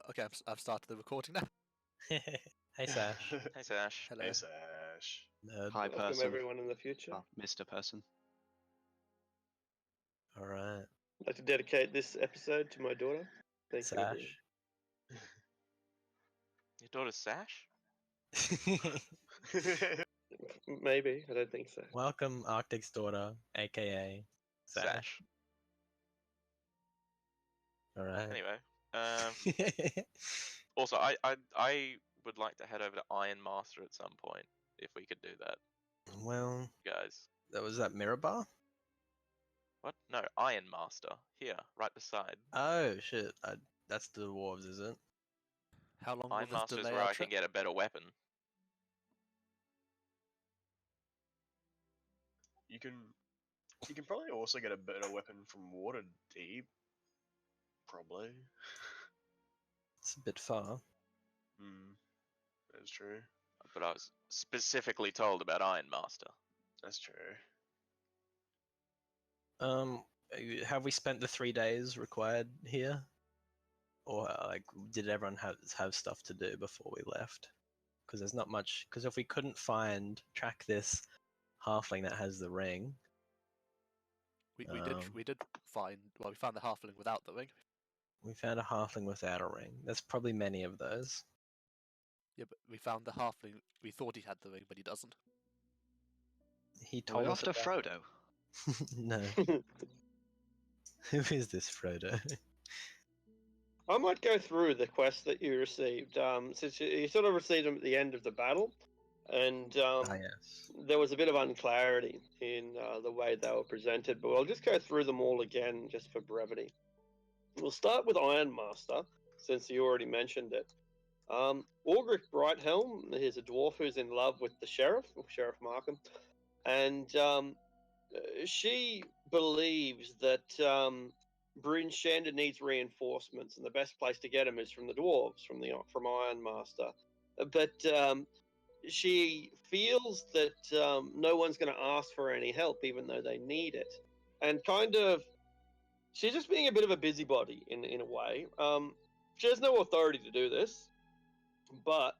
Okay, I've started the recording now. Hey Sash. Hey Sash. Hello. Hey Sash. Nerd. Hi Welcome person. everyone in the future. Oh, Mr. Person. Alright. I'd like to dedicate this episode to my daughter. Thank you, everyone. Sash. Your daughter's Sash? Maybe, I don't think so. Welcome Arctic's daughter, aka Sash. Alright. Anyway, also I would like to head over to Iron Master at some point if we could do that, Well, guys. that was that mirror bar? What? No, Iron Master here, right beside. Oh shit. That's the dwarves, is it? How long Iron will this Master is delay where our I trip? can get a better weapon. You can probably also get a better weapon from Waterdeep. Probably. It's a bit far. That's true. But I was specifically told about Iron Master. That's true. Have we spent the 3 days required here? Or like, did everyone have stuff to do before we left? Because there's not much. Because if we couldn't track this halfling that has the ring. We did find. Well, we found the halfling without the ring. We found a halfling without a ring. There's probably many of those. Yeah, but we found the halfling. We thought he had the ring, but he doesn't. He Are told we us off to about- Frodo? No. Who is this Frodo? I might go through the quests that you received. Since you sort of received them at the end of the battle, and Yes. there was a bit of unclarity in the way they were presented, but we'll just go through them all again just for brevity. We'll start with Iron Master, since you already mentioned it. Augric Brighthelm is a dwarf who's in love with the sheriff, Sheriff Markham, and she believes that Bryn Shander needs reinforcements, and the best place to get them is from the dwarves, from Iron Master. But she feels that no one's going to ask for any help, even though they need it, and she's just being a bit of a busybody in a way. She has no authority to do this, but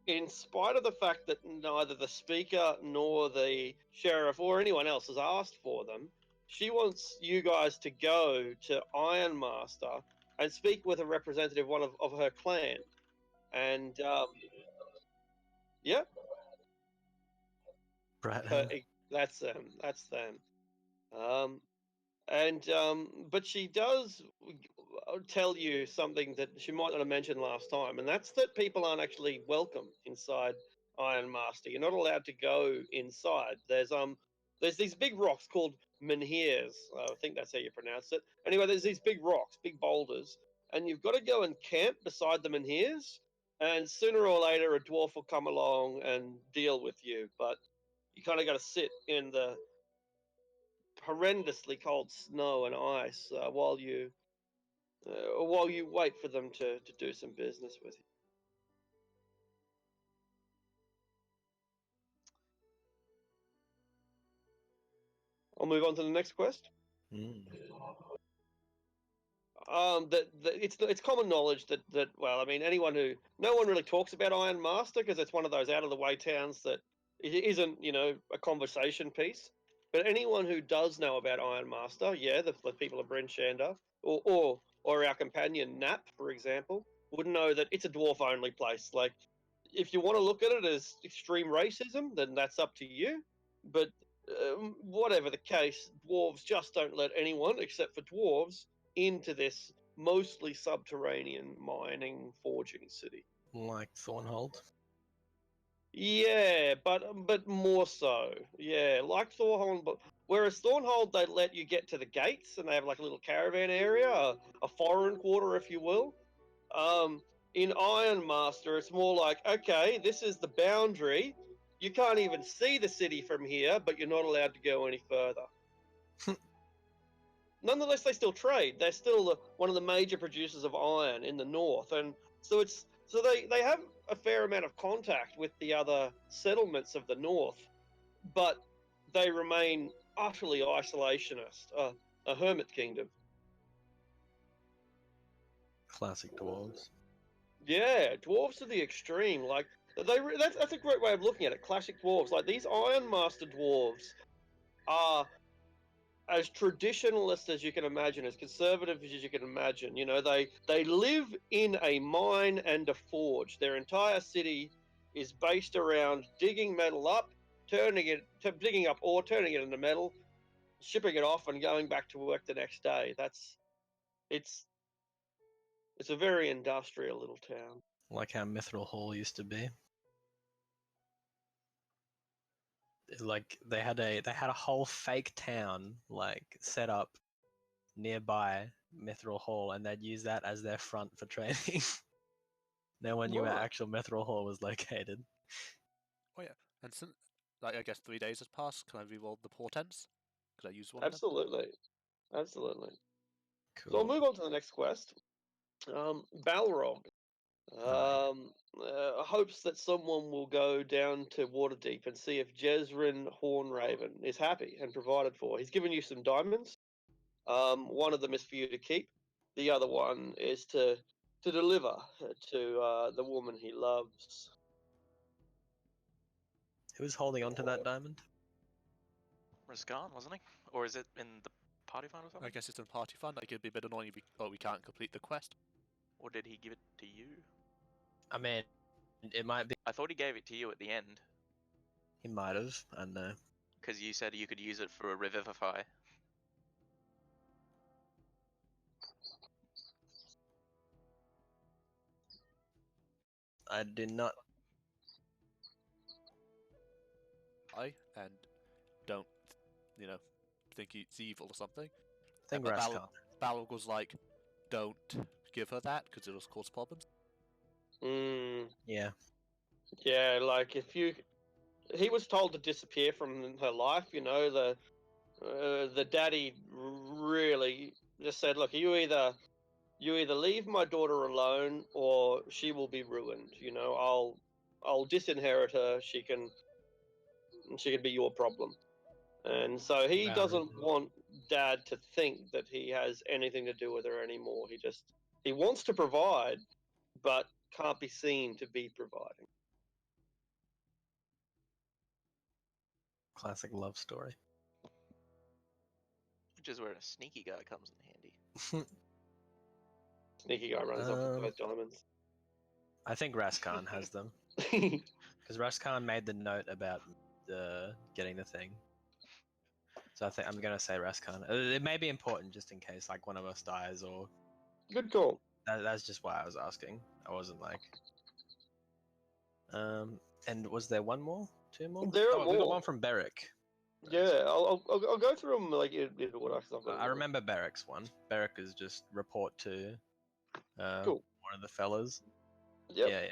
in spite of the fact that neither the speaker nor the sheriff or anyone else has asked for them, she wants you guys to go to Iron Master and speak with a representative of her clan. And yeah, Brighthelm. that's them. That's them. But she does tell you something that she might not have mentioned last time, and that's that people aren't actually welcome inside Iron Master. You're not allowed to go inside. There's these big rocks called menhirs. I think that's how you pronounce it. Anyway, there's these big rocks, big boulders, and you've got to go and camp beside the menhirs. And sooner or later, a dwarf will come along and deal with you. But you kind of got to sit in the horrendously cold snow and ice while you wait for them to do some business with you. I'll move on to the next quest. It's common knowledge that well, I mean, no one really talks about Iron Master because it's one of those out of the way towns that it isn't, a conversation piece. But anyone who does know about Iron Master, yeah, the people of Bryn Shander, or our companion Nap, for example, would know that it's a dwarf-only place. Like, if you want to look at it as extreme racism, then that's up to you. But whatever the case, dwarves just don't let anyone except for dwarves into this mostly subterranean mining forging city. Like Thornhold. Yeah, but more so. Yeah, like Thornhold, but whereas Thornhold they let you get to the gates and they have like a little caravan area, a foreign quarter, if you will. In Iron Master, it's more like, okay, this is the boundary. You can't even see the city from here, but you're not allowed to go any further. Nonetheless, they still trade. They're still one of the major producers of iron in the north, and so they have a fair amount of contact with the other settlements of the north, but they remain utterly isolationist, a hermit kingdom. Classic dwarves. Yeah, dwarves to the extreme. Like that's a great way of looking at it. Classic dwarves, like these Ironmaster dwarves, are as traditionalist as you can imagine, as conservative as you can imagine. You know, they live in a mine and a forge. Their entire city is based around digging metal up, digging up ore, turning it into metal, shipping it off, and going back to work the next day. It's it's a very industrial little town. Like how Mithril Hall used to be. Like they had a whole fake town like set up nearby Mithril Hall, and they'd use that as their front for training. No one knew where Right. actual Mithril Hall was located. Oh yeah, and since like I guess 3 days has passed, can I reroll the portents? Could I use one of them? Absolutely, absolutely. Cool. So I'll move on to the next quest. Balrog hopes that someone will go down to Waterdeep and see if Jezrin Hornraven is happy and provided for. He's given you some diamonds. One of them is for you to keep. The other one is to deliver to the woman he loves. Who was holding on to that diamond? Raskan, wasn't he? Or is it in the party fund or I something? guess it's in party fund. Like it'd be a bit annoying if we can't complete the quest. Or did he give it to you? I mean, it might be. I thought he gave it to you at the end, He might have. I don't know. because you said you could use it for a revivify. I did not. And don't, think it's evil or something. I think but Raskan. Balrog was like, don't give her that because it'll cause problems. Yeah. Yeah, like he was told to disappear from her life. You know, the daddy really just said, "Look, you either leave my daughter alone, or she will be ruined. You know, I'll disinherit her. She can be your problem." And so he doesn't want Dad to think that he has anything to do with her anymore. He wants to provide, but can't be seen to be providing. Classic love story. Which is where a sneaky guy comes in handy. Sneaky guy runs off with those diamonds. I think Raskan has them. Because Raskan made the note about getting the thing. So I think I'm going to say Raskan. It may be important just in case like one of us dies or... Good call. That's just why I was asking. I wasn't like... And was there one more? Two more? There are We got more. one from Beric. Yeah, I'll go through them like in order. I remember Beric's one. Beric is just report to Cool. one of the fellas. Yep. Yeah.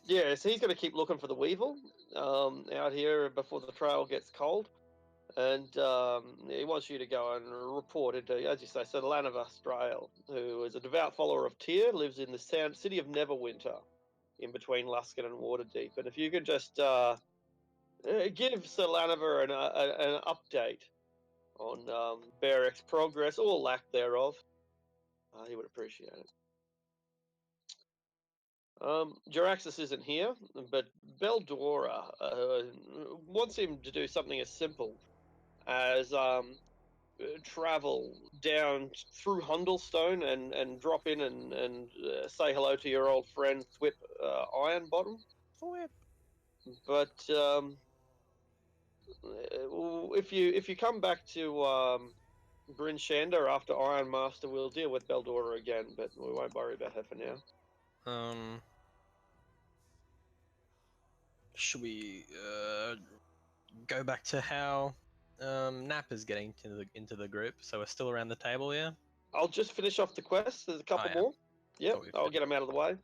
Yeah, so he's going to keep looking for the Weevil out here before the trail gets cold. And he wants you to go and report into, as you say, Lanavar Strail, who is a devout follower of Tyr, lives in the city of Neverwinter, in between Luskan and Waterdeep. And if you could just give Sir Lanavar an update on Beric's progress, or lack thereof, he would appreciate it. Jaraxxus isn't here, but Beldora wants him to do something as simple as travel down through Hundlestone and drop in and say hello to your old friend Thwip Ironbottom. Thwip. But if you come back to Bryn Shander after Ironmaster, we'll deal with Beldora again, but we won't worry about her for now. Should we go back to how Nap is getting into the group? So we're still around the table, yeah? I'll just finish off the quest. There's a couple more. Yeah, I'll get them out of the way.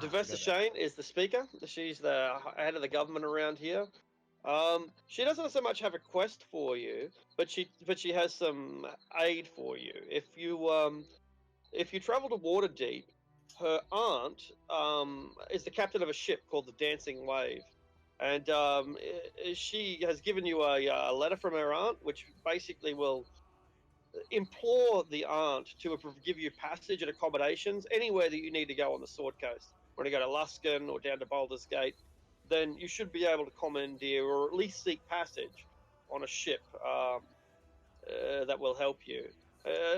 Devesta Shane is the speaker. She's the head of the government around here. She doesn't so much have a quest for you, but she has some aid for you. If you travel to Waterdeep, her aunt is the captain of a ship called the Dancing Wave, and she has given you a letter from her aunt, which basically will implore the aunt to give you passage and accommodations anywhere that you need to go on the Sword Coast. When you go to Luskan or down to Baldur's Gate, then you should be able to commandeer or at least seek passage on a ship that will help you.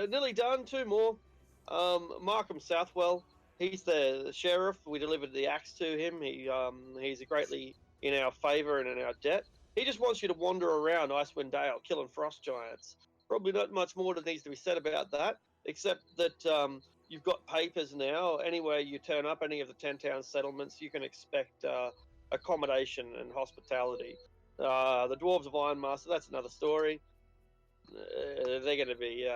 Nearly done. 2 more. Markham Southwell. He's the sheriff. We delivered the axe to him. He's greatly in our favour and in our debt. He just wants you to wander around Icewind Dale killing frost giants. Probably not much more that needs to be said about that, except that you've got papers now. Anywhere you turn up, any of the 10 town settlements, you can expect accommodation and hospitality. The Dwarves of Ironmaster, that's another story. They're going to be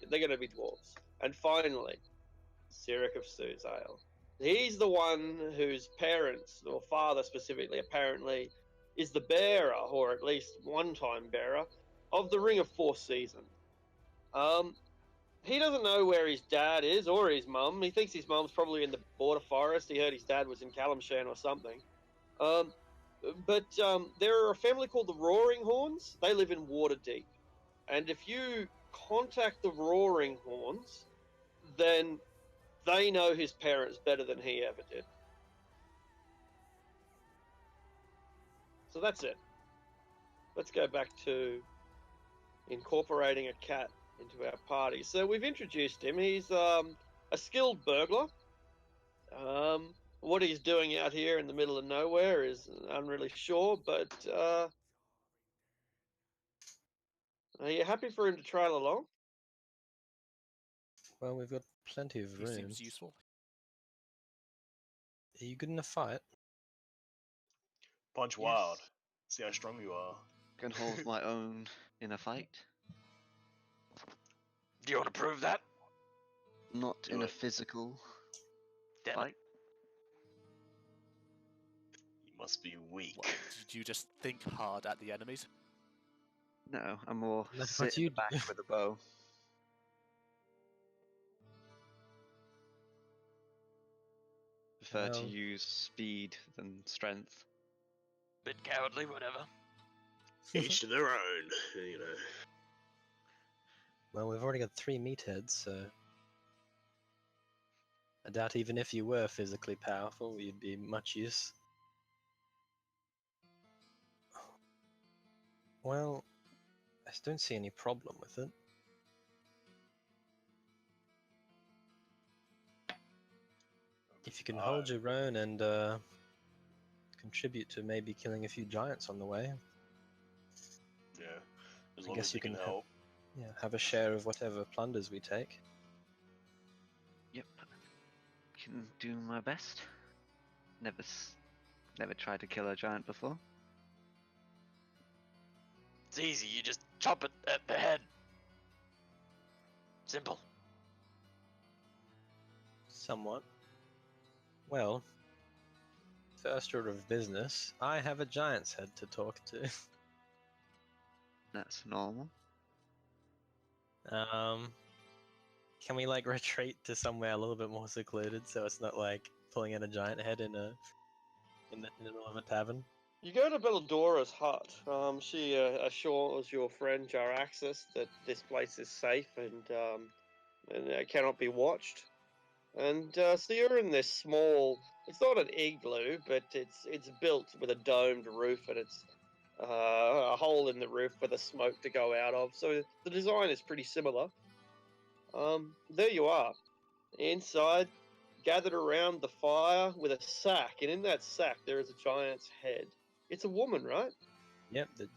dwarves. And finally, Cyric of Suzale. He's the one whose parents, or father specifically, apparently, is the bearer, or at least one-time bearer, of the Ring of Four Seasons. He doesn't know where his dad is or his mum. He thinks his mum's probably in the border forest. He heard his dad was in Calimshan or something. But there are a family called the Roaring Horns. They live in Waterdeep. And if you contact the Roaring Horns, then they know his parents better than he ever did. So that's it. Let's go back to incorporating a cat into our party. So we've introduced him. He's a skilled burglar. What he's doing out here in the middle of nowhere is I'm really sure, but are you happy for him to trail along? Well, we've got plenty of He room. seems useful. Are you good in a fight? Punch Yes. wild. See how strong you are. Can hold my own in a fight. Do you want to prove that? Not Do in a it. physical Damn it. fight. You must be weak. What, did you just think hard at the enemies? No, I'm more That's sit what in you the back do. with a bow. Prefer to Well- use speed than strength. Bit cowardly, whatever. Each to their own, you know. Well, we've already got 3 meatheads, so I doubt even if you were physically powerful, you'd be much use. Well, I just don't see any problem with it. If you can hold your own and contribute to maybe killing a few giants on the way, Yeah. As I long guess as you you can can help. have a share of whatever plunders we take. Yep. Can do my best. Never tried to kill a giant before. It's easy, you just chop it at the head. Simple. Somewhat. Well, first order of business, I have a giant's head to talk to. That's normal. Can we like retreat to somewhere a little bit more secluded so it's not like pulling out a giant head in the middle of a tavern? You go to Belladora's hut. She assures your friend Jaraxxus that this place is safe and cannot be watched. And so you're in this small. It's not an igloo, but it's built with a domed roof, and it's a hole in the roof for the smoke to go out of. So the design is pretty similar. There you are, inside, gathered around the fire with a sack, and in that sack there is a giant's head. It's a woman, right? Yep, the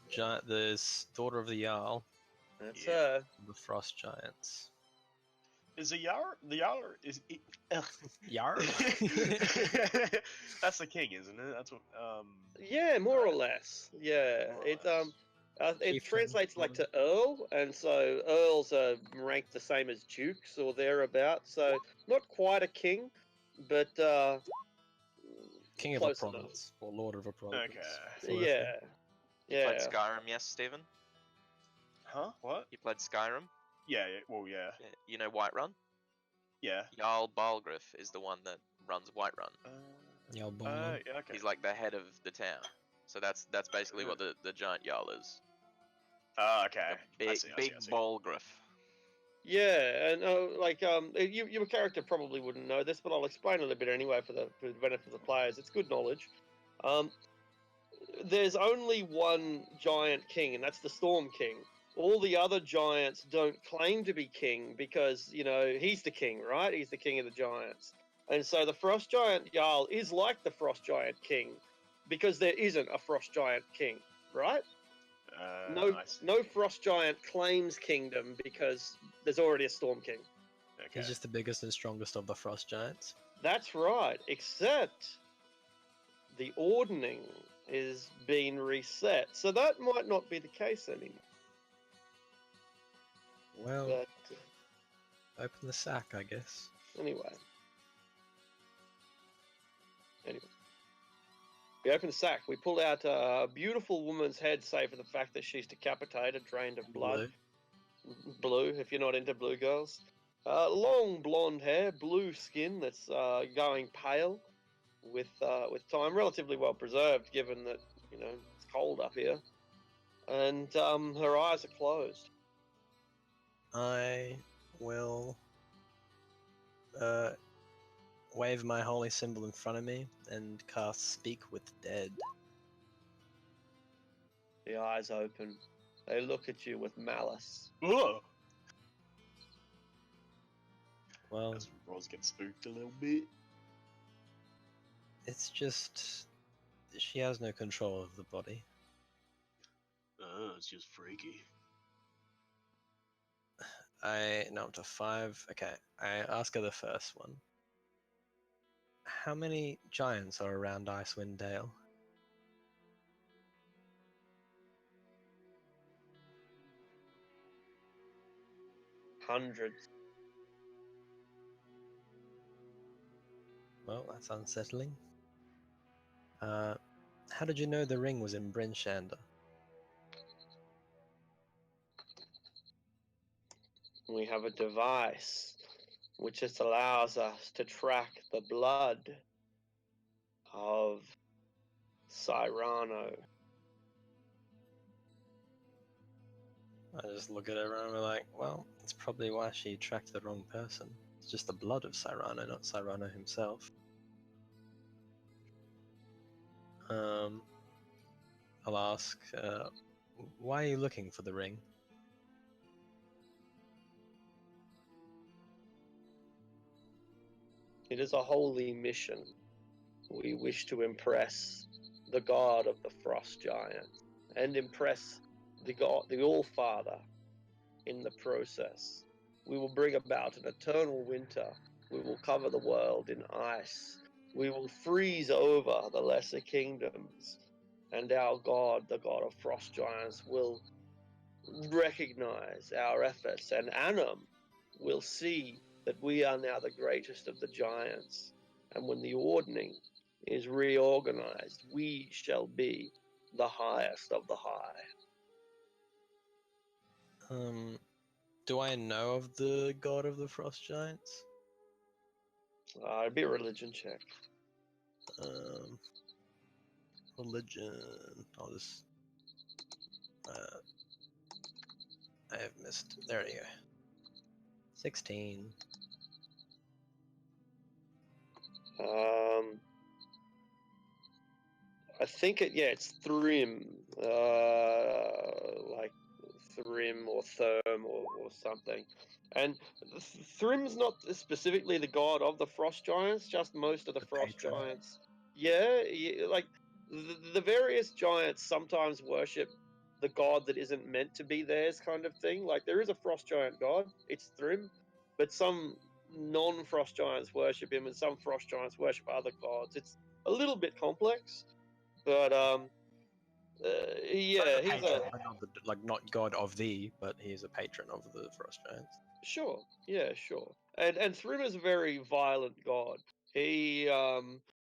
daughter of the Jarl, That's Yeah. her. of the Frost Giants. Is the Yarl is Jarl? That's the king, isn't it? That's what Yeah, more or less. Yeah, More or it less. it Chieftain, translates like to probably. earl, and so earls are ranked the same as dukes or thereabouts. So not quite a king, but King of a close enough. province, or lord of a province. Okay. sort of thing. Yeah, You played yeah. Skyrim, yes, Stephen? Huh? What? You played Skyrim? Yeah, yeah. Well, yeah. Yeah. You know Whiterun? Yeah. Jarl Balgruuf is the one that runs Whiterun. Jarl Borland. Yeah, okay. He's like the head of the town. So that's basically what the giant Jarl is. Okay. Big I see, big I see. Balgruuf. Yeah, and your character probably wouldn't know this, but I'll explain it a bit anyway for the benefit of the players. It's good knowledge. There's only one giant king, and that's the Storm King. All the other giants don't claim to be king because he's the king, right? He's the king of the giants, and so the Frost Giant Jarl is like the Frost Giant King because there isn't a Frost Giant King, right? I see. No Frost Giant claims kingdom because there's already a Storm King. Okay. He's just the biggest and strongest of the frost giants. That's right, except the ordning is being reset, so that might not be the case anymore. Well, But open the sack, I guess. anyway, we open the sack. We pull out a beautiful woman's head, save for the fact that she's decapitated, drained of blood. Blue, if you're not into blue girls. Long blonde hair, blue skin that's going pale with time. Relatively well preserved, given that it's cold up here, and her eyes are closed. I will wave my holy symbol in front of me and cast Speak with Dead. The eyes open. They look at you with malice. Whoa! Well, That's when Roz gets spooked a little bit. it's just she has no control of the body. It's just freaky. No, up to 5. Okay, I ask her the first one. How many giants are around Icewind Dale? Hundreds. Well, that's unsettling. How did you know the ring was in Bryn Shander? We have a device which just allows us to track the blood of Cyrano. I just look at her and we're like, well, that's probably why she tracked the wrong person. It's just the blood of Cyrano, not Cyrano himself. I'll ask, why are you looking for the ring? It is a holy mission. We wish to impress the god of the Frost Giant and impress the All-Father in the process. We will bring about an eternal winter. We will cover the world in ice. We will freeze over the lesser kingdoms. And our god, the god of Frost Giants, will recognize our efforts. And Annam will see that we are now the greatest of the giants. And when the ordning is reorganized, we shall be the highest of the high. Do I know of the god of the Frost Giants? It'd be a religion check. Religion. I'll just. I have missed. There you go. 16. I think it's Thrym, like Thrym or Therm or something. And Thrym's not specifically the god of the Frost Giants, just most of the Frost patron. Giants. Yeah, like the various giants sometimes worship the god that isn't meant to be theirs, kind of thing. Like there is a Frost Giant god, it's Thrym, but some non-Frost Giants worship him and some Frost Giants worship other gods. It's a little bit complex, but yeah, he's Patron, not god of thee, but he is a patron of the Frost Giants. Sure, yeah, sure. And Thrym is a very violent god. He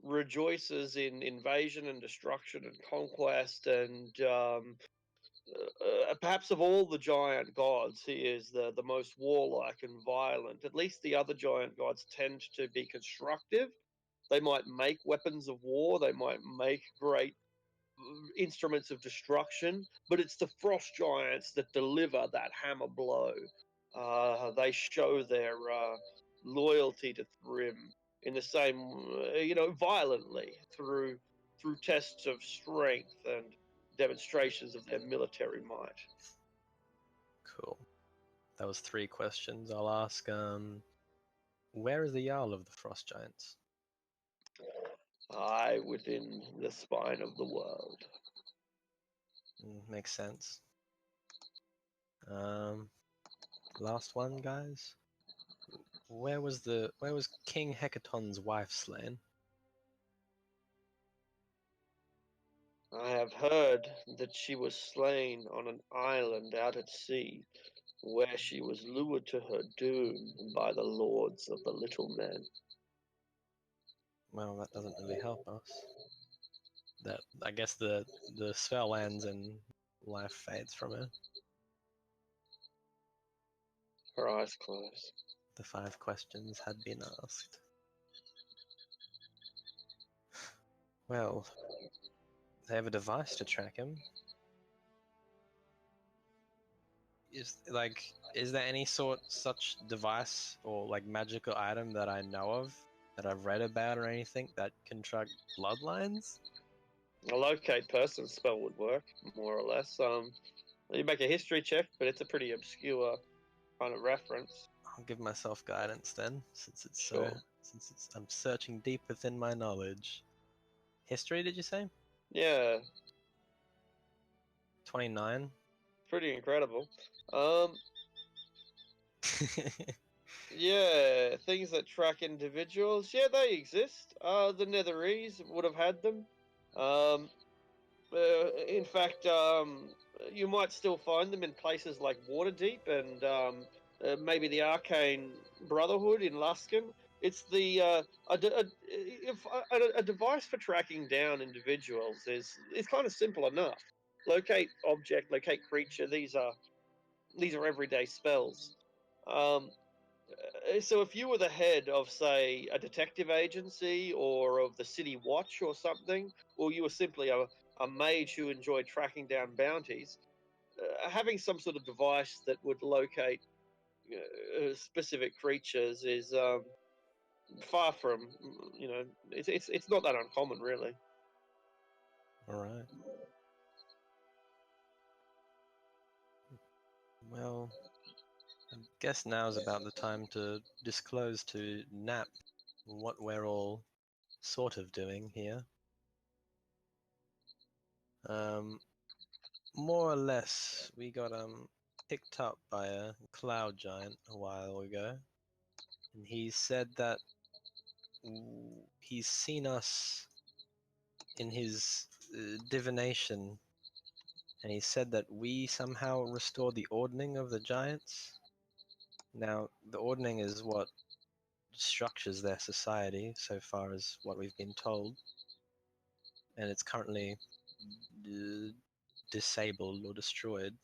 rejoices in invasion and destruction and conquest, and perhaps of all the giant gods, he is the most warlike and violent. At least the other giant gods tend to be constructive. They might make weapons of war, they might make great instruments of destruction, but it's the Frost Giants that deliver that hammer blow. they show their loyalty to Thrym in the same, violently through tests of strength and demonstrations of their military might. Cool. That was 3 questions. I'll ask, where is the Jarl of the Frost Giants? Within the spine of the world. Makes sense. Last one, guys. Where was King Hecaton's wife slain? I have heard that she was slain on an island out at sea, where she was lured to her doom by the lords of the Little Men. Well, that doesn't really help us. That, I guess the spell ends and life fades from her. Her eyes closed. The 5 questions had been asked. Well, they have a device to track him. Is there any such device or like magical item that I know of, that I've read about or anything, that can track bloodlines? A locate person spell would work, more or less. You make a history check, but it's a pretty obscure kind of reference. I'll give myself guidance then, since Sure. I'm searching deep within my knowledge. History, did you say? Yeah, 29. pretty incredible. Yeah, things that track individuals. Yeah, they exist. The Netherese would have had them. In fact, you might still find them in places like Waterdeep and maybe the Arcane Brotherhood in Luskan. It's the a device for tracking down individuals is kind of simple enough. Locate object, locate creature. These are everyday spells. So if you were the head of, say, a detective agency or of the City Watch or something, or you were simply a mage who enjoyed tracking down bounties, having some sort of device that would locate specific creatures is far from, it's not that uncommon, really. Alright. Well, I guess now's about the time to disclose to Nap what we're all sort of doing here. More or less, we got picked up by a cloud giant a while ago, and he said that he's seen us in his divination, and he said that we somehow restore the ordning of the giants. Now, the ordning is what structures their society, so far as what we've been told, and it's currently disabled or destroyed,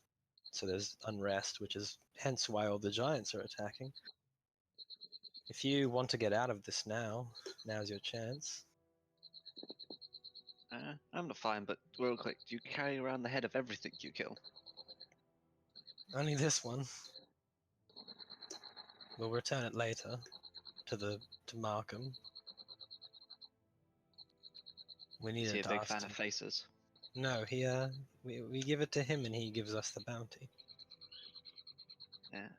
so there's unrest, which is hence why all the giants are attacking. If you want to get out of this now's your chance. I'm not fine, but real quick, do you carry around the head of everything you kill? Only this one. We'll return it later to Markham. We need Is he a it to big ask fan him. of faces? No, we give it to him and he gives us the bounty. Yeah.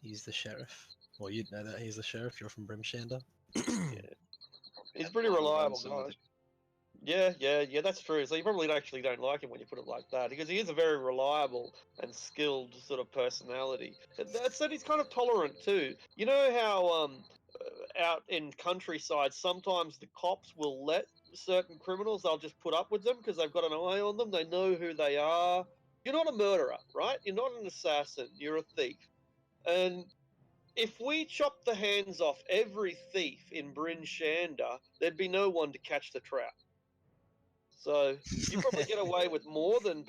He's the sheriff. Well, you'd know that he's the sheriff. You're from Brimshander. He's a pretty I'll run reliable some guy. of the- Yeah, that's true. So you probably actually don't like him when you put it like that, because he is a very reliable and skilled sort of personality. That said, he's kind of tolerant too. You know how out in countryside, sometimes the cops will let certain criminals, they'll just put up with them because they've got an eye on them, they know who they are. You're not a murderer, right? You're not an assassin, you're a thief. And if we chopped the hands off every thief in Bryn Shander, there'd be no one to catch the trap. So you probably get away with more than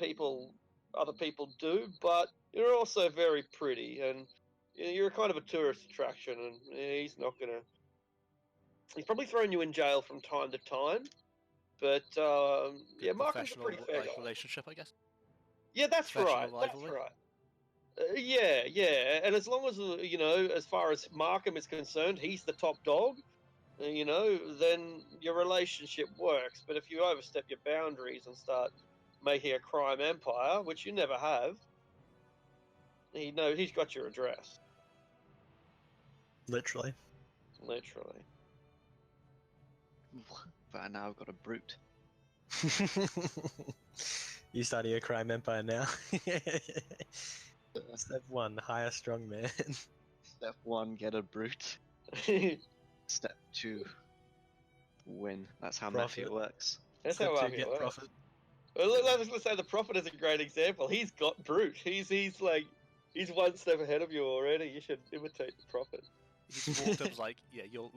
other people do, but you're also very pretty, and you're kind of a tourist attraction. And he's not gonna. He's probably thrown you in jail from time to time, but yeah, Markham's a Professional pretty fair guy. relationship, I guess. Yeah, that's professional right. That's rivalry. right. Yeah, and as long as as far as Markham is concerned, he's the top dog. Then your relationship works. But if you overstep your boundaries and start making a crime empire, which you never have, he's got your address. Literally. Literally. But now I've got a brute. You starting a crime empire now? Step 1, hire strong man. Step 1, get a brute. Step 2, win. That's how Profit. Mafia works. That's Step how 2, Mafia get works. profit. Well, let's say the Prophet is a great example. He's got brute. He's one step ahead of you already. You should imitate the Prophet. He just walked up and was like, yeah, you're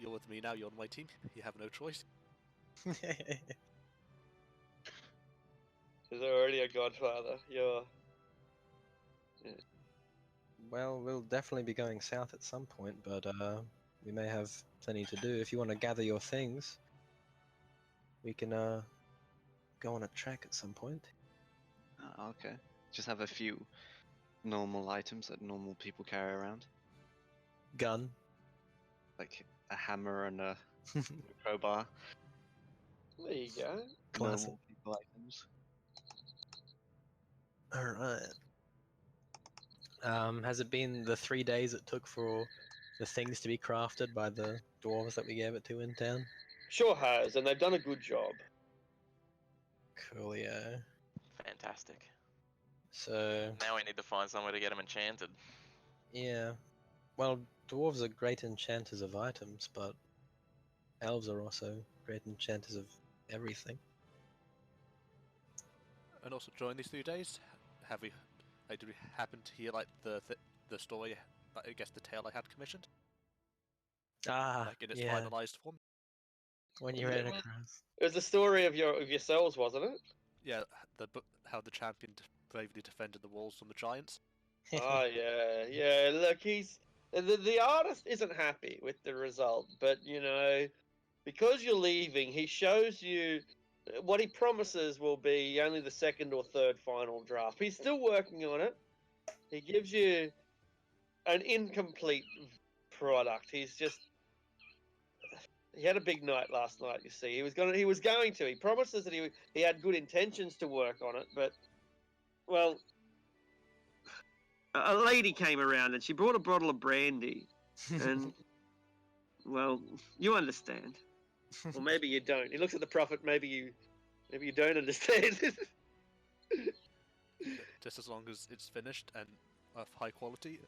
with me now, you're on my team. You have no choice. There's already a Godfather. Well, we'll definitely be going south at some point, but we may have plenty to do. If you want to gather your things, we can go on a trek at some point. Okay. Just have a few normal items that normal people carry around. Gun. Like a hammer and a crowbar. There you go. Classic. Normal people items. Alright. Has it been the 3 days it took for the things to be crafted by the dwarves that we gave it to in town? Sure has, and they've done a good job. Coolio. Fantastic. So, Now we need to find somewhere to get them enchanted. yeah. Well, dwarves are great enchanters of items, but elves are also great enchanters of everything. And also during these 3 days, did we happen to hear like the story, I guess the tale I had commissioned, Ah, like in its yeah. finalized form? When you Yeah. ran across. It was the story of yourselves, wasn't it? Yeah, how the champion bravely defended the walls from the giants. Oh yeah. Look, the artist isn't happy with the result, but because you're leaving, he shows you what he promises will be only the second or third final draft. He's still working on it. He gives you an incomplete product. He had a big night last night. You see, he was going to. He promises that he had good intentions to work on it, but well, a lady came around and she brought a bottle of brandy, and well, you understand, or maybe you don't. He looks at the Prophet. Maybe you don't understand. Just as long as it's finished and of high quality,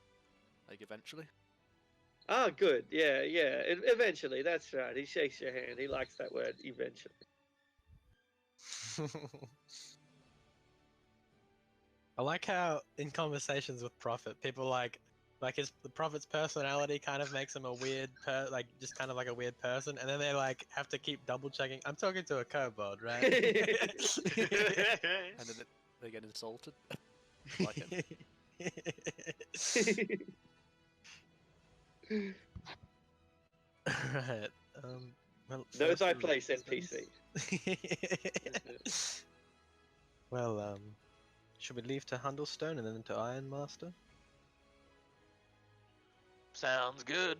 like eventually. Oh, good. Yeah. Eventually, that's right. He shakes your hand. He likes that word, eventually. I like how in conversations with Prophet, people like the Prophet's personality kind of makes him a weird just kind of like a weird person, and then they like have to keep double checking. I'm talking to a kobold, right? And then they get insulted. Like it. Right. Well, Know first thy order of place, business. NPC. Well, should we leave to Hundlestone and then to Ironmaster? Sounds good.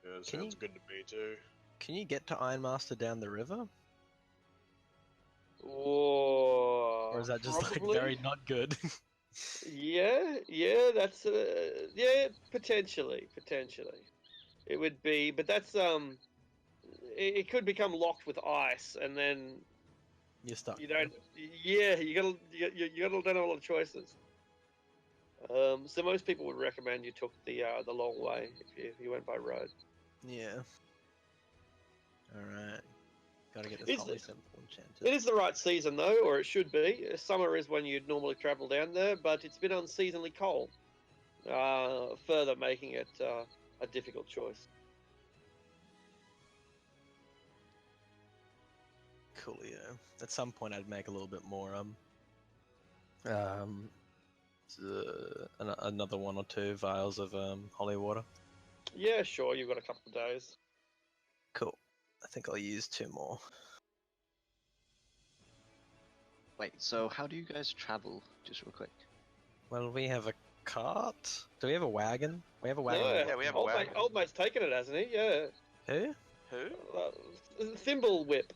Yeah, Can sounds you- good to me too. Can you get to Ironmaster down the river, Or or is that just probably. like very not good? Yeah, that's yeah, potentially. It would be, but that's it could become locked with ice, and then You're stuck. you don't. Yeah, you don't have a lot of choices. So most people would recommend you took the long way if you went by road. Yeah. All right. Gotta get this Is Holy it- Temple enchanted. It is the right season though, or it should be. Summer is when you'd normally travel down there, but it's been unseasonably cold, further making it a difficult choice. Coolio. At some point, I'd make a little bit more another 1 or 2 vials of holy water. Yeah, sure. You've got a couple of days. Cool. I think I'll use 2 more. Wait, so how do you guys travel? Just real quick. Well, we have a cart? Do we have a wagon? We have a No, wagon. Yeah, we have a old, mate, wagon. old mate's taken it, hasn't he? Yeah. Who? Who? Thimble Whip.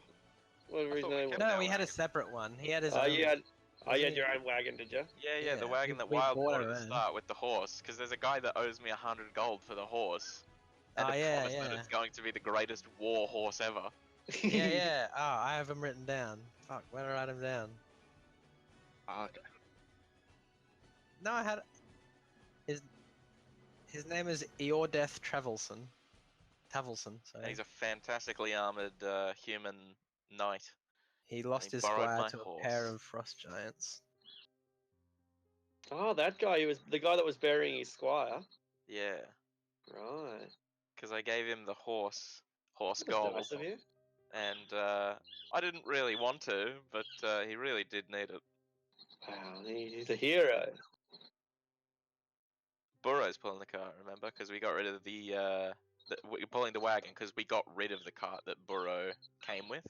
Whatever I his thought we name kept was. No, our we had a wagon. separate one. He had his Oh, own. you had Wasn't your he? own wagon, did you? Yeah, the Yeah, wagon we- that we Wild bought bought our at the own. start with the horse, because there's a guy that owes me 100 gold for the horse. And Oh, it yeah, promised that yeah. it's going to be the greatest war horse ever. Yeah, yeah. Oh, I have him written down. Fuck, where did I write him down? Ah, okay. No, I had his name is Eordeth Travelson. Tavelson, And sorry. he's a fantastically armored human knight. He lost he his borrowed squire my to a pair horse. of frost giants. Oh, that guy. He was the guy that was burying his squire. Yeah, Right. because I gave him the horse That's gold, nice of you. and I didn't really want to, but he really did need it. Wow, he's a hero. Burrow's pulling the cart, remember? Because we got rid of we're pulling the wagon because we got rid of the cart that Burrow came with.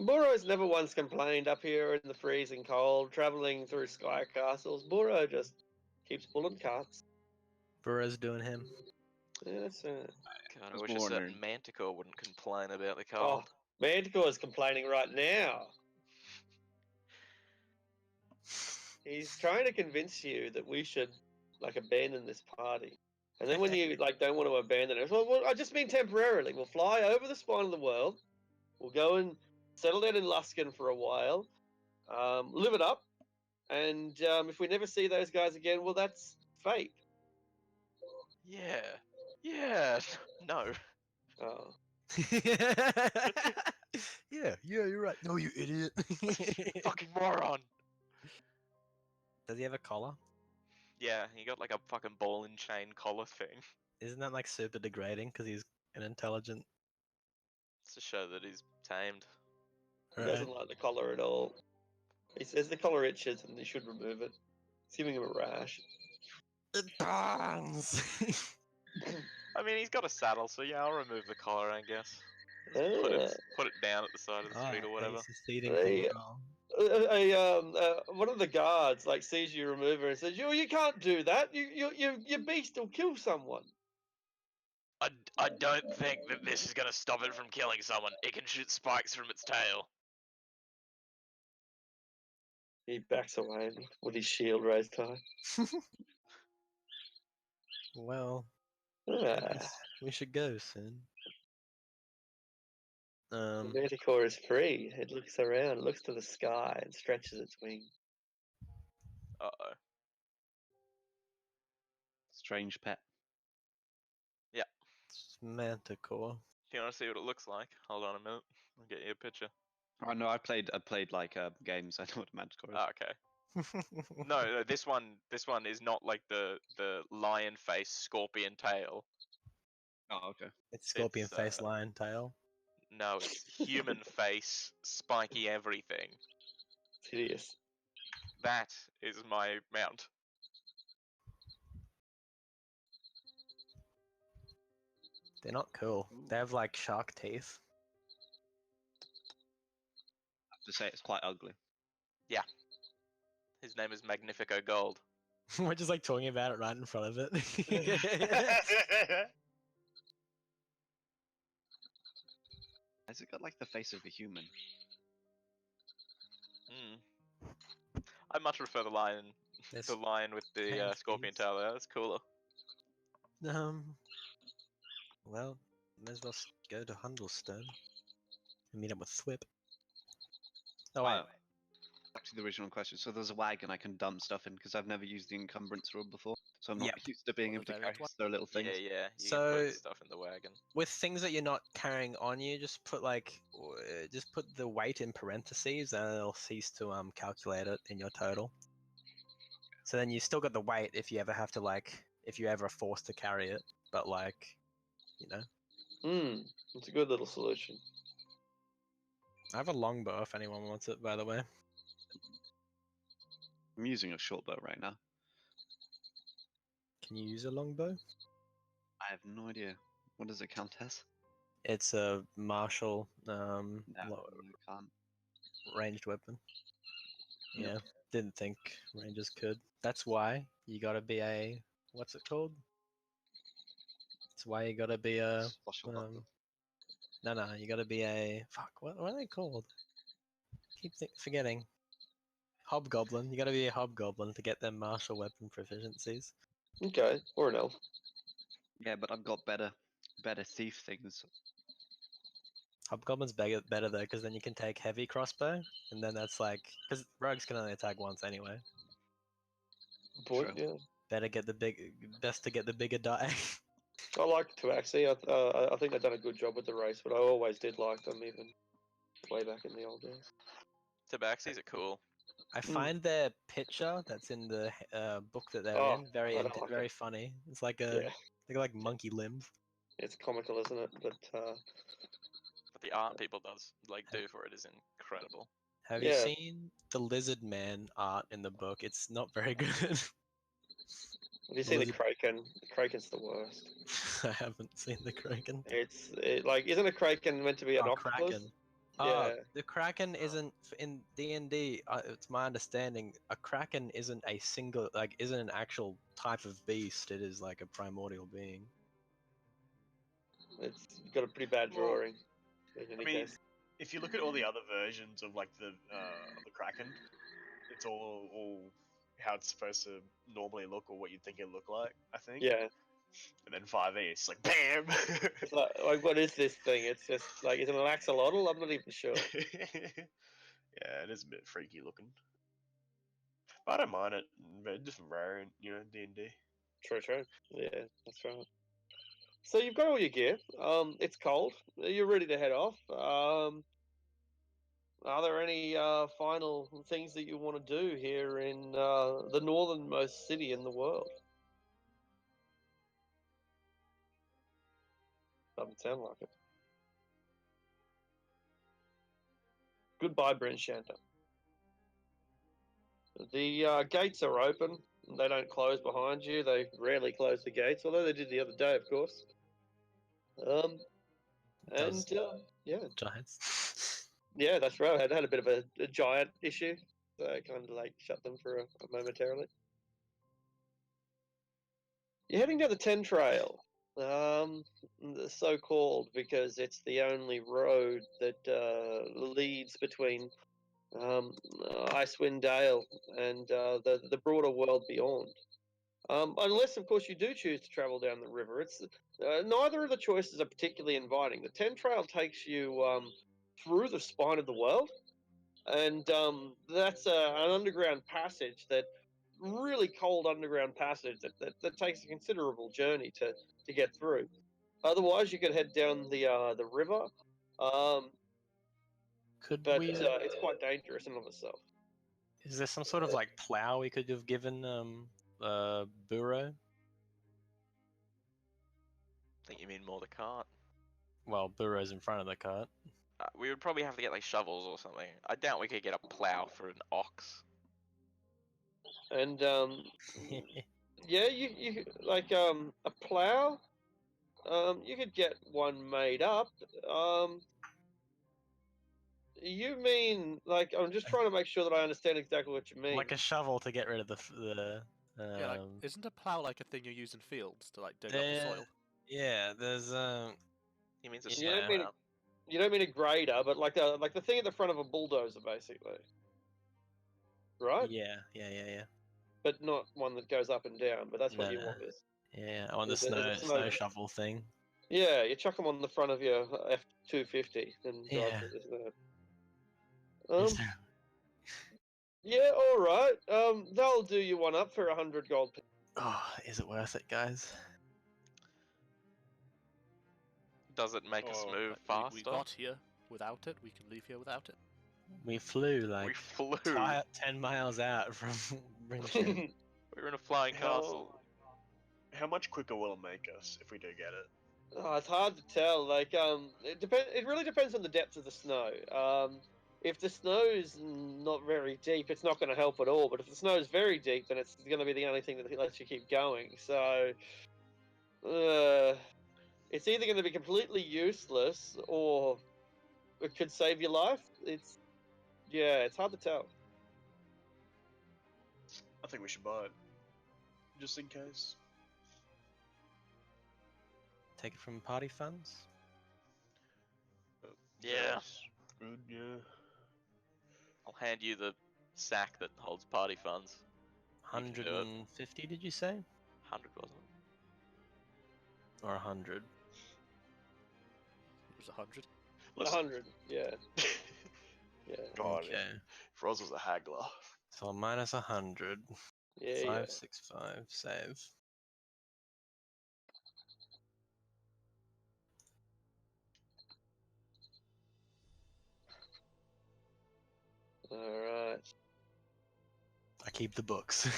Burrow's never once complained up here in the freezing cold, travelling through sky castles. Burrow just keeps pulling carts. Burrow's doing him. Yeah, that's God, I Was wish a more certain ordinary. Manticore wouldn't complain about the Oh, cold. Manticore's complaining right now. He's trying to convince you that we should abandon this party. And then when you don't want to abandon it, well, I just mean temporarily. We'll fly over the spine of the world. We'll go and settle down in Luskan for a while, live it up, and if we never see those guys again, well, that's fate. Yeah, no. Oh. Yeah, you're right. No, you idiot. Fucking moron. Does he have a collar? Yeah, he got like a fucking ball and chain collar thing. Isn't that like super degrading because he's an intelligent? It's to show that he's tamed. He Right. doesn't like the collar at all. He says the collar itches and he should remove it. It's giving him a rash. It burns. I mean, he's got a saddle, so yeah, I'll remove the collar, I guess. Put Ah. it down at the side of the street or whatever. Seceding Hey, control. One of the guards sees you remove her and says, "You can't do that. Your beast will kill someone." I don't think that this is gonna stop it from killing someone. It can shoot spikes from its tail. He backs away with his shield raised high. Well, I Ah, guess we should go soon. the Manticore is free. It looks around, looks to the sky, and stretches its wings. Uh-oh. Strange pet. It's Manticore. Do you want to see what it looks like? Hold on a minute. I'll get you a picture. Oh no, I played like games. I know what a Manticore is. Oh, okay. No, this one is not like the lion face scorpion tail. Oh, okay. It's scorpion It's, face, lion tail. No, it's human face, spiky everything. It's hideous. That is my mount. They're not cool. They have like shark teeth. I have to say it's quite ugly. His name is Magnifico Gold. We're just like talking about it right in front of it. Has it got like the face of a human? Hmm. I much prefer the lion. There's The lion with the hand scorpion teeth. tail there. That's cooler. Well, may as well go to Hundlestone and meet up with Thwip. Oh wait, Back to the original question. So there's a wagon I can dump stuff in because I've never used the encumbrance rule before. So I'm not Yep. used to being Well, able to the carry variant one? their little things. Yeah, yeah. You can So- put stuff in the wagon. with things that you're not carrying on you, just put just put the weight in parentheses, and it'll cease to calculate it in your total. So then you still got the weight if you ever have to if you ever are forced to carry it, but It's a good little solution. I have a longbow if anyone wants it, by the way. I'm using a short bow right now. Can you use a longbow? I have no idea. What does it count as? It's a martial No, lo- I can't. ranged weapon. Nope. Yeah, didn't think rangers could. That's why you gotta be a what's it called? That's why you gotta be a Swashbuckler. no, you gotta be a fuck. What are they called? Forgetting. Hobgoblin. You gotta be a hobgoblin to get them martial weapon proficiencies. Okay, or an elf. Yeah, but I've got better thief things. Hobgoblin's better though, because then you can take heavy crossbow, and then that's like because rogues can only attack once anyway. Point, True. yeah. Best to get the bigger die. I like Tabaxi. I think they've done a good job with the race, but I always did like them, even way back in the old days. Tabaxis are cool. I find their picture that's in the book that they're Oh, in very I don't like very it. funny. It's like a Yeah, they're like monkey limbs. it's comical, isn't it? But But the art people do for it is incredible. Have you Yeah. seen the lizard man art in the book? It's not very good. have you seen the Lizard- Kraken? The Kraken's the worst. I haven't seen the Kraken. Like, isn't a Kraken meant to be an Oh, octopus? Kraken. Yeah. The Kraken isn't in D&D. It's my understanding a Kraken isn't isn't an actual type of beast. It is like a primordial being. It's got a pretty bad Well, drawing. In I any mean, case. if you look at all the other versions of like the Kraken, it's all how it's supposed to normally look or what you'd think it'd look like. I think. Yeah. And then 5e, it's like bam. It's like, what is this thing? It's just like, is it an axolotl? I'm not even sure. Yeah, it is a bit freaky looking. But I don't mind it. But just rare, in, D&D. True. Yeah, that's right. So you've got all your gear. It's cold. You're ready to head off. Are there any final things that you want to do here in the northernmost city in the world? Doesn't sound like it. Goodbye, Bryn Shanta. The gates are open. They don't close behind you. They rarely close the gates, although they did the other day, of course. Does Yeah, giants. yeah, that's right. I had a bit of a giant issue, so I kind of like shut them for a momentarily. You're heading down the Ten Trail, so called because it's the only road that leads between Icewind Dale and the broader world beyond. Unless, of course, you do choose to travel down the river. It's neither of the choices are particularly inviting. The Ten Trail takes you through the spine of the world, and that's an underground passage really cold underground passage that takes a considerable journey to get through. Otherwise, you could head down the river, Could but we? it's quite dangerous in and of itself. Is there some sort of like plow we could have given Burrow? I think you mean more the cart. Well, Burrow's in front of the cart. We would probably have to get like shovels or something. I doubt we could get a plow for an ox. And yeah, you like a plow. You could get one made up. You mean like I'm just trying to make sure that I understand exactly what you mean. Like a shovel to get rid of the Yeah, like, isn't a plough like a thing you use in fields to like dig up the there- soil? yeah, there's He means a You snow don't mean plow. You don't mean a grader, but like the thing at the front of a bulldozer, basically. Right? yeah. But not one that goes up and down. But that's what No, you no. want is. Yeah, on the There's a snow snow- shovel thing. Yeah, you chuck them on the front of your F-250 and drive Yeah. through the snow. Is there- Yeah, all right. They'll do you one up for 100 gold. Oh, is it worth it, guys? Does it make us Oh, move Like, faster? we got here without it. We can leave here without it. We flew like we flew. 10 miles out from Ringsham. We were in a flying castle. How much quicker will it make us if we do get it? Oh, it's hard to tell. Like, it really depends on the depth of the snow. If the snow is not very deep, it's not going to help at all. But if the snow is very deep, then it's going to be the only thing that lets you keep going. So, it's either going to be completely useless or it could save your life. It's hard to tell. I think we should buy it. Just in case. Take it from party funds. Yeah. That's good, yeah. I'll hand you the sack that holds party funds. You can do it. 150, did you say? 100, wasn't it? Or 100? It was 100. Listen, 100. Yeah. Yeah. God, Okay. Froz was a haggler. So minus 100. Yeah. 565, save. All right. I keep the books.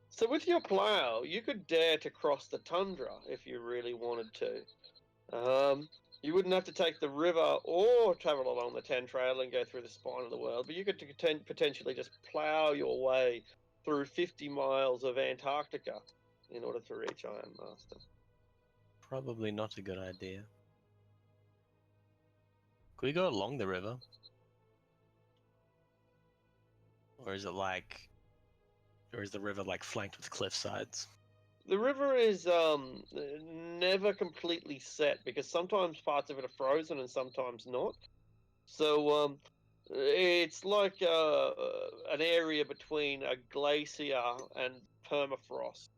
So with your plow, you could dare to cross the tundra if you really wanted to. You wouldn't have to take the river or travel along the Ten Trail and go through the spine of the world, but you could potentially just plow your way through 50 miles of Antarctica in order to reach Iron Master. Probably not a good idea. Could we go along the river? Or is it like... Or is the river like flanked with cliff sides? The river is never completely set because sometimes parts of it are frozen and sometimes not. So it's like an area between a glacier and permafrost,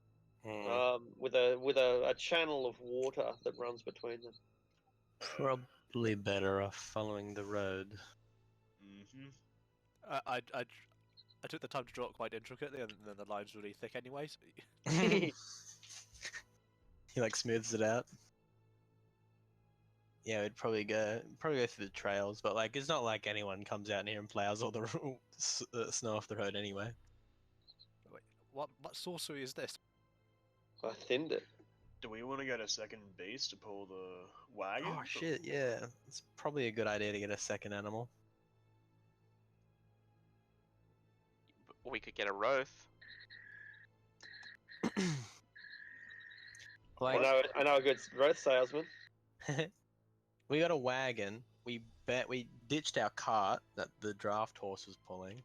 with a channel of water that runs between them. Probably better off following the road. Mm-hmm. I took the time to draw it quite intricately, and then the line's really thick anyway. So... He like smooths it out. Yeah, we'd probably go through the trails, but like it's not like anyone comes out here and plows all the snow off the road anyway. Wait, what sorcery is this? I thinned it. Do we want to go to second base to pull the wagon? Oh shit, yeah. It's probably a good idea to get a second animal. We could get a Roth. Like, I know a good growth salesman. we got a wagon. We ditched our cart that the draft horse was pulling,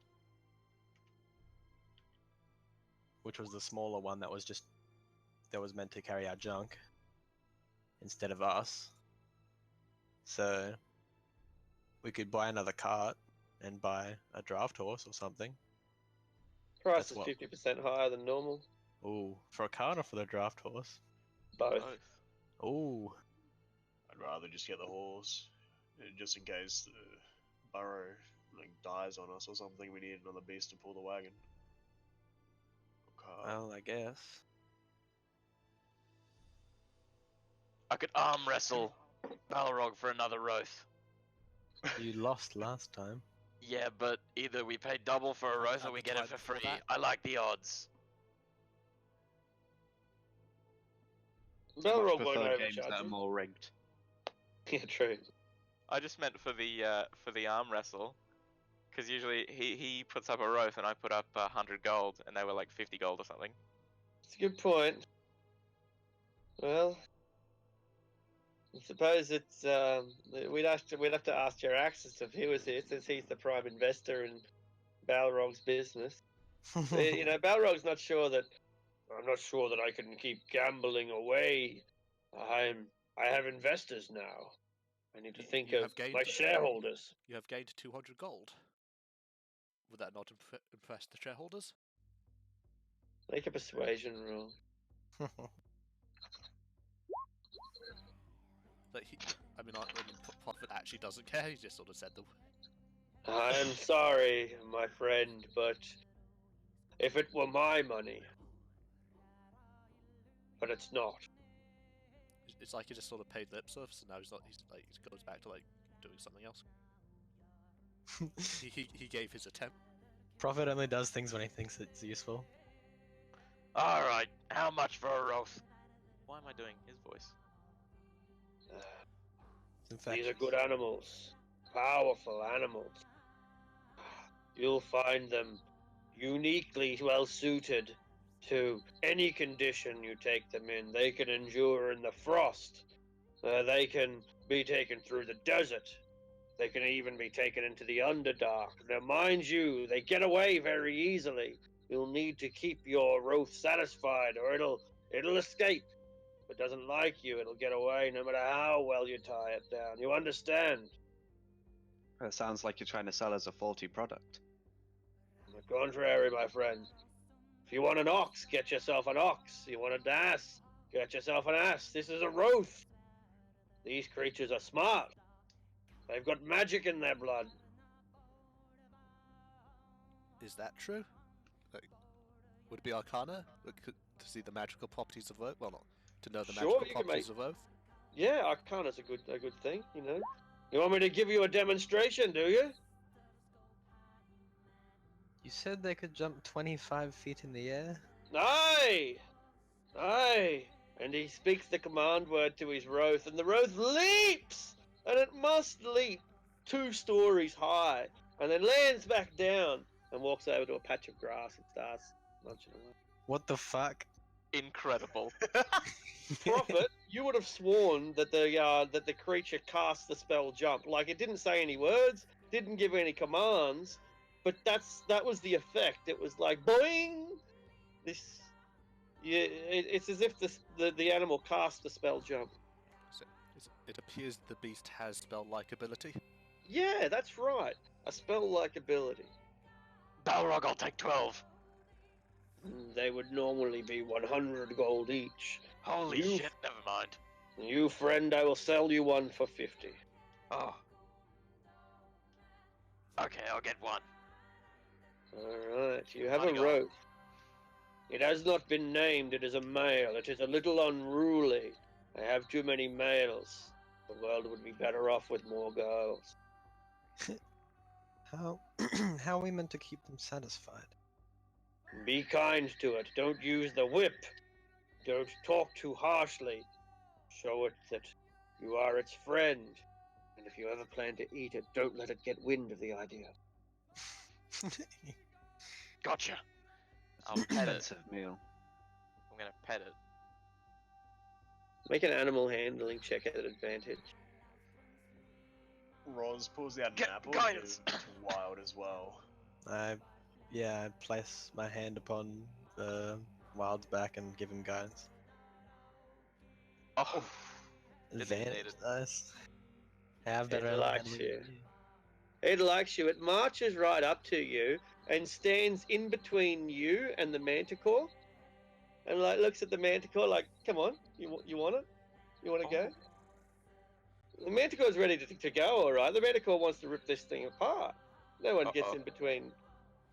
which was the smaller one that was meant to carry our junk instead of us. So we could buy another cart and buy a draft horse or something. Price That's is what- 50% higher than normal. Ooh, for a cart or for the draft horse? Both. Ooh. I'd rather just get the horse, just in case the burrow like dies on us or something. We need another beast to pull the wagon. Okay. Well, I guess. I could arm wrestle Balrog for another Roth. You lost last time. Yeah, but either we pay double for a Roth or And we the get it time for before free. that. I like the odds. Belrog I won't prefer games overcharge that are you. more rigged. Yeah, true. I just meant for the arm wrestle, because usually he puts up a Roth and I put up 100 gold, and they were like 50 gold or something. It's a good point. Well, I suppose it's we'd have to ask Jaraxxus if he was here, since he's the prime investor in Balrog's business. Balrog's not sure that. I'm not sure that I can keep gambling away. I have investors now. I need to think you of have gained- my shareholders. You have gained 200 gold. Would that not impress the shareholders? Make a persuasion roll. But Prophet actually doesn't care. He just sort of said the. I'm sorry, my friend, but if it were my money, but it's not. It's like he just sort of paid lip service, and now he's not. He goes back to like doing something else. he gave his attempt. Prophet only does things when he thinks it's useful. Alright, how much for a Roth? Why am I doing his voice? In fact, These are good animals, powerful animals. You'll find them uniquely well suited to any condition you take them in. They can endure in the frost. They can be taken through the desert. They can even be taken into the Underdark. Now, mind you, they get away very easily. You'll need to keep your Wraith satisfied, or it'll escape. If it doesn't like you, it'll get away no matter how well you tie it down. You understand? It sounds like you're trying to sell us a faulty product. On the contrary, my friend. If you want an ox, get yourself an ox. You want an ass, get yourself an ass. This is a Wraith. These creatures are smart. They've got magic in their blood. Is that true? Like, would it be Arcana to see the magical properties of Oath? Well, not to know the Sure, magical you can properties of Oath. Yeah, Arcana's a good thing, you know. You want me to give you a demonstration, do you? You said they could jump 25 feet in the air? Aye! Aye! And he speaks the command word to his Wraith, and the Wraith leaps! And it must leap 2 stories high, and then lands back down, and walks over to a patch of grass and starts munching away. What the fuck? Incredible. Prophet, you would have sworn that the creature cast the spell jump. Like, it didn't say any words, didn't give any commands, but that was the effect. It was like boing. It's as if the animal cast the spell jump. So it appears the beast has spell-like ability. Yeah, that's right. A spell-like ability. Balrog, I'll take 12. They would normally be 100 gold each. Holy You- shit, never mind. You, friend, I will sell you one for 50. Oh. Okay, I'll get one. Alright, you have a Money gone. rope. It has not been named, it is a male. It is a little unruly. I have too many males. The world would be better off with more girls. How are we meant to keep them satisfied? Be kind to it. Don't use the whip. Don't talk too harshly. Show it that you are its friend. And if you ever plan to eat it, don't let it get wind of the idea. Gotcha. I'll pet it. Expensive meal. I'm gonna pet it. Make an animal handling check at advantage. Roz pulls out an Get apple. guidance. It's wild as well. I place my hand upon the wild's back and give him guidance. Oh, Didn't Advantage, need it. nice. Have It better animal likes handling you. than you. It likes you. It marches right up to you and stands in between you and the manticore, and like looks at the manticore like, "Come on, you want it? You want to go?" The manticore's ready to go. All right. The manticore wants to rip this thing apart. No one gets Uh-oh. in between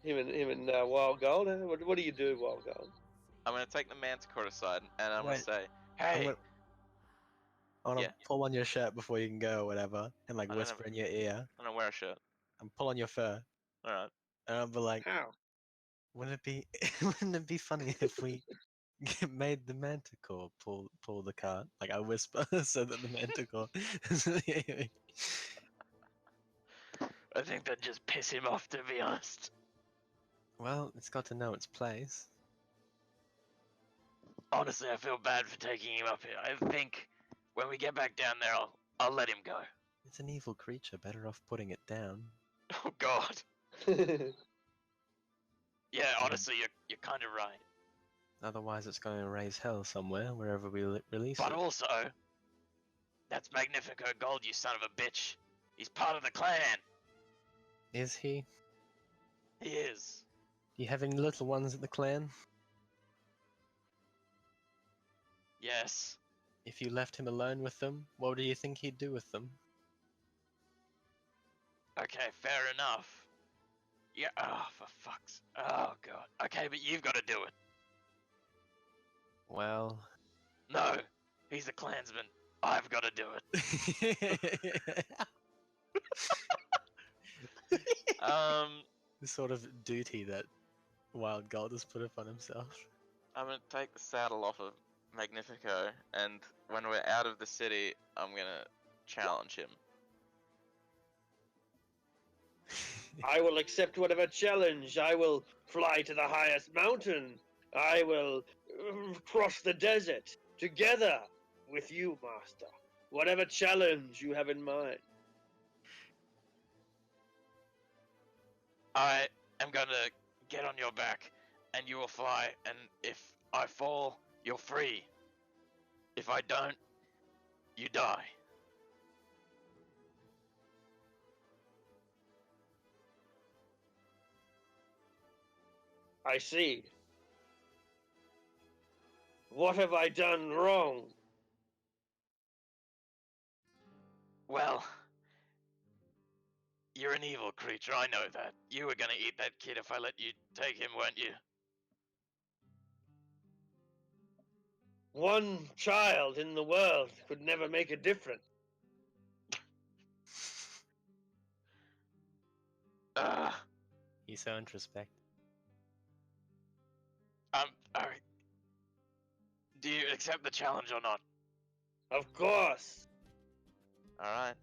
him and Wild Gold. What do you do, Wild Gold? I'm gonna take the manticore aside and I'm Wait, gonna say, I'm hey, gonna- I wanna Yeah. pull on your shirt before you can go or whatever, and like I'm gonna- whisper in your ear, I'm gonna wear a shirt. and pull on your fur, Alright. and I'll be like, How? wouldn't it be funny if we made the manticore pull the cart? Like I whisper so that the manticore. I think that'd just piss him off, to be honest. Well, it's got to know its place. Honestly, I feel bad for taking him up here. I think when we get back down there, I'll let him go. It's an evil creature. Better off putting it down. Oh God. Yeah, honestly, you're kind of right. Otherwise, it's going to raise hell somewhere, wherever we release But it. also, that's Magnifico Gold, you son of a bitch. He's part of the clan. Is he? He is. Do you have any little ones at the clan? Yes. If you left him alone with them, what do you think he'd do with them? Okay, fair enough. Yeah. Oh, for fuck's. Oh God. Okay, but you've got to do it. Well, No, he's a clansman. I've got to do it. the sort of duty that Wild Gold has put upon himself. I'm gonna take the saddle off of Magnifico, and when we're out of the city, I'm gonna challenge him. I will accept whatever challenge. I will fly to the highest mountain. I will cross the desert together with you, Master. Whatever challenge you have in mind. I am gonna get on your back, and you will fly, and if I fall, you're free. If I don't, you die. I see. What have I done wrong? Well, you're an evil creature, I know that. You were gonna eat that kid if I let you take him, weren't you? One child in the world could never make a difference. Ugh. He's so introspective. Alright. Do you accept the challenge or not? Of course. Alright.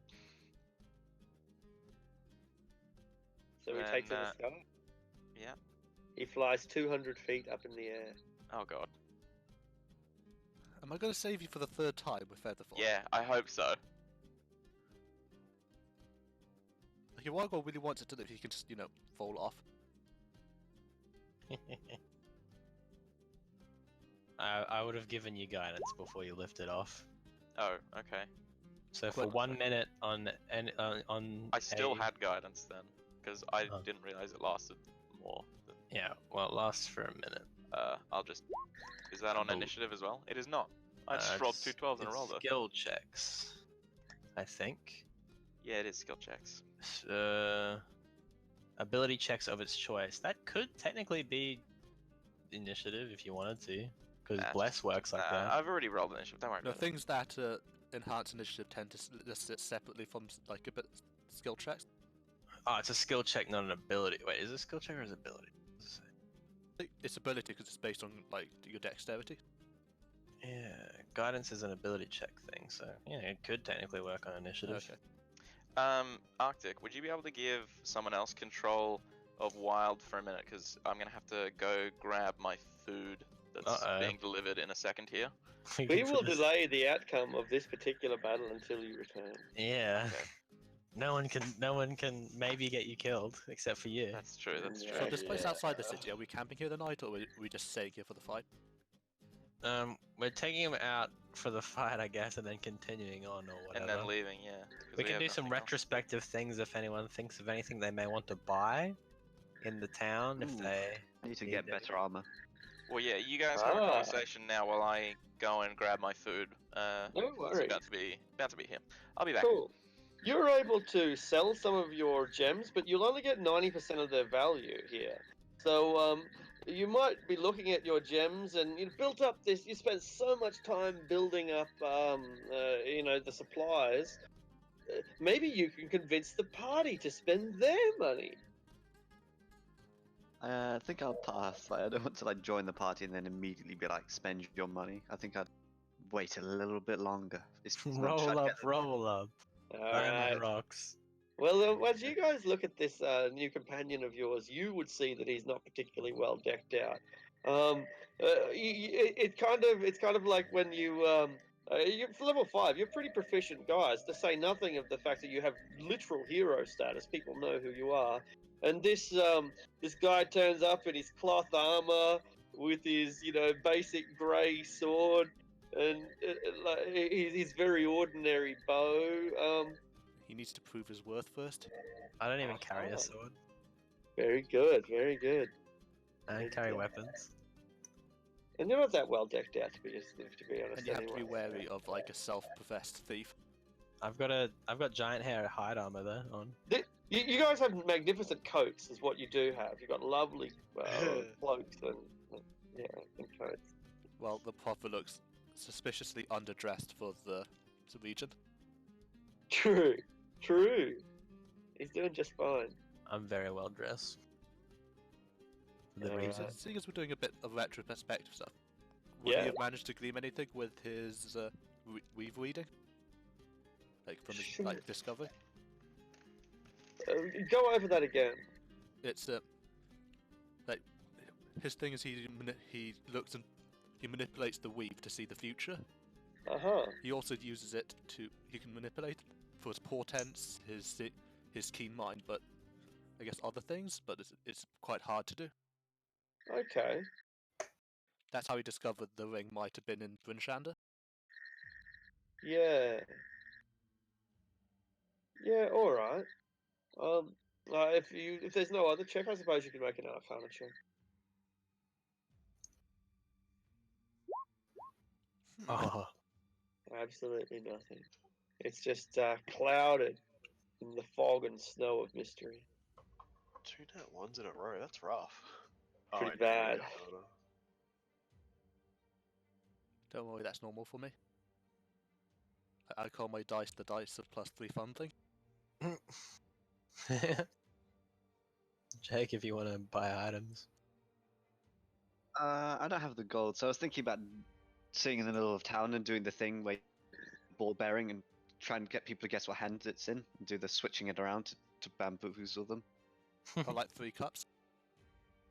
So he Then, takes in the sky. yeah. He flies 200 feet up in the air. Oh god. Am I going to save you for the third time with Featherfall? Yeah, I hope so. Okay, what I really wanted to do, he can just, fall off. I would have given you guidance before you lifted off. Oh, okay. So for But- 1 minute on I still a- had guidance then, because I Oh. didn't realize it lasted more than... Yeah, well, it lasts for a minute. I'll just... Is that on bel- initiative as well? It is not. I just rolled It's- 2 12s in a row it's though. Skill checks, I think. Yeah, it is skill checks. Ability checks of its choice. That could technically be initiative if you wanted to, because Nah. bless works like that. I've already rolled initiative, don't worry No, about it. things that enhance initiative tend to just sit separately from like a bit skill checks. Oh, it's a skill check, not an ability. Wait, is it a skill check or is it ability? What does it say? It's ability because it's based on like your dexterity. Yeah, guidance is an ability check thing, so yeah, it could technically work on initiative. Okay. Arctic, would you be able to give someone else control of Wild for a minute? Because I'm gonna have to go grab my food that's Uh-oh. being delivered in a second here. We will delay the outcome of this particular battle until you return. Yeah. Okay. No one can maybe get you killed except for you. That's true. That's Yeah. true. So this place Yeah. outside the city, are we camping here the night, or are we just staying here for the fight? We're taking him out for the fight, I guess, and then continuing on or whatever. And then leaving, yeah. 'cause we can have do some nothing else. retrospective things if anyone thinks of anything they may want to buy in the town if Ooh. they. I need to Need get it. better armor. Well, yeah, you guys have a Ah. conversation now while I go and grab my food. No It's worries. about to be here. I'll be back. Cool. You're able to sell some of your gems, but you'll only get 90% of their value here. So you might be looking at your gems, and you built up this. You spent so much time building up, the supplies. Maybe you can convince the party to spend their money. I think I'll pass. Like, I don't want to join the party and then immediately be like, spend your money. I think I'd wait a little bit longer. It's much Roll I'd up, get- roll up. All Diamond right. rocks. Well, as you guys look at this new companion of yours, you would see that he's not particularly well decked out. It's kind of like when you're level 5. You're pretty proficient guys. To say nothing of the fact that you have literal hero status. People know who you are. And this guy turns up in his cloth armor with his basic grey sword and his very ordinary bow. He needs to prove his worth first. I don't even carry Oh. a sword. Very good, very good. I don't carry weapons. And you're not that well decked out to be honest. And you have to be anyway. wary of like a self-professed thief. I've got giant hair hide armor though on. You guys have magnificent coats, is what you do have. You've got lovely cloaks and coats. Well, the prophet looks suspiciously underdressed for the region. True. He's doing just fine. I'm very well dressed. For the Alright. reason. Seeing as we're doing a bit of retrospective stuff, would Yeah. he have managed to glean anything with his weave reading? Like from his Sure. discovery? Go over that again. It's like his thing is he looks and he manipulates the weave to see the future. He also uses it he can manipulate it for his portents, his keen mind, but I guess other things. But it's quite hard to do. Okay. That's how he discovered the ring might have been in Brynshanda. Yeah. Yeah. All right. If there's no other check, I suppose you can make an Arcana check. Oh, Absolutely nothing. It's just clouded in the fog and snow of mystery. 2 nat ones in a row. That's rough. Pretty wait, no, bad. Arcana. Don't worry, that's normal for me. I call my dice the dice of +3 fun thing. Jake, if you want to buy items. I don't have the gold, so I was thinking about sitting in the middle of town and doing the thing where ball bearing and trying to get people to guess what hand it's in and do the switching it around to bamboozle them. I like 3 cups.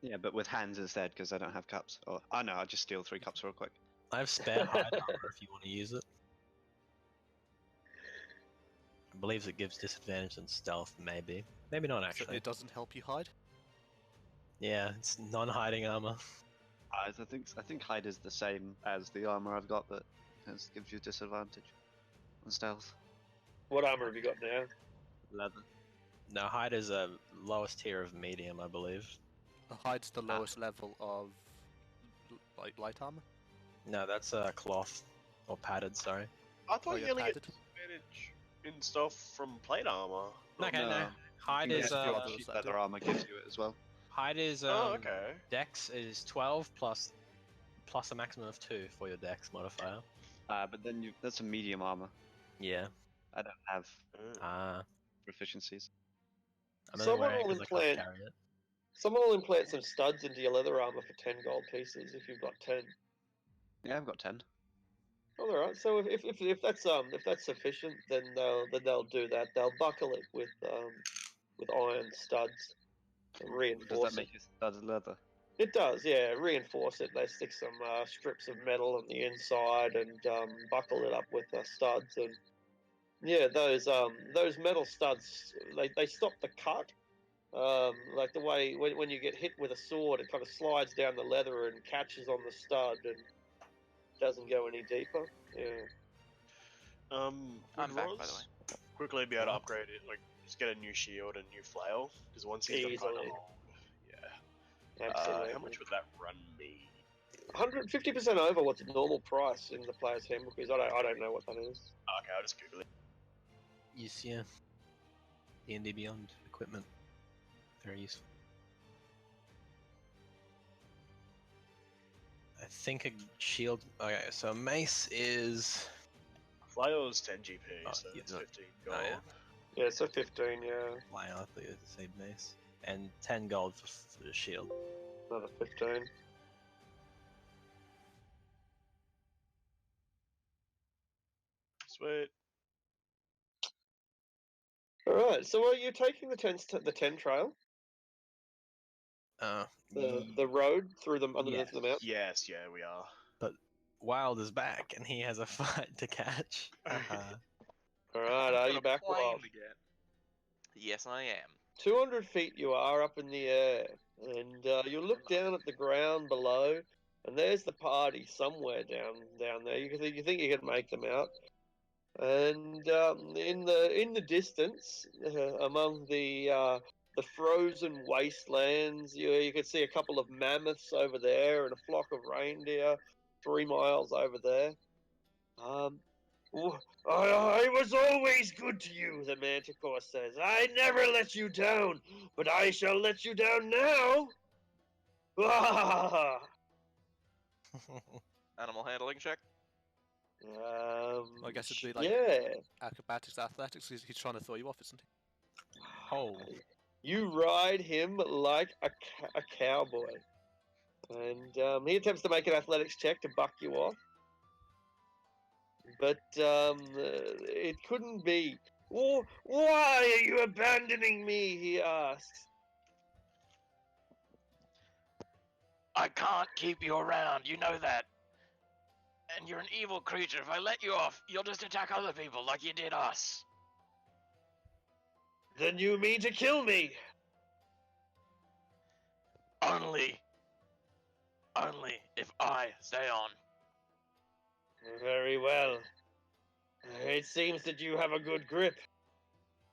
Yeah, but with hands instead because I don't have cups. Or no, I'll just steal 3 cups real quick. I have spare hide armor if you want to use it. I believe it gives disadvantage on stealth, maybe. Maybe not So actually. it doesn't help you hide. Yeah, it's non-hiding armor. I think hide is the same as the armor I've got, but it gives you disadvantage on stealth. What armor have you got now? Leather. No, hide is a lowest tier of medium, I believe. Hide's the lowest level of like light armor. No, that's cloth. Or padded, sorry. I thought Oh, you yeah, only get padded. disadvantage in stuff from plate armor. Okay, no. Hide You is can uh, get cheap leather armor gives you it as well. hide is Oh, okay. dex is 12 plus a maximum of 2 for your dex modifier. But then that's a medium armor. Yeah. I don't have Ah. proficiencies. I'm only Someone wearing it will 'cause I can't implant. carry it. Someone will implant some studs into your leather armor for 10 gold pieces if you've got 10. Yeah, I've got 10. All right. So if that's sufficient, then they'll do that. They'll buckle it with iron studs and Does reinforce that make it. it studded leather? It does, yeah. Reinforce it. They stick some strips of metal on the inside and buckle it up with studs. And yeah, those metal studs they stop the cut. Like the way when you get hit with a sword, it kind of slides down the leather and catches on the stud and doesn't go any deeper. Yeah. I'm Would back, Roz by the way. quickly be able to upgrade it, like just get a new shield and new flail? Because once he's got kind of Easily. old, yeah. Absolutely. How much would that run me? 150% over what's the normal price in the player's handbook is. I don't know what that is. Okay, I'll just Google it. Yes, yeah. D&D Beyond equipment. Very useful. I think a shield. Okay, so a mace is. Flail's 10 GP, Oh, so yeah, it's no. 15 gold. Oh, yeah. Yeah, so 15, yeah. Flying, I think it's the same mace. And 10 gold for the shield. Another 15. Sweet. Alright, so are you taking the 10 trail? The road through them underneath the mountain? Yes, yeah, we are. But Wild is back, and he has a fight to catch. Alright, are you back, Playing Wild? again. Yes, I am. 200 feet you are up in the air, and you look down at the ground below, and there's the party somewhere down there. You think you can make them out, and in the distance, among the frozen wastelands, you could see a couple of mammoths over there and a flock of reindeer 3 miles over there. I was always good to you, the Manticore says. I never let you down, but I shall let you down now. Animal handling check. I guess it'd be like yeah. acrobatics, athletics. He's trying to throw you off, isn't he? Oh. You ride him like a cowboy. And he attempts to make an athletics check to buck you off. But it couldn't be. Oh, why are you abandoning me? He asks. I can't keep you around, you know that. And you're an evil creature. If I let you off, you'll just attack other people like you did us. Then you mean to kill me? Only only if I stay on. Very well. It seems that you have a good grip.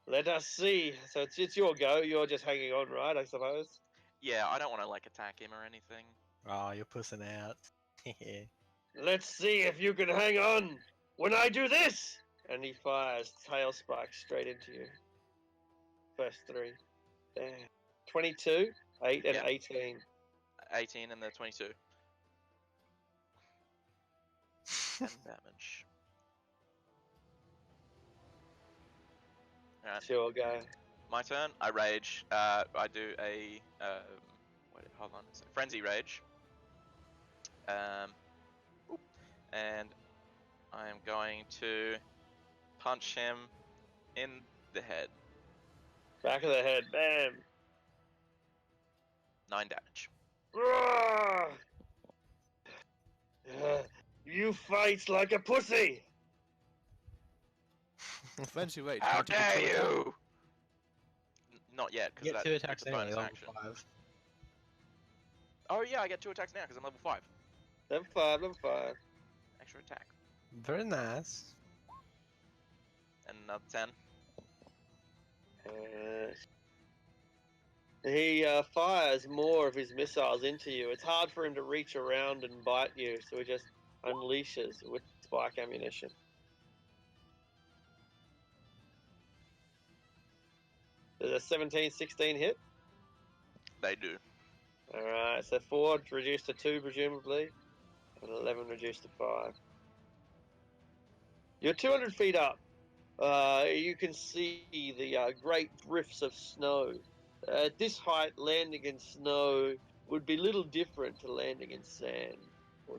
Let us see. So it's your go. You're just hanging on, right? I suppose. Yeah, I don't want to like attack him or anything. Oh, you're pussing out. Let's see if you can hang on when I do this. And he fires tail spikes straight into you. First three. 22, 8, and Yeah. 18. 18 and the 22. 10 damage. Alright, Sure, go. my turn. I rage. I do a wait, hold on. It's a frenzy rage. Oop. And I am going to punch him in the head. Back of the head. Bam. 9 damage. Roar! You fight like a pussy. Frenzy rage. How can't you do dare two attacks? you! Not yet, because Get 2 that's attacks a anyway, bonus level action. 5. Oh yeah, I get 2 attacks now because I'm level 5. Level 5, level 5. Extra attack. Very nice. And another 10. He fires more of his missiles into you. It's hard for him to reach around and bite you, so he just unleashes with spike ammunition. Does a 17, 16 hit? They do. Alright, so 4 reduced to 2, presumably, and 11 reduced to 5. You're 200 feet up. You can see the great drifts of snow. At this height, landing in snow would be little different to landing in sand or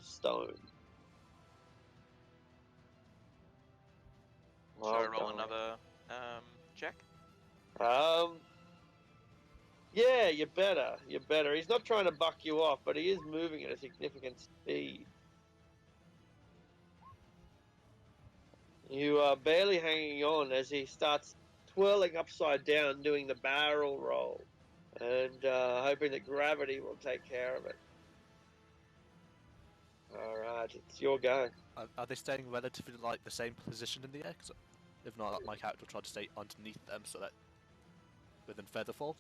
stone. Should I Well roll done. another check? Yeah, you're better. You're better. He's not trying to buck you off, but he is moving at a significant speed. You are barely hanging on as he starts twirling upside down, doing the barrel roll, and hoping that gravity will take care of it. All right, it's your go. Are they staying relatively like the same position in the air? 'Cause if not, my character will try to stay underneath them so that within featherfall.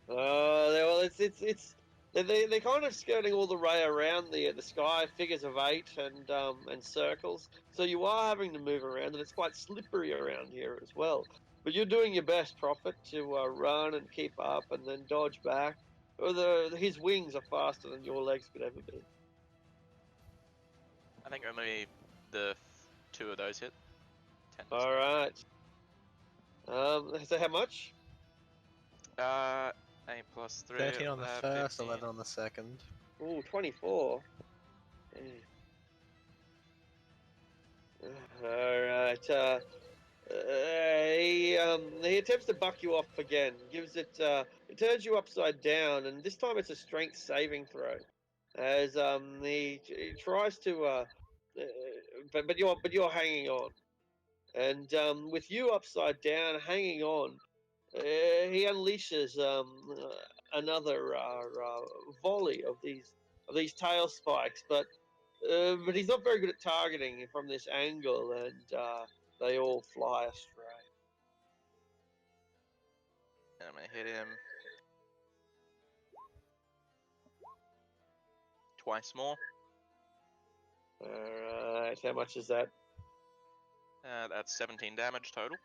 Well, they're kind of skirting all the way around the sky, figures of 8 and circles. So you are having to move around, and it's quite slippery around here as well. But you're doing your best, Prophet, to run and keep up, and then dodge back. His wings are faster than your legs could ever be. I think only the 2 of those hit. 10. All right. So how much? 8 plus 3. 13 on the first, 15. 11 on the second. Ooh, 24. Alright, he attempts to buck you off again. It turns you upside down, and this time it's a strength saving throw. As he tries to, but you're hanging on, and with you upside down, hanging on, he unleashes another volley of these tail spikes, but he's not very good at targeting from this angle, and they all fly astray. And I'm gonna hit him twice more. Alright, how much is that? That's 17 damage total.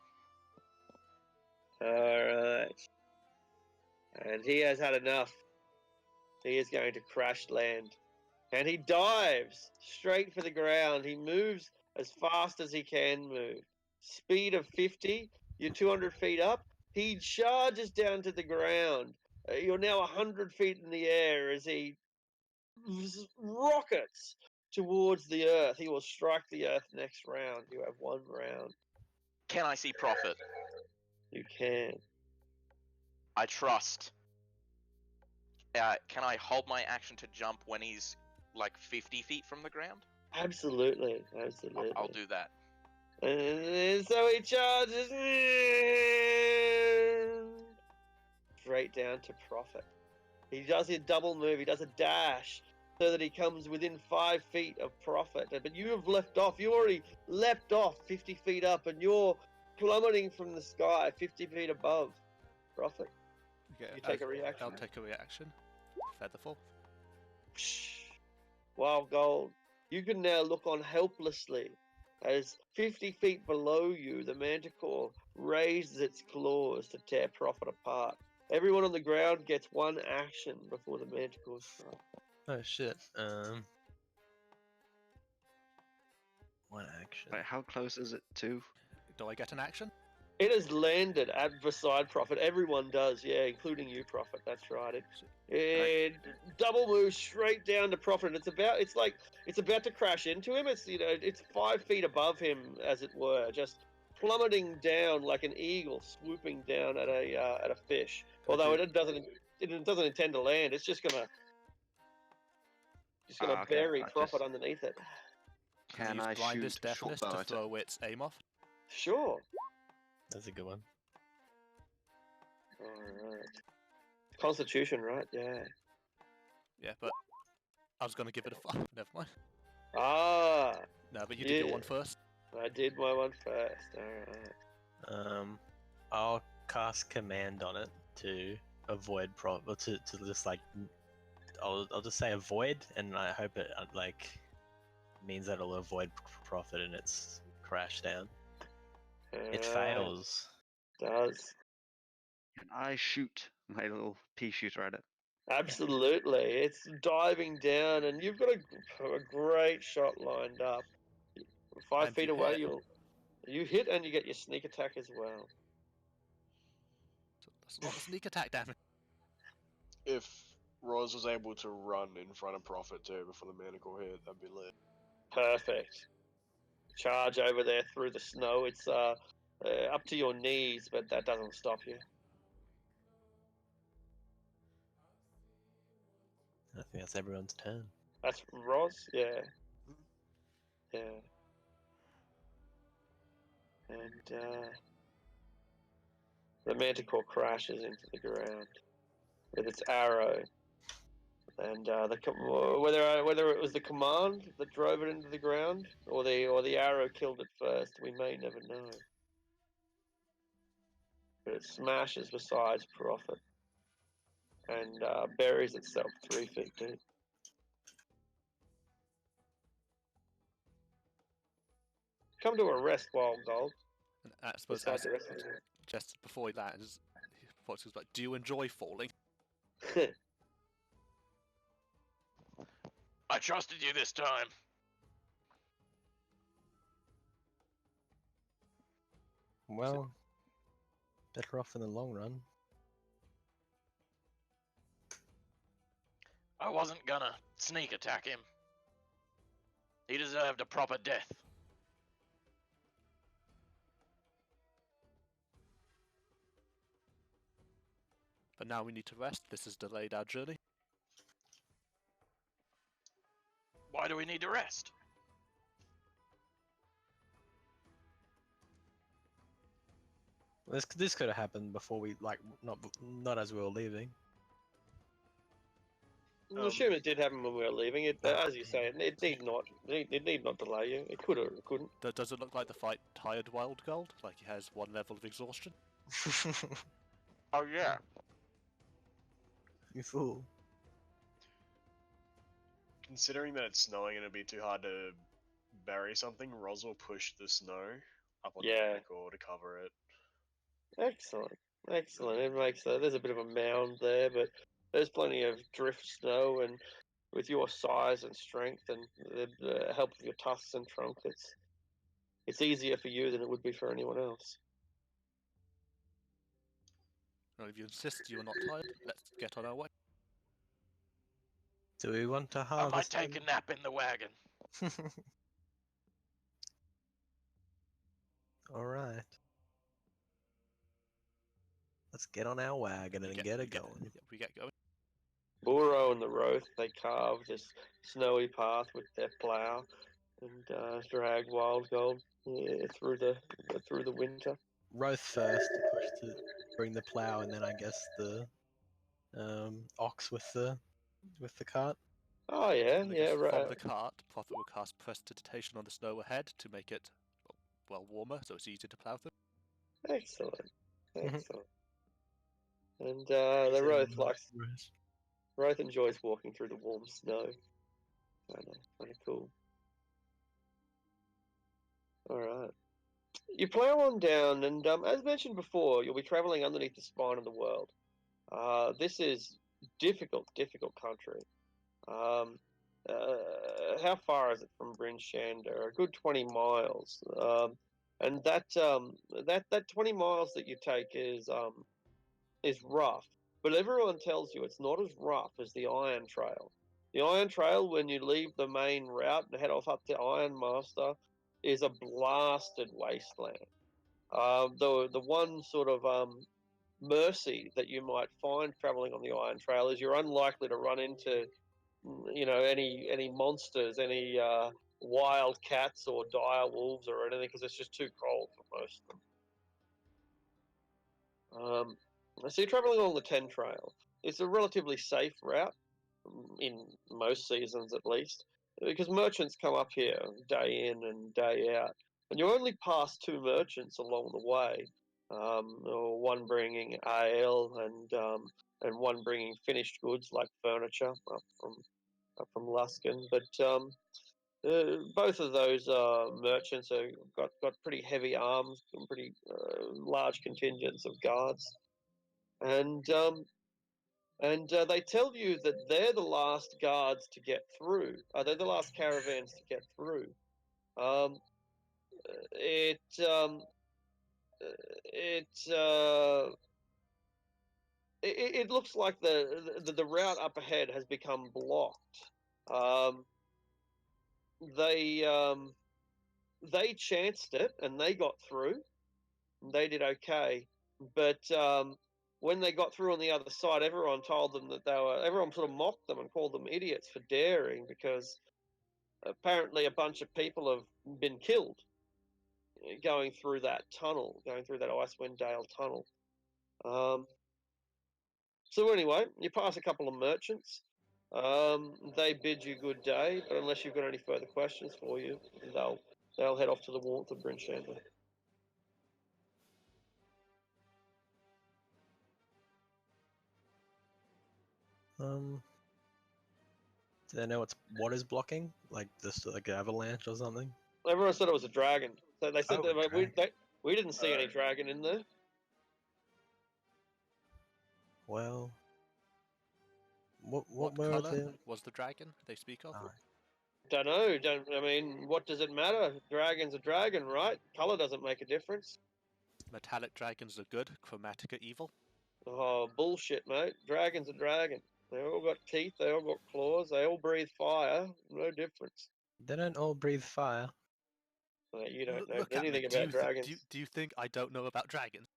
Alright. And he has had enough. He is going to crash land. And he dives straight for the ground. He moves as fast as he can move. Speed of 50. You're 200 feet up. He charges down to the ground. You're now 100 feet in the air as he rockets towards the earth. He will strike the earth next round. You have 1 round. Can I see Prophet? You can. I trust. Can I hold my action to jump when he's like 50 feet from the ground? Absolutely. Absolutely. I'll do that. And so he charges straight down to Prophet. He does a double move. He does a dash so that he comes within 5 feet of Prophet. But you have left off. You already leapt off 50 feet up, and you're plummeting from the sky 50 feet above Prophet. Yeah, You take a reaction. I'll take a reaction. Featherfall. Wild Gold, you can now look on helplessly as 50 feet below you, the Manticore raises its claws to tear Prophet apart. Everyone on the ground gets one action before the Manticore strike. Oh shit. One action. Right, how close is it to? Do I get an action? It has landed at beside Prophet. Everyone does, yeah, including you, Prophet. That's right. It double moves straight down to Prophet. It's about to crash into him. It's 5 feet above him, as it were, just plummeting down like an eagle swooping down at a fish. Although it doesn't intend to land. It's just gonna bury Prophet underneath it. Can I use blindness deafness to throw its aim off? Sure. That's a good one. Alright. Constitution, right? Yeah. Yeah, but I was going to give it a 5. Never mind. Ah. No, but you did your one first. I did my one first. Alright. I'll cast command on it to avoid to just like I'll just say avoid, and I hope it means that it'll avoid Prophet and its crash down. It fails. Does. Can I shoot my little pea shooter at it? Absolutely. It's diving down, and you've got a great shot lined up. 5 feet away, you hit, and you get your sneak attack as well. So that's a lot of sneak attack damage. If Roz was able to run in front of Prophet too before the Manticore hit, that'd be lit. Perfect. Charge over there through the snow. It's up to your knees, but that doesn't stop you. I think that's everyone's turn. That's Roz? Yeah. Yeah. And the Manticore crashes into the ground with its arrow. And whether it was the command that drove it into the ground, or the arrow killed it first, we may never know. But it smashes beside Prophet and buries itself 3 feet deep. Come to a rest, Wild Gold. And I suppose just before he lands, Fox was like, "Do you enjoy falling?" I trusted you this time. Well, better off in the long run. I wasn't gonna sneak attack him. He deserved a proper death. But now we need to rest. This has delayed our journey. Why do we need to rest? This could have happened before we not as we were leaving. I assume it did happen when we were leaving. It, as you say, it need not delay you. It could or it couldn't. Does it look like the fight tired Wild Gold? Like he has one level of exhaustion? Oh yeah. You fool. Considering that it's snowing and it'd be too hard to bury something, Roz will push the snow up on the Manticore to cover it. Excellent. It makes there's a bit of a mound there, but there's plenty of drift snow, and with your size and strength and the help of your tusks and trunk, it's easier for you than it would be for anyone else. Well, if you insist you're not tired, let's get on our way. Do we want to I might harvest? take a nap in the wagon. All right. Let's get on our wagon and get it going. We get going. Burrow and the Roth, they carve this snowy path with their plough and drag Wild Gold through the winter. Roth first to push to bring the plow, and then I guess the ox with the cart. Oh yeah, And I yeah, guess right. from the cart, Prophet will cast Prestidigitation on the snow ahead to make it, well, warmer, so it's easier to plough through. Excellent, excellent. And He the said, Roth likes. "Rose." Roth enjoys walking through the warm snow. Kind of cool. All right. You plow on down, and as mentioned before, you'll be traveling underneath the spine of the world. This is difficult country. Um, how far is it from Bryn Shander? A good 20 miles. And that 20 miles that you take is rough. But everyone tells you it's not as rough as the Iron Trail. The Iron Trail, when you leave the main route and head off up to Ironmaster, is a blasted wasteland. The one sort of mercy that you might find traveling on the Iron Trail is you're unlikely to run into, any monsters, any wild cats or dire wolves or anything, because it's just too cold for most of them. So you're traveling along the 10 Trail. It's a relatively safe route, in most seasons at least, because merchants come up here day in and day out. And you only pass 2 merchants along the way, one bringing ale and one bringing finished goods like furniture up from Luskin. But both of those merchants have got pretty heavy arms and pretty large contingents of guards, and they tell you that they're the last guards to get through. They're the last caravans to get through. Um, it um, it, uh, it looks like the route up ahead has become blocked. Um, they they chanced it and they got through. They did okay, but when they got through on the other side, everyone told them that everyone sort of mocked them and called them idiots for daring, because apparently a bunch of people have been killed going through that tunnel, going through that Icewind Dale tunnel. So anyway, you pass a couple of merchants. They bid you good day, but unless you've got any further questions for you, they'll head off to the warmth of Bryn Shander. Do they know what is blocking? Like this, like avalanche or something? Everyone said it was a dragon. So they said that we didn't see any dragon in there. Well, What colour was the dragon they speak of? Don't know. I mean, what does it matter? Dragon's a dragon, right? Color doesn't make a difference. Metallic dragons are good, chromatic are evil. Oh, bullshit, mate. Dragon's a dragon. They all got teeth, they all got claws, they all breathe fire. No difference. They don't all breathe fire. You don't know anything about dragons. Do you think I don't know about dragons?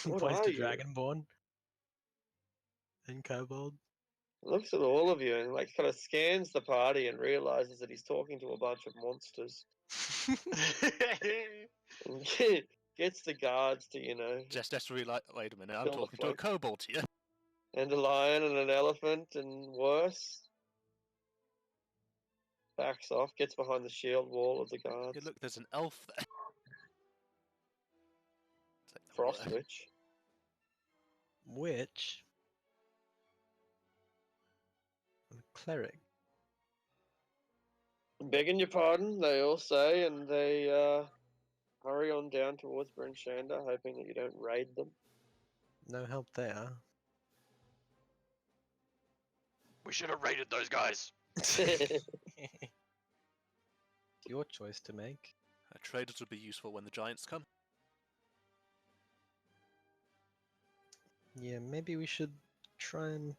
Points to Dragonborn and Kobold. Looks at all of you and kind of scans the party and realizes that he's talking to a bunch of monsters. Gets the guards to, Just wait a minute, I'm talking to a kobold here. And a lion and an elephant and worse. Backs off, gets behind the shield wall of the guards. Hey, look, there's an elf there. Frost Witch. Witch? A cleric. Begging your pardon, they all say, and they hurry on down towards Bryn Shander, hoping that you don't raid them. No help there. We should have raided those guys. Your choice to make. Traders would be useful when the giants come. Yeah, maybe we should try and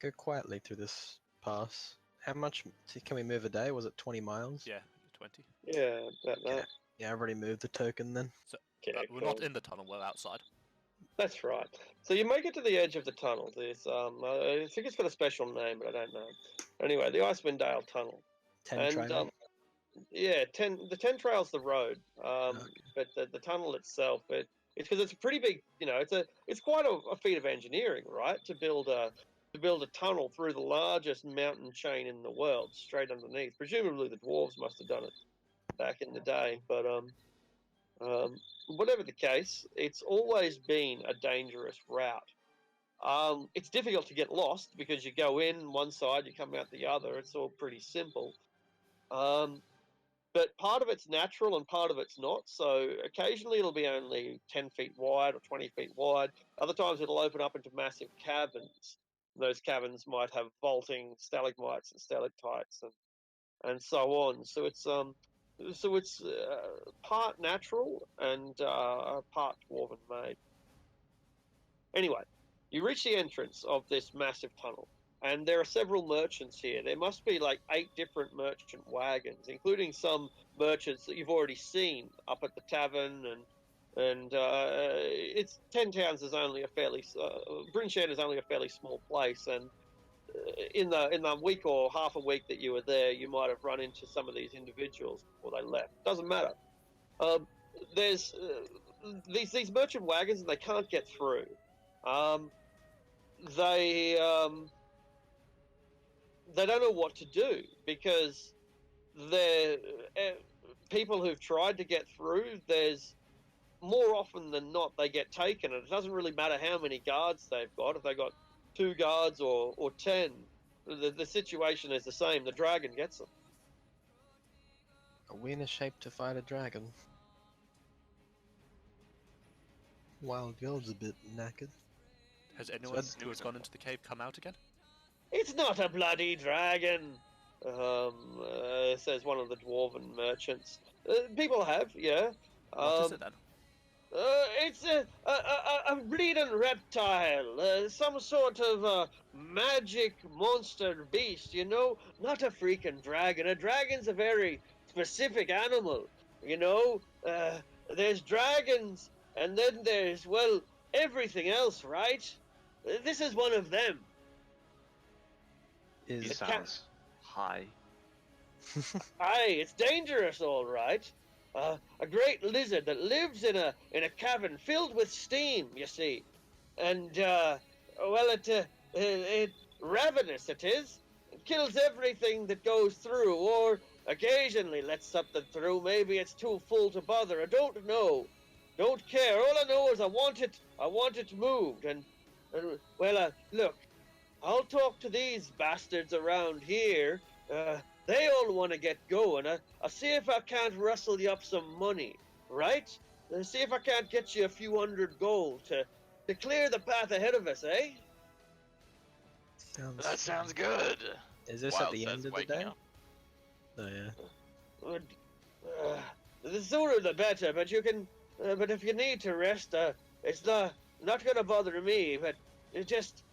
go quietly through this pass. How much can we move a day? Was it 20 miles? Yeah, 20. Yeah, about that. Yeah, I've already moved the token then. So we're not in the tunnel, we're outside. That's right. So you make it to the edge of the tunnel. There's I think it's got a special name, but I don't know. Anyway, the Icewind Dale Tunnel. 10 Trail. Yeah, the 10 Trail's the road. But the tunnel itself, It's because it's a pretty big, it's quite a feat of engineering, right? To build a tunnel through the largest mountain chain in the world, straight underneath. Presumably the dwarves must have done it back in the day, but whatever the case, it's always been a dangerous route. It's difficult to get lost because you go in one side, you come out the other. It's all pretty simple. But part of it's natural and part of it's not. So occasionally it'll be only 10 feet wide or 20 feet wide. Other times it'll open up into massive caverns. Those caverns might have vaulting stalagmites and stalactites and so on. So it's part natural and part dwarven made. Anyway, you reach the entrance of this massive tunnel, and there are several merchants here. There must be like 8 different merchant wagons, including some merchants that you've already seen up at the tavern, and it's 10 Towns is only a fairly Bryn Shan is only a fairly small place, and in the week or half a week that you were there, you might have run into some of these individuals before they left. Doesn't matter. There's these merchant wagons, and they can't get through. They don't know what to do because they're people who've tried to get through. There's more often than not they get taken, and it doesn't really matter how many guards they've got. If they got 2 guards or 10, the situation is the same. The dragon gets them. Are we in a shape to fight a dragon? Wild girl's a bit knackered. Has anyone who has gone into the cave come out again? It's not a bloody dragon, says one of the dwarven merchants. People have, yeah. What is it then? It's a bleeding reptile, some sort of magic monster beast, not a freaking dragon. A dragon's a very specific animal, There's dragons, and then there's, well, everything else, right? This is one of them. It sounds high. Aye, it's dangerous, all right. A great lizard that lives in a cavern filled with steam, you see, and it ravenous it is. It kills everything that goes through, or occasionally lets something through. Maybe it's too full to bother. I don't know. Don't care. All I know is I want it moved. And look, I'll talk to these bastards around here. They all want to get going. I'll see if I can't rustle you up some money, right? See if I can't get you a few hundred gold to clear the path ahead of us, eh? That sounds good. Is this at the end of the day? Oh, yeah. The sooner the better, but you can. But if you need to rest, it's not going to bother me. But it just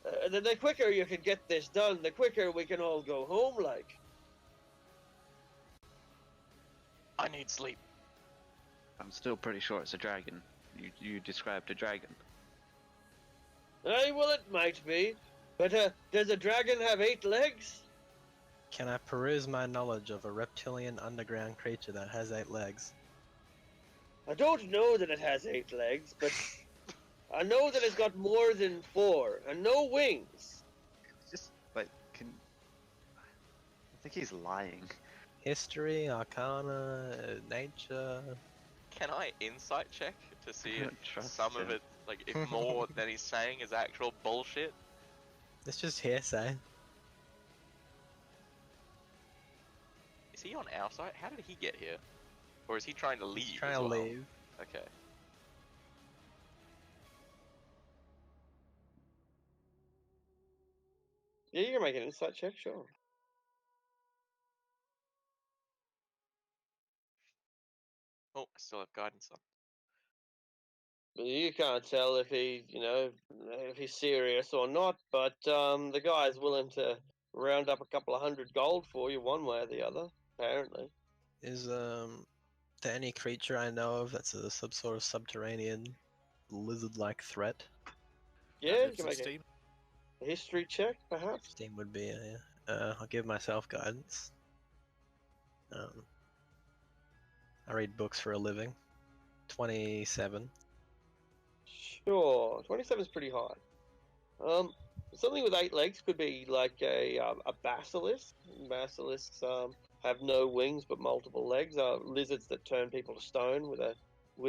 the quicker you can get this done, the quicker we can all go home. Like. I need sleep. I'm still pretty sure it's a dragon. You described a dragon. Aye, well, it might be. But does a dragon have 8 legs? Can I peruse my knowledge of a reptilian underground creature that has 8 legs? I don't know that it has 8 legs, but I know that it's got more than 4 and no wings. Just like I think he's lying. History, Arcana, Nature. Can I insight check to see I don't if trust some of him. it, like if more than he's saying is actual bullshit? It's just hearsay. Is he on our side? How did he get here? Or is he trying to leave? He's trying as to well? leave. Okay. Yeah, you can make an insight check, sure. Oh, I still have guidance on. You can't tell if if he's serious or not, but the guy's willing to round up a couple of hundred gold for you one way or the other, apparently. Is there any creature I know of that's some sort of subterranean lizard-like threat? Yeah, you can make a history check, perhaps. Steam would be, yeah. I'll give myself guidance. I read books for a living. 27. Sure, 27 is pretty high. Something with 8 legs could be like a basilisk. Basilisks have no wings but multiple legs. Lizards that turn people to stone with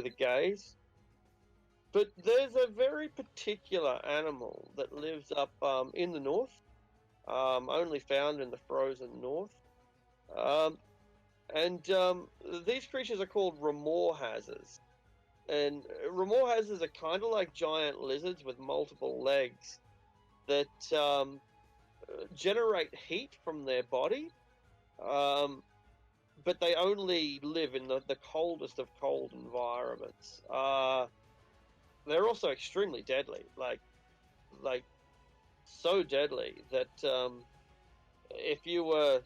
a gaze. But there's a very particular animal that lives up in the north, only found in the frozen north. And these creatures are called Remorhazes. And Remorhazes are kind of like giant lizards with multiple legs that generate heat from their body, but they only live in the coldest of cold environments. They're also extremely deadly, like so deadly that if you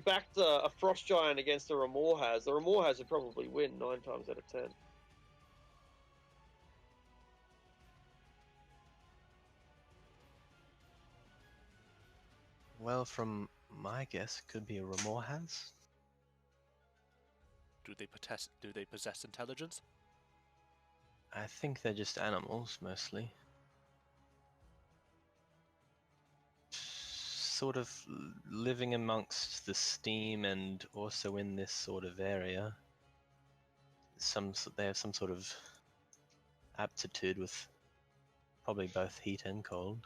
backed a frost giant against a Remorhaz, the Remorhaz would probably win 9 times out of 10. Well, from my guess, it could be a Remorhaz. Do they possess intelligence? I think they're just animals, mostly. Sort of living amongst the steam and also in this sort of area. They have some sort of aptitude with probably both heat and cold.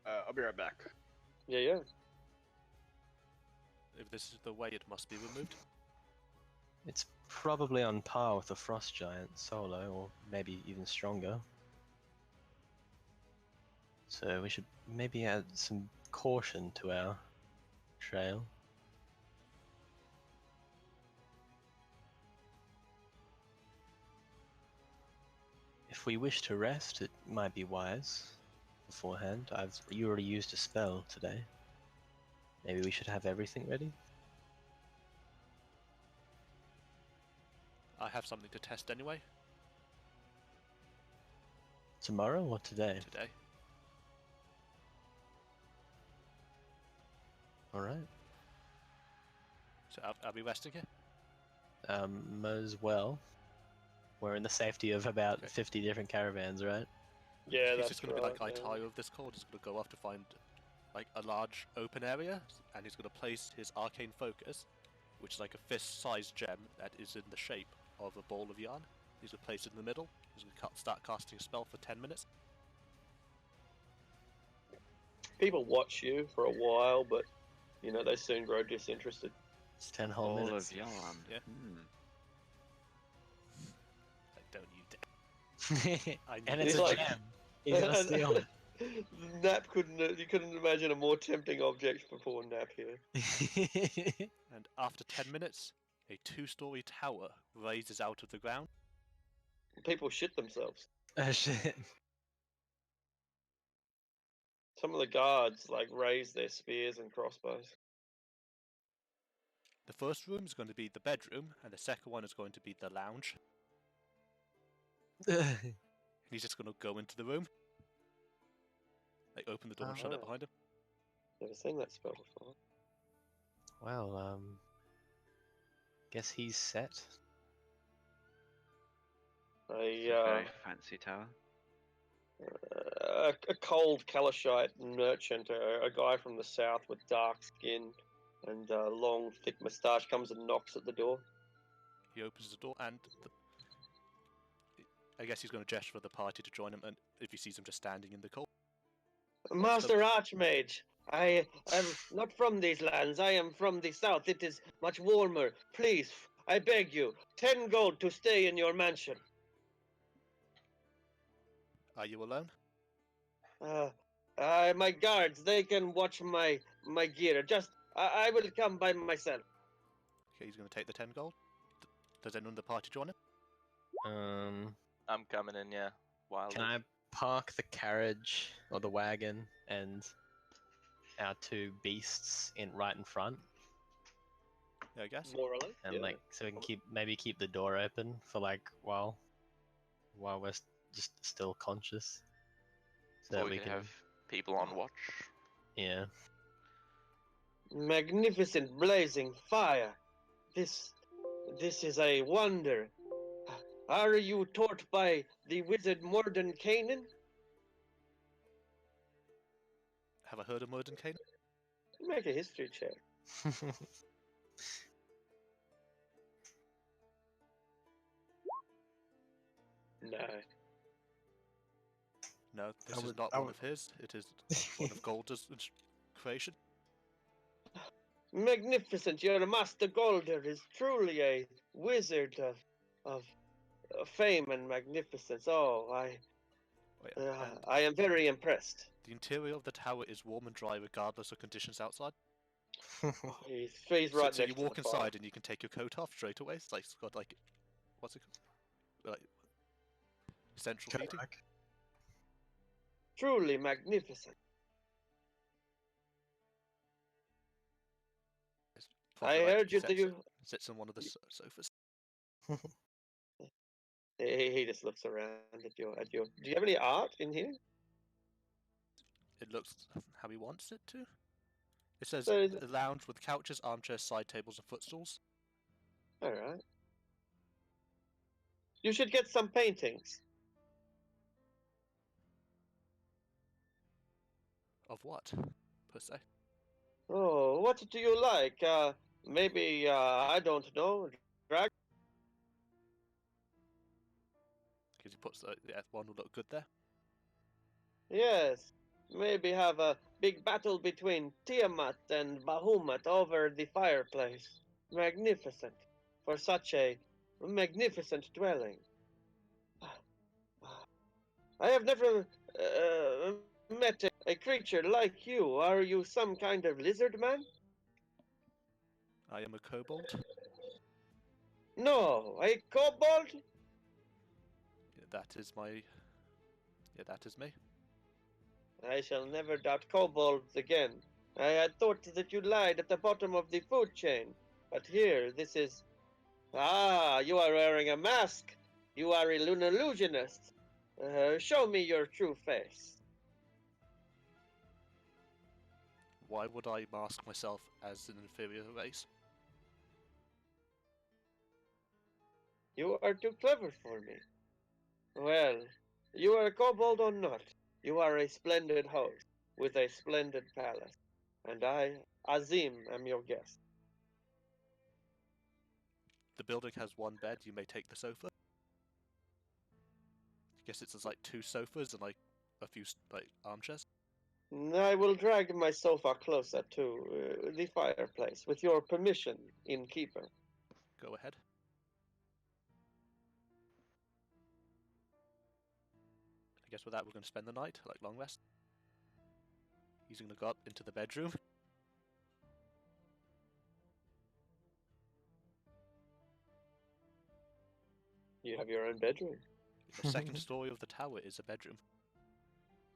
I'll be right back. Yeah. If this is the way, it must be removed. It's probably on par with the frost giant solo, or maybe even stronger. So we should maybe add some caution to our trail. If we wish to rest, it might be wise beforehand. You already used a spell today. Maybe we should have everything ready. I have something to test anyway. Tomorrow or today? Today. Alright. So are we resting here? As well. We're in the safety of about 50 different caravans, right? Yeah, He's that's just going to right. be like Itayo of this call. He's going to go off to find like a large open area, and he's going to place his arcane focus, which is like a fist-sized gem that is in the shape of a ball of yarn. He's going to place it in the middle. He's going to start casting a spell for 10 minutes. People watch you for a while, but you know they soon grow disinterested. It's 10 whole All minutes. of yarn. Yeah. Like, don't you dare. I And knew it's It's a like- gem. He's gonna steal it. Nap you couldn't imagine a more tempting object for Nap here. And after 10 minutes, a 2-story tower raises out of the ground. People shit themselves. Oh shit. Some of the guards like raise their spears and crossbows. The first room is going to be the bedroom, and the second one is going to be the lounge. And he's just going to go into the room. Like, open the door and shut it Alright. behind him. Never seen that spell before. Well, guess he's set. It's a very fancy tower. A cold Kalashite merchant, a guy from the south with dark skin and long, thick moustache, comes and knocks at the door. He opens the door, and I guess he's going to gesture for the party to join him, and if he sees him just standing in the cold. Master Archmage, I am not from these lands. I am from the south. It is much warmer. Please, I beg you, 10 gold to stay in your mansion. Are you alone? My guards, they can watch my gear. I will come by myself. Okay, he's going to take the 10 gold. Does anyone in the party join him? I'm coming in, yeah. Wildly. Can I park the carriage or the wagon and our 2 beasts right in front, Yeah, I guess. More or less. and yeah. like so we can keep the door open for like while we're just still conscious, so Or that we we can can have people on watch. yeah. Magnificent blazing fire. This is a wonder. Are you taught by the wizard Mordenkainen? Have I heard of Mordenkainen? Make a history check. No. No, this I is would- not I one would- of his. It is one of Golder's creation. Magnificent, your Master Golder is truly a wizard of fame and magnificence. Oh, Oh, yeah. And I am very impressed. the interior of the tower is warm and dry regardless of conditions outside. He's So, right so next you to walk the fire. inside and you can take your coat off straight away. It's like it's got like, what's it called? Like central heating. Karak. Truly magnificent. Probably, I like, heard you that you. sits on one of the sofas. He just looks around at your. Do you have any art in here? It looks how he wants it to. It says So a lounge with couches, armchairs, side tables, and footstools. All right. You should get some paintings. Of what, per se? Oh, what do you like? Maybe I don't know. Drag. Because he puts the one will look good there. Yes. Maybe have a big battle between Tiamat and Bahamut over the fireplace. Magnificent. For such a magnificent dwelling. I have never met a creature like you. Are you some kind of lizard man? I am a kobold. No, a kobold? Yeah, that is my. Yeah, that is me. I shall never doubt kobolds again. I had thought that you lied at the bottom of the food chain. But here, this is... Ah, you are wearing a mask. You are a illusionist. Show me your true face. Why would I mask myself as an inferior race? You are too clever for me. Well, you are a kobold or not, you are a splendid host with a splendid palace. And I, Azim, am your guest. The building has one bed. You may take the sofa. I guess it's like 2 sofas and like a few like armchairs. I will drag my sofa closer to the fireplace, with your permission, innkeeper. Go ahead. I guess with that we're going to spend the night, like long rest. He's going to go up into the bedroom. You have your own bedroom. The second story of the tower is a bedroom.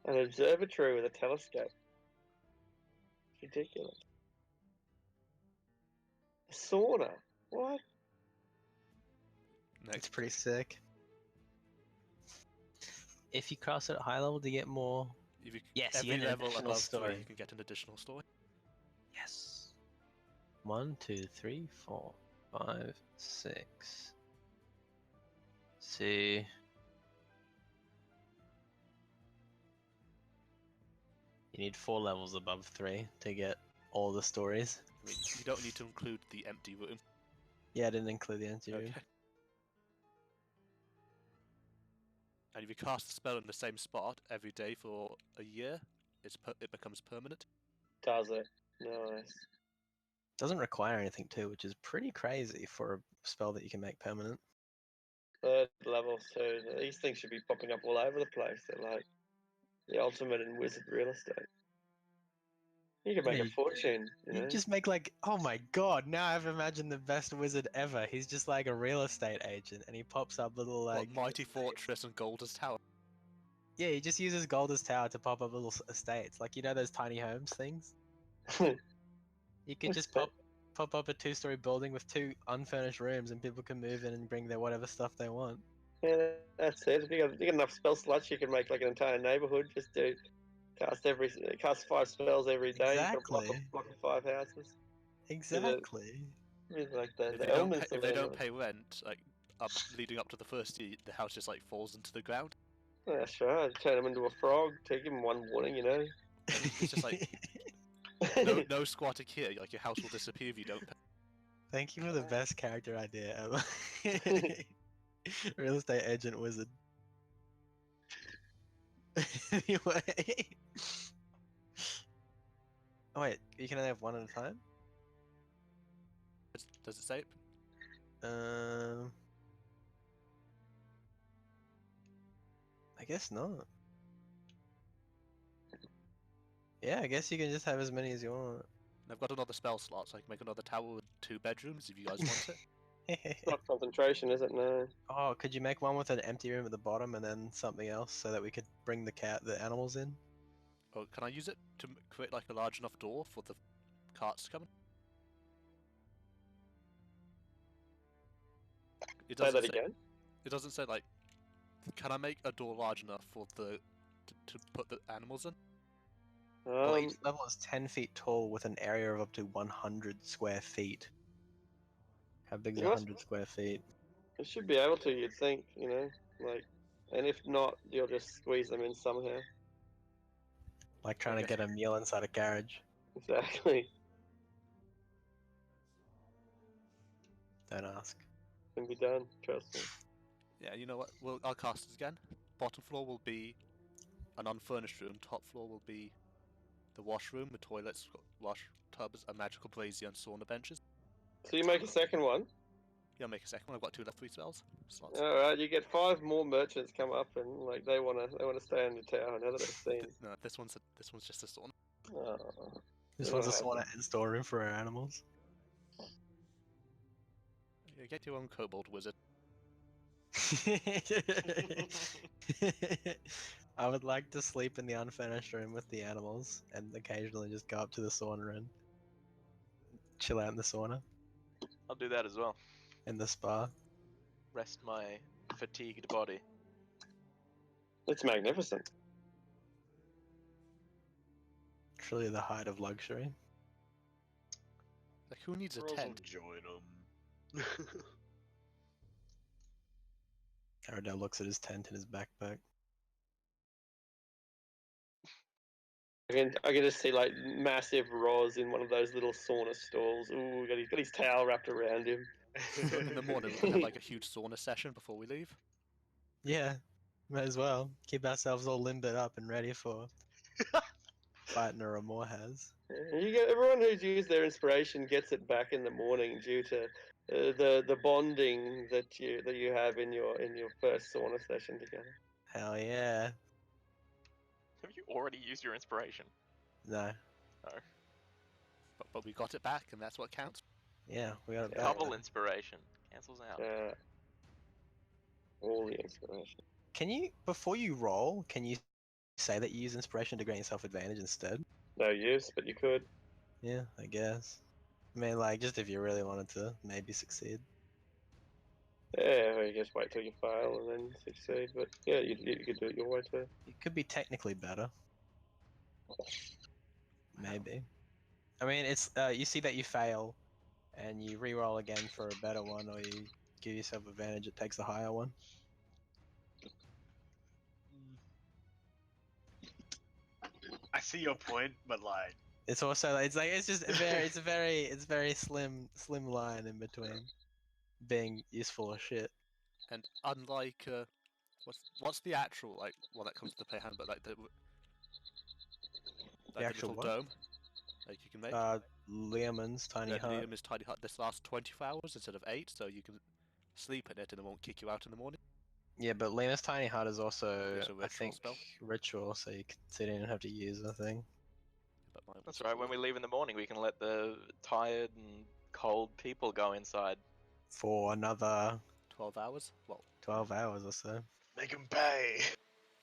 An observatory with a telescope. Ridiculous. A sauna? What? It's Next, pretty sick. If you cross it at high level to get more. if you, Yes, you every get an level additional above 3, story. you can get an additional story. Yes. 1, 2, 3, 4, 5, 6. See. You need 4 levels above 3 to get all the stories. I mean, you don't need to include the empty room. Yeah, I didn't include the empty room. Okay. And if you cast a spell in the same spot every day for a year, it becomes permanent. Does it? Nice. Doesn't require anything too, which is pretty crazy for a spell that you can make permanent. Third level, so these things should be popping up all over the place. They're like the ultimate in wizard real estate. You can make Yeah, a fortune, you know? You just make like, oh my god, now I've imagined the best wizard ever. He's just like a real estate agent and he pops up little like... What, Mighty Fortress and Golder's Tower. Yeah, he just uses Golder's Tower to pop up little estates. Like, you know those tiny homes things? You can just pop up a 2-story building with 2 unfurnished rooms and people can move in and bring their whatever stuff they want. Yeah, that's it. If you got enough spell slots, you can make like an entire neighborhood. Just do cast 5 spells every day. Exactly. You can block of 5 houses. Exactly. It's like the If elements they of don't it. pay rent, like leading up to the first year, the house just like falls into the ground. Yeah, sure. Turn him into a frog. Take him one warning, you know. It's just like no squatting here. Like your house will disappear if you don't pay. Thank you for the best character idea ever. Real estate agent wizard. Anyway. Oh wait, you can only have one at a time? Does it say it? I guess not. Yeah, I guess you can just have as many as you want. I've got another spell slot, so I can make another tower with 2 bedrooms if you guys want it. It's not concentration, is it? No. Oh, could you make one with an empty room at the bottom and then something else so that we could bring the animals in? Oh, can I use it to create like a large enough door for the carts to come in? It Say doesn't that again. It doesn't say like, can I make a door large enough for the to put the animals in? Well, each level is 10 feet tall with an area of up to 100 square feet. How big is You must- 100 square feet? You should be able to, you'd think, you know, like, and if not, you'll just squeeze them in somehow. Like trying to Okay. get a meal inside a carriage. Exactly. Don't ask. Can be done. Trust me. Yeah, you know what? I'll cast it again. Bottom floor will be an unfurnished room. Top floor will be the washroom, the toilets, wash tubs, a magical brazier, and sauna benches. So you make a second one. Yeah, I'll make a second one. I've got 2 left 3 spells slots. All right, you get 5 more merchants come up, and like they wanna stay in the tower now that they've seen. No, this one's just a sauna. Oh, This Yeah, one's a I sauna and storeroom for our animals. Yeah, get your own kobold wizard. I would like to sleep in the unfurnished room with the animals and occasionally just go up to the sauna and chill out in the sauna I'll do that as well. and the spa. Rest my fatigued body. it's magnificent. Truly the height of luxury. Like, who needs a Girls will tent? join them. Aradel looks at his tent in his backpack. I can just see like massive Roz in one of those little sauna stalls. Ooh, got his towel wrapped around him. So in the morning, we can have like a huge sauna session before we leave. Yeah, might as well. Keep ourselves all limbered up and ready for fighting a Ramor has. You get everyone who's used their inspiration gets it back in the morning due to the bonding that you have in your first sauna session together. Hell yeah. Have you already used your inspiration? No. But we got it back, and that's what counts. Yeah, we got it Yeah. back. Double inspiration. Cancels out. All the inspiration. Can you, before you roll, can you say that you use inspiration to grant yourself advantage instead? No use, but you could. Yeah, I guess. I mean, like, just if you really wanted to maybe succeed. Yeah, or you just wait till you fail and then succeed. But yeah, you could do it your way too. It could be technically better. Maybe. I mean, it's you see that you fail, and you re-roll again for a better one, or you give yourself advantage. It takes the higher one. I see your point, but like, It's also it's just a very it's very slim line in between being useful or shit. And unlike what's the actual like one that comes to the play handbook, like the actual little what? dome, like you can make. Leomund's tiny Yeah, hut. Liam is tiny hut. This lasts 24 hours instead of 8, so you can sleep in it and it won't kick you out in the morning. Yeah, but Lena's tiny hut is also It's a I ritual think spell. ritual, so you can sit in and have to use the thing. But mine That's was right. When we leave in the morning, we can let the tired and cold people go inside. For another 12 hours. Well, 12 hours or so. make them pay.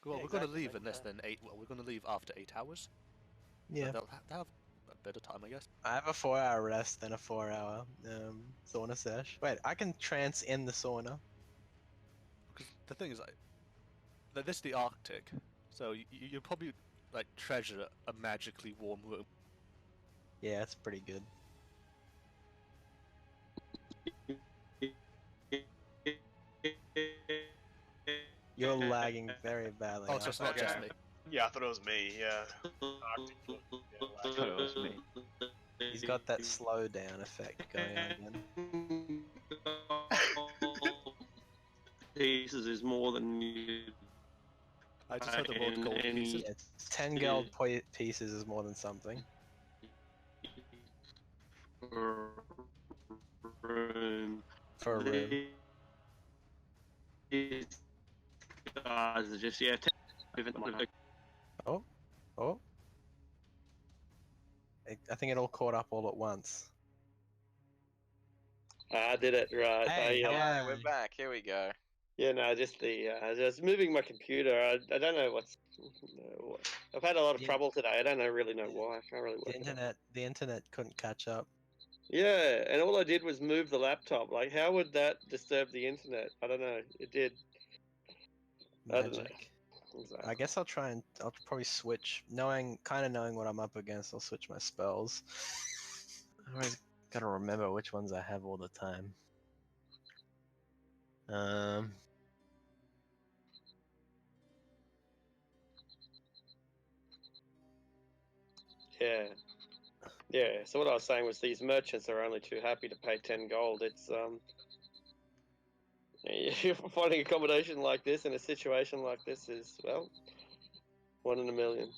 we're Yeah, going to exactly, leave like in less that. than 8. Well, we're going to leave after 8 hours. So Yeah. they'll have a bit of time, I guess. I have a 4-hour rest and a 4-hour sauna sesh. Wait, I can trance in the sauna. Because the thing is, like, this is the Arctic, so you probably like treasure a magically warm room. Yeah, it's pretty good. lagging very badly. Oh, so it's not just me. Yeah, I thought it was me. Yeah. Arctic Foot, yeah, I thought it was me. He's got that slow down effect going on again. Pieces is more than you. I just heard the word gold pieces. Yeah, 10 gold pieces is more than something. Room. For a room. These guys are just Oh. I think it all caught up all at once. I did it right. Hey, Yeah, we're back. Here we go. Yeah, no, just just moving my computer. I don't know what's. I've had a lot of trouble today. I don't really know why. I can't really work it out. The internet couldn't catch up. Yeah, and all I did was move the laptop. Like, how would that disturb the internet? I don't know. It did. I don't know. Magic. Exactly. I guess I'll probably switch, kind of knowing what I'm up against. I'll switch my spells. I always gotta remember which ones I have all the time. Yeah. So what I was saying was these merchants are only too happy to pay 10 gold. It's finding accommodation like this in a situation like this is, well, 1 in a million.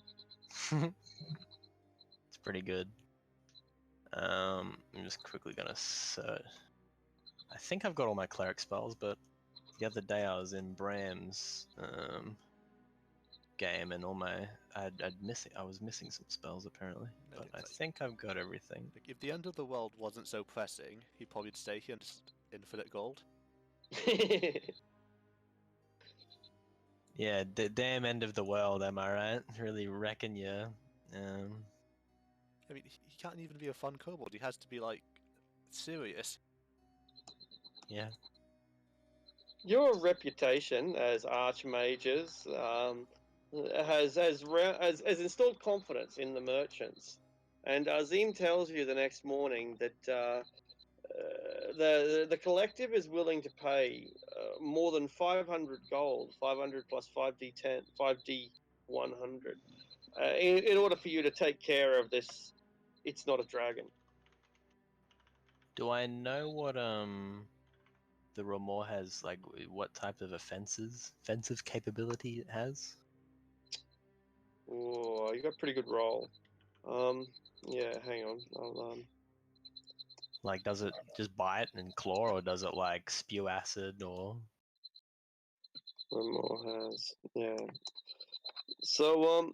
It's pretty good. I'm just quickly gonna search. I think I've got all my cleric spells, but the other day I was in Bram's game and I was missing some spells apparently, but I think I've got everything. Like, if the end of the world wasn't so pressing, he'd probably stay here and just infinite gold. Yeah, the damn end of the world, am I right? Really wrecking you. I mean, he can't even be a fun kobold. He has to be like serious. Yeah. Your reputation as archmages has installed confidence in the merchants, and Azim tells you the next morning that the collective is willing to pay more than 500 gold, 500 plus 5d10, 5d100, in order for you to take care of this. It's not a dragon. Do I know what the Romor has, like what type of offensive capability it has? Oh, you got a pretty good roll. Yeah, hang on. I'll Like, does it just bite and claw, or does it like spew acid, or? Romor has, yeah. So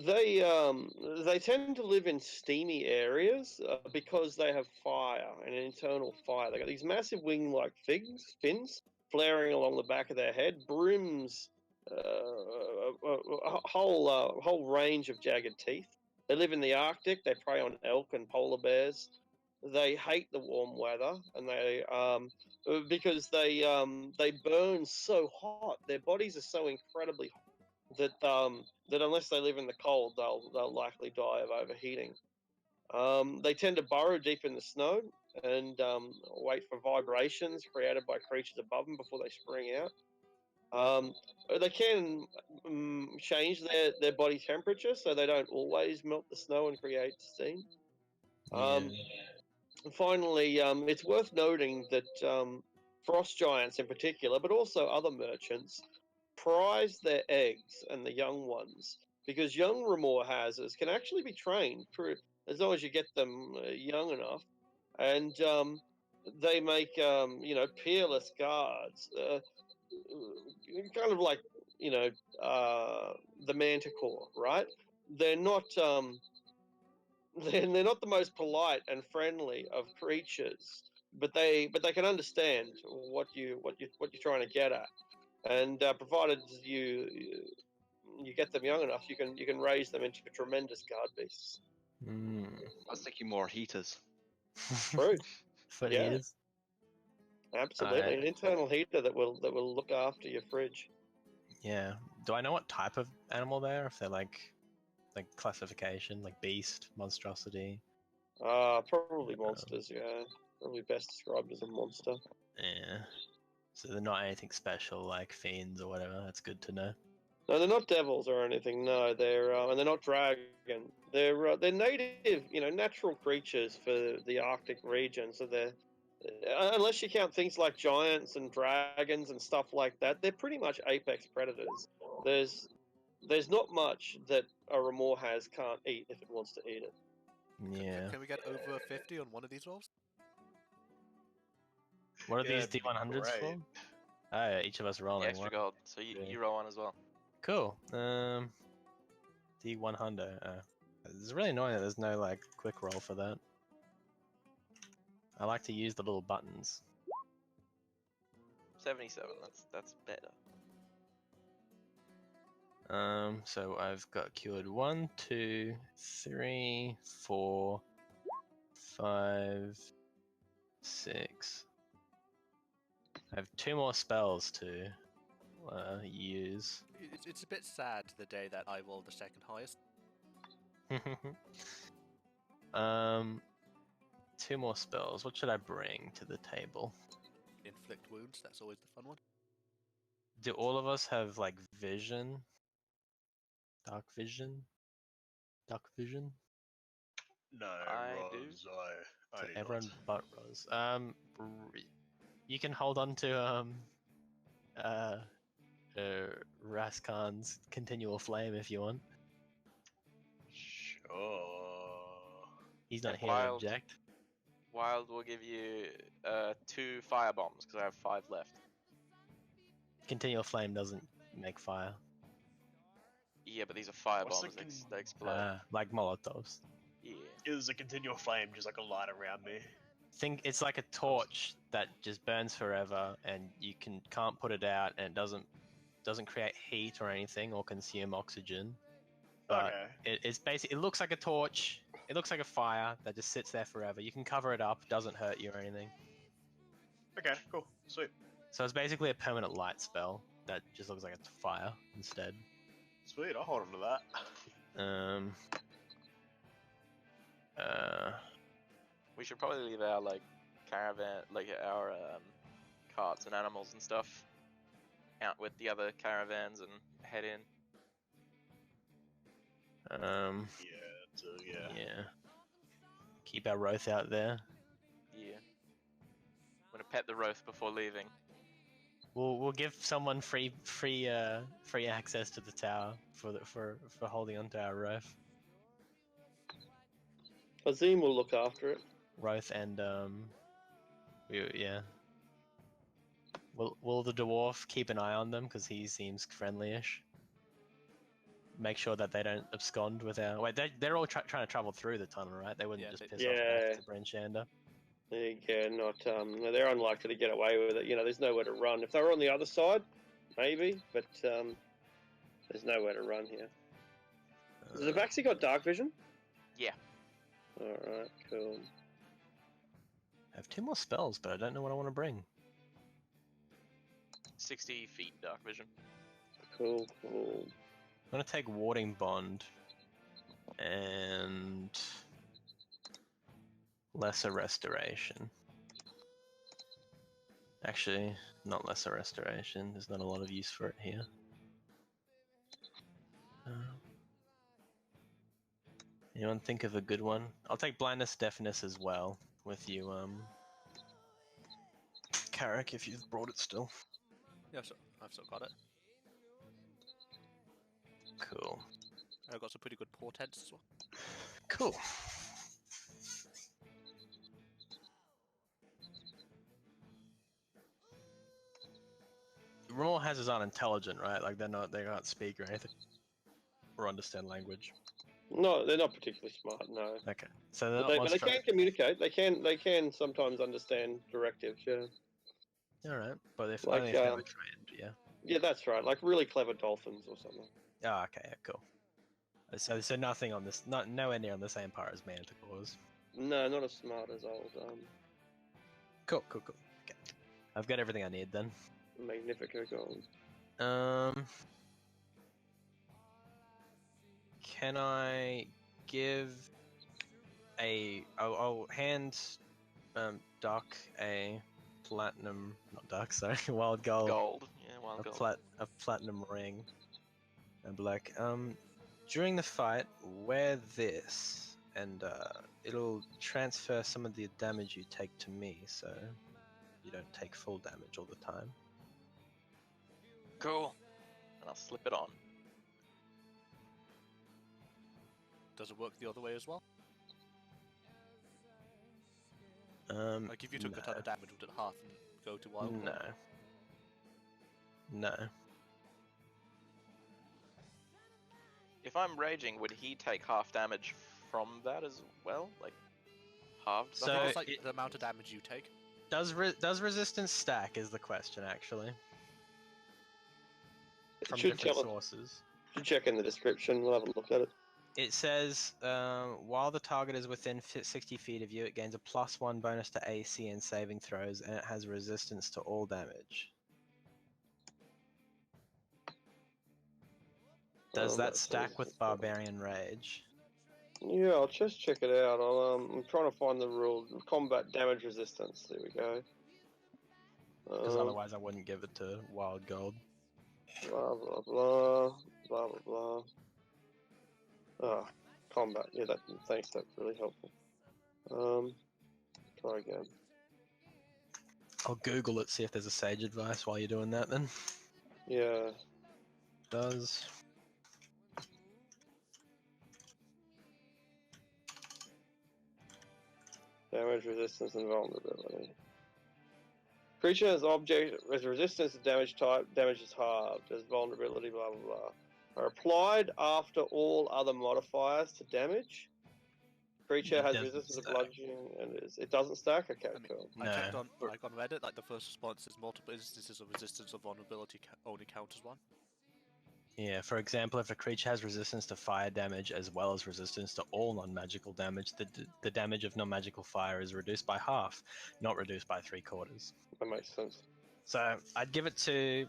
they tend to live in steamy areas because they have fire, an internal fire. They got these massive wing-like fins flaring along the back of their head, brims, a whole range of jagged teeth. They live in the Arctic. They prey on elk and polar bears. They hate the warm weather, and they because they burn so hot. Their bodies are so incredibly hot that unless they live in the cold, they'll likely die of overheating. They tend to burrow deep in the snow and wait for vibrations created by creatures above them before they spring out. They can change their body temperature so they don't always melt the snow and create steam. Finally, it's worth noting that frost giants in particular, but also other merchants, prize their eggs and the young ones, because young Romor Hazards can actually be trained as long as you get them young enough, and they make peerless guards, kind of like the Manticore, right? They're not they're not the most polite and friendly of creatures, but they can understand what you're trying to get at. And provided you get them young enough, you can raise them into tremendous guard beasts. I was thinking more heaters. True. For Yeah. heaters? Absolutely, an internal heater that will look after your fridge. Yeah. Do I know what type of animal they are? If they're like classification, like beast, monstrosity? Probably monsters. Yeah, probably best described as a monster. Yeah. So they're not anything special like fiends or whatever. That's good to know. No, they're not devils or anything. No, they're and they're not dragon. They're native, natural creatures for the Arctic region. So they're unless you count things like giants and dragons and stuff like that, they're pretty much apex predators. There's not much that a Remor has can't eat if it wants to eat it. Yeah. Can we get over 50 on one of these rolls? What are Yeah, these that'd be D100s for? great. Oh, yeah, each of us rolling Extra one. gold. So you, Yeah. you roll one as well. Cool. D100. It's really annoying that there's no like quick roll for that. I like to use the little buttons. 77. That's better. So I've got cured 1, 2, 3, 4, 5, 6. I have 2 more spells to use. It's a bit sad the day that I rolled the second highest. 2 more spells. What should I bring to the table? Inflict wounds, that's always the fun one. Do all of us have like vision? Dark vision? Dark vision? No, I do. Roz, I So do everyone not. but Rose. You can hold on to Raskan's continual flame if you want. Sure. He's not And here to Wild. object. Wild will give you 2 fire bombs because I have 5 left. Continual flame doesn't make fire. Yeah, but these are fire What's bombs. the They explode. Like Molotovs. Yeah. Is a continual flame just like a light around me? Think it's like a torch that just burns forever, and you can't put it out, and it doesn't create heat or anything or consume oxygen. But Okay. it's basically, it looks like a torch. It looks like a fire that just sits there forever. You can cover it up, doesn't hurt you or anything. Okay, cool. Sweet. So it's basically a permanent light spell that just looks like it's fire instead. Sweet, I'll hold on to that. We should probably leave our caravan, our carts and animals and stuff out with the other caravans and head in. Yeah. Keep our Roth out there. Yeah. I'm gonna pet the Roth before leaving. We'll give someone free access to the tower for holding onto our Roth. Azim will look after it. Roth and yeah. Will the dwarf keep an eye on them because he seems friendly-ish? Make sure that they don't abscond with our. Wait, they're all trying to travel through the tunnel, right? They wouldn't just piss off back to Bryn Shander. Yeah, they're unlikely to get away with it. There's nowhere to run. If they were on the other side, maybe, but there's nowhere to run here. Has the Vaxi got dark vision? Yeah. Alright, cool. I have 2 more spells, but I don't know what I want to bring. 60 feet dark vision. Cool. I'm gonna take Warding Bond and Lesser Restoration. Actually, not Lesser Restoration. There's not a lot of use for it here. Anyone think of a good one? I'll take Blindness, Deafness as well with you, Carrick, if you've brought it still. Yeah, I've still got it. Cool. I've got some pretty good portents as well. Cool. Remor has aren't intelligent, right? Like they can't speak or anything, or understand language. No, they're not particularly smart. No. Okay, so But they can communicate. They can sometimes understand directives. Yeah. All right, but if Like, only if they were trained, yeah. Yeah, that's right. Like really clever dolphins or something. Oh, okay, yeah, cool. So nothing on this, nowhere near on the same par as Manticores. No, not as smart as old Cool. Okay, I've got everything I need then. Magnifico gold. Can I give I'll hand Doc a platinum, not dark, sorry, wild gold. Gold. Yeah, wild gold. A platinum ring. And be like, during the fight, wear this, and it'll transfer some of the damage you take to me, so you don't take full damage all the time. Cool. And I'll slip it on. Does it work the other way as well? Like if you took a ton of damage, would it half and go to wild? No. No. If I'm raging, would he take half damage from that as well? Like, halved? So I think it's like the amount of damage you take. Does resistance stack is the question, actually. From different sources. Should check in the description, we'll have a look at it. It says, while the target is within 60 feet of you, it gains a +1 bonus to AC and saving throws, and it has resistance to all damage. Does that stack with Barbarian Rage? Yeah, I'll just check it out. I'm trying to find the rule. Combat damage resistance. There we go. Because otherwise I wouldn't give it to Wild Gold. Blah, blah, blah. Blah, blah, blah. Ah, combat. Yeah, thanks, that's really helpful. Try again. I'll Google it, see if there's a sage advice while you're doing that then. Yeah. Does damage resistance and vulnerability. Creature has object with resistance to damage type, damage is halved. There's vulnerability, blah blah blah. Are applied after all other modifiers to damage. Creature has resistance to bludgeoning, and it doesn't stack. Okay, cool. I checked on Reddit. Like the first response is multiple instances of resistance or vulnerability only count as one. Yeah, for example, if a creature has resistance to fire damage as well as resistance to all non-magical damage, the damage of non-magical fire is reduced by half, not reduced by 3/4. That makes sense. So I'd give it to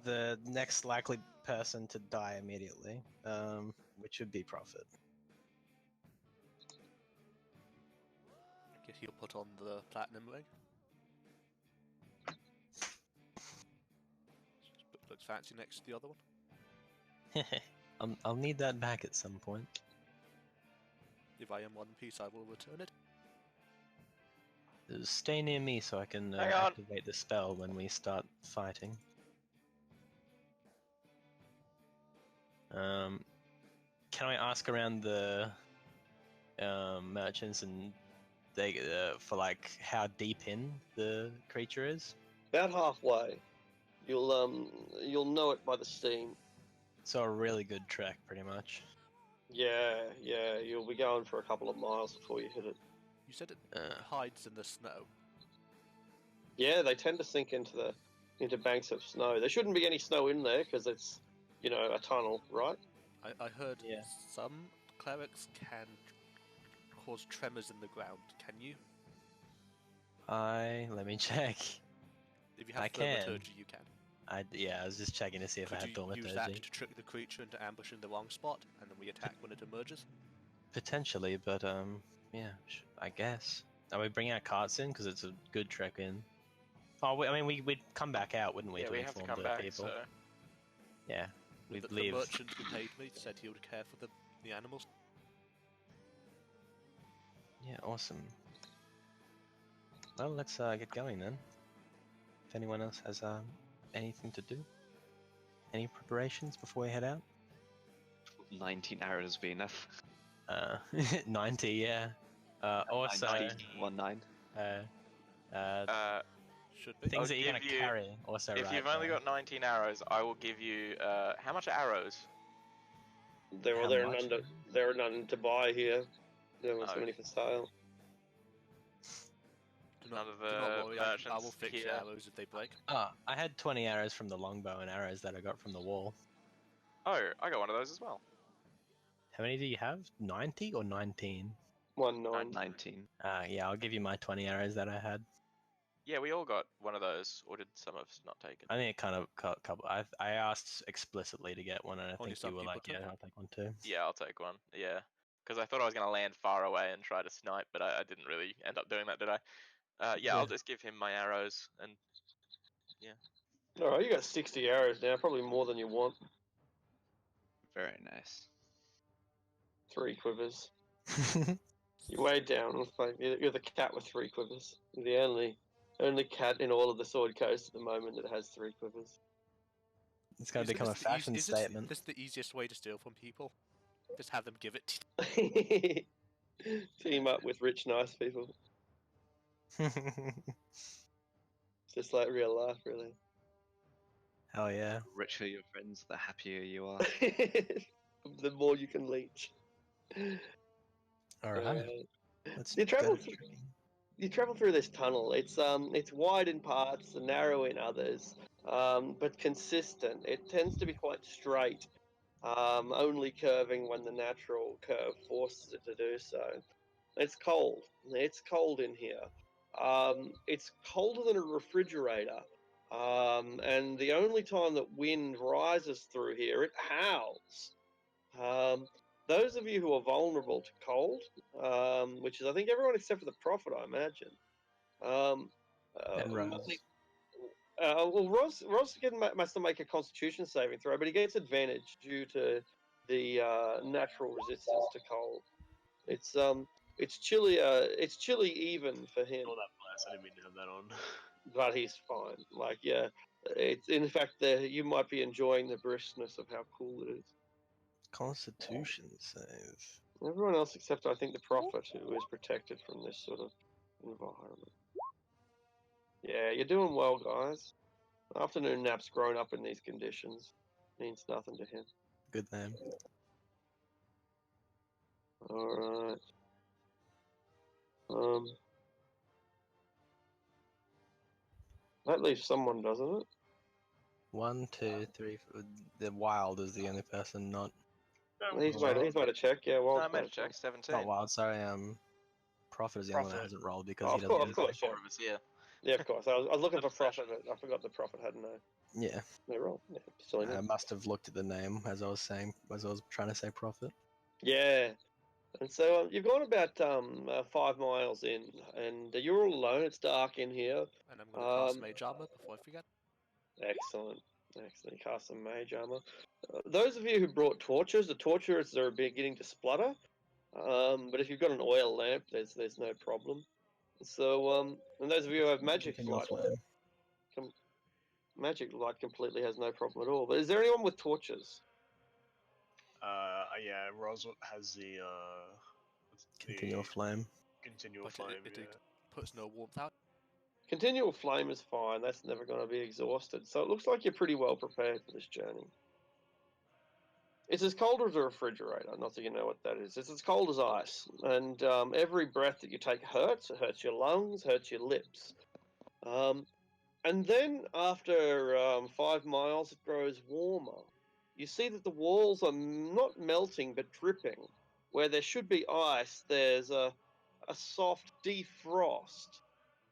the next likely person to die immediately, which would be Prophet. I guess he'll put on the platinum ring. Looks fancy next to the other one. I'll need that back at some point. If I am one piece, I will return it. Stay near me so I can activate the spell when we start fighting. Can I ask around the merchants and they for like how deep in the creature is? About halfway. You'll know it by the steam. So a really good trek, pretty much. Yeah, you'll be going for a couple of miles before you hit it. You said it hides in the snow. Yeah, they tend to sink into banks of snow. There shouldn't be any snow in there because it's, a tunnel, right? I heard some clerics can cause tremors in the ground. Can you? Let me check. If you have thaumaturgy, you can. I was just checking to see if I had thaumaturgy. Could you use that to trick the creature into ambushing the wrong spot, and then we attack when it emerges? Potentially, but yeah, I guess. Are we bringing our carts in because it's a good trek in? Oh, we'd come back out, wouldn't we? Yeah, to we have to inform come the back. people. So... Yeah, we'd The leave. merchant who paid me said he would care for the animals. Yeah, awesome. Well, let's get going then. If anyone else has anything to do, any preparations before we head out? 19 arrows would be enough. 90, yeah. Also, 19. Should be. things that you're gonna carry. Also, if you've only got 19 arrows, I will give you. How much are arrows? There are none to buy here. There was many for sale. Do not worry, I will fix here. arrows if they break. I had 20 arrows from the longbow and arrows that I got from the wall. Oh, I got one of those as well. How many do you have? 90 or 19? 19. Yeah, I'll give you my 20 arrows that I had. Yeah, we all got one of those, or did some of us not take it? I think it kind of couple. I asked explicitly to get one, and I Only think some you were people like, took "Yeah, it. I'll take one too." Yeah, I'll take one. Yeah, because I thought I was gonna land far away and try to snipe, but I didn't really end up doing that, did I? Yeah, I'll just give him my arrows and Alright, you got 60 arrows now, probably more than you want. Very nice. 3 quivers. You're way down. It's like you're the cat with 3 quivers. You're the only cat in all of the Sword Coast at the moment that has 3 quivers. It's going to become a fashion statement. This the easiest way to steal from people? Just have them give it Team up with rich, nice people. It's just like real life, really. Hell yeah. The richer your friends, the happier you are. The more you can leech. Alright. Let's You travel go to through- training. You travel through this tunnel. It's wide in parts, narrow in others, but consistent. It tends to be quite straight, only curving when the natural curve forces it to do so. It's cold. It's cold in here. It's colder than a refrigerator. And the only time that wind rises through here, it howls. Those of you who are vulnerable to cold, which is I think everyone except for the Prophet, I imagine. And Rose. Well, Ross must make a Constitution saving throw, but he gets advantage due to the natural resistance to cold. It's chilly. It's chilly even for him, All that blast, I didn't mean to have that on. but he's fine. Like, yeah, it's in fact you might be enjoying the briskness of how cool it is. Constitution save. Everyone else except I think the Prophet, who is protected from this sort of environment. Yeah, you're doing well, guys. Afternoon nap's grown up in these conditions. Means nothing to him. Good name. Alright. That leaves someone, doesn't it? 1, 2, 3. The wild is the only person not He's made a check, yeah, well. no, I made a check. 17. not wild. Sorry, Prophet is the only one that Prophet. hasn't rolled because Oh, he of doesn't. course, yeah. 4 of us here. Yeah, of course. I was looking for Obsession. Prophet, but I forgot the Prophet had Yeah, no roll. Yeah, silly I name. must have looked at the name as I was trying to say Prophet. Yeah. And so you've gone about 5 miles in, and you're all alone. It's dark in here. And I'm going to cast Mage Armor before I forget. Excellent. Excellent. You cast some mage armor. Those of you who brought torches, the torches are beginning to splutter. But if you've got an oil lamp, there's no problem. So, and those of you who have magic Continual light, flame. magic light completely has no problem at all. But is there anyone with torches? Yeah, Roswell has the Continual flame. continual But flame. it yeah. puts no warmth out. Continual flame is fine. That's never going to be exhausted. So it looks like you're pretty well prepared for this journey. It's as cold as a refrigerator. Not that you know what that is. It's as cold as ice. And every breath that you take hurts. It hurts your lungs, hurts your lips. And then after 5 miles, it grows warmer. You see that the walls are not melting but dripping. Where there should be ice, there's a soft defrost.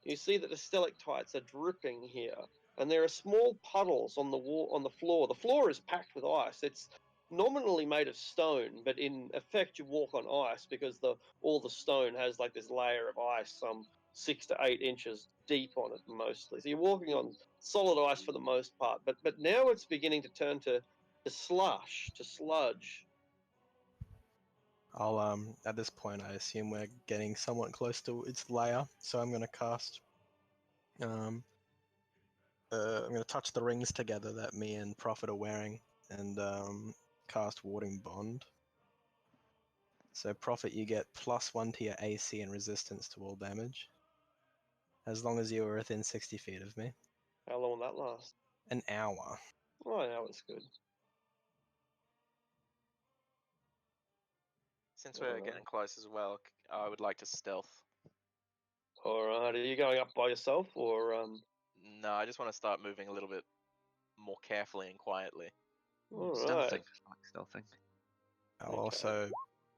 You see that the stalactites are dripping here, and there are small puddles on the wall, on the floor. The floor is packed with ice. It's nominally made of stone, but in effect you walk on ice because all the stone has like this layer of ice, some 6 to 8 inches deep on it mostly. So you're walking on solid ice for the most part, but now it's beginning to turn to slush, to sludge. I'll at this point I assume we're getting somewhat close to its layer, so I'm gonna cast I'm gonna touch the rings together that me and Prophet are wearing and cast Warding Bond. So Prophet, you get +1 to your AC and resistance to all damage. As long as you are within 60 feet of me. How long will that last? An hour. Oh, an hour's good. Since we're getting close as well, I would like to stealth. Alright, are you going up by yourself, or No, I just want to start moving a little bit more carefully and quietly. Alright. Stealthing. I'll Okay. also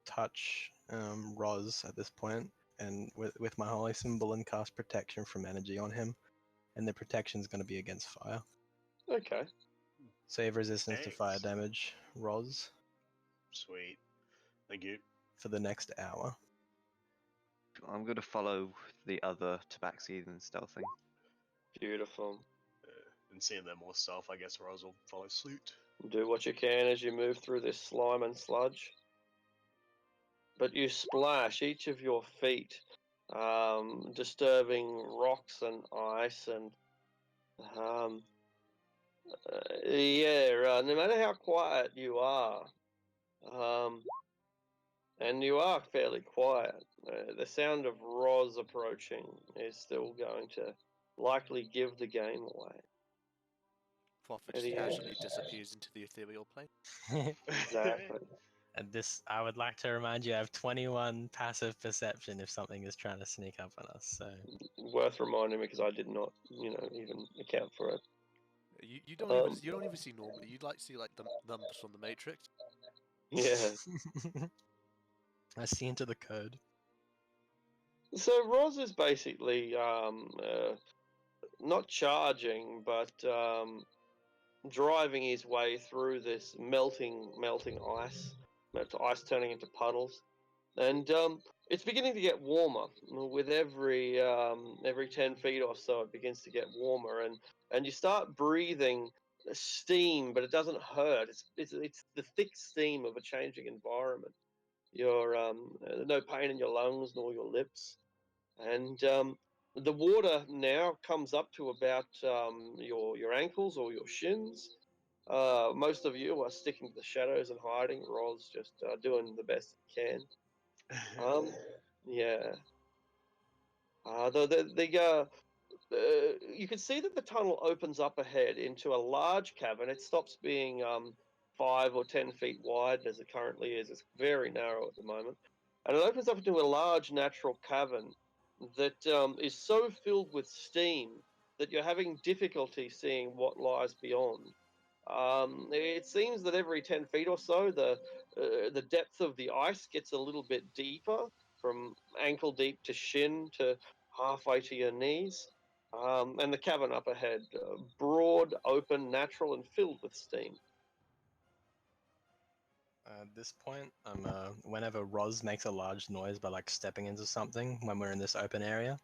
touch Roz at this point, and with my holy symbol and cast protection from energy on him, and the protection's going to be against fire. Okay. Save resistance to fire Thanks. damage, Roz, Sweet. Thank you. for the next hour. I'm gonna follow the other tabaxi and stealthing. Beautiful. And seeing them more stealth, I guess Roz will follow suit. Do what you can as you move through this slime and sludge. But you splash each of your feet, disturbing rocks and ice and no matter how quiet you are, and you are fairly quiet, the sound of Roz approaching is still going to likely give the game away. Prophet just casually disappears into the ethereal plane. Exactly. And this, I would like to remind you, I have 21 passive perception if something is trying to sneak up on us. So Worth reminding me because I did not, even account for it. You don't even see normally. You'd like to see like the numbers from the Matrix. Yeah. I see into the code. So Roz is basically not charging, but driving his way through this melting ice, ice turning into puddles, and it's beginning to get warmer with every 10 feet or so. It begins to get warmer, and you start breathing steam, but it doesn't hurt. It's the thick steam of a changing environment. You're no pain in your lungs nor your lips, and the water now comes up to about your ankles or your shins. Most of you are sticking to the shadows and hiding. Roz just doing the best he can. Yeah. You can see that the tunnel opens up ahead into a large cavern. It stops being 5 or 10 feet wide as it currently is. It's very narrow at the moment. And it opens up into a large natural cavern that is so filled with steam that you're having difficulty seeing what lies beyond. It seems that every 10 feet or so, the depth of the ice gets a little bit deeper, from ankle deep to shin to halfway to your knees. And the cavern up ahead, broad, open, natural, and filled with steam. At this point, whenever Roz makes a large noise by like stepping into something when we're in this open area,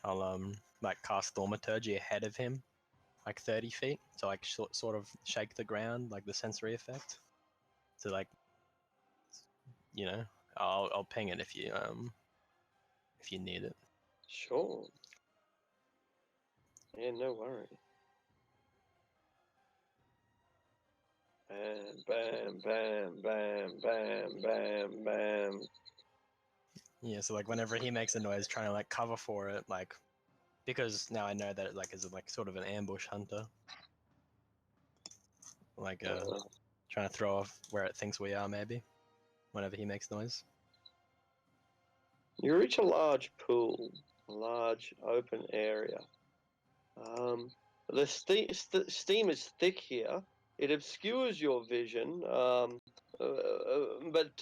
I'll like cast Thaumaturgy ahead of him, like 30 feet, to like sort of shake the ground, like the sensory effect. To like, I'll ping it if you need it. Sure. Yeah, no worry. Bam, bam, bam, bam, bam, bam. Yeah, so like whenever he makes a noise, trying to like cover for it, like, because now I know that it like is like sort of an ambush hunter, like trying to throw off where it thinks we are, maybe, whenever he makes noise. You reach a large pool, a large open area. The steam is thick here. It obscures your vision, but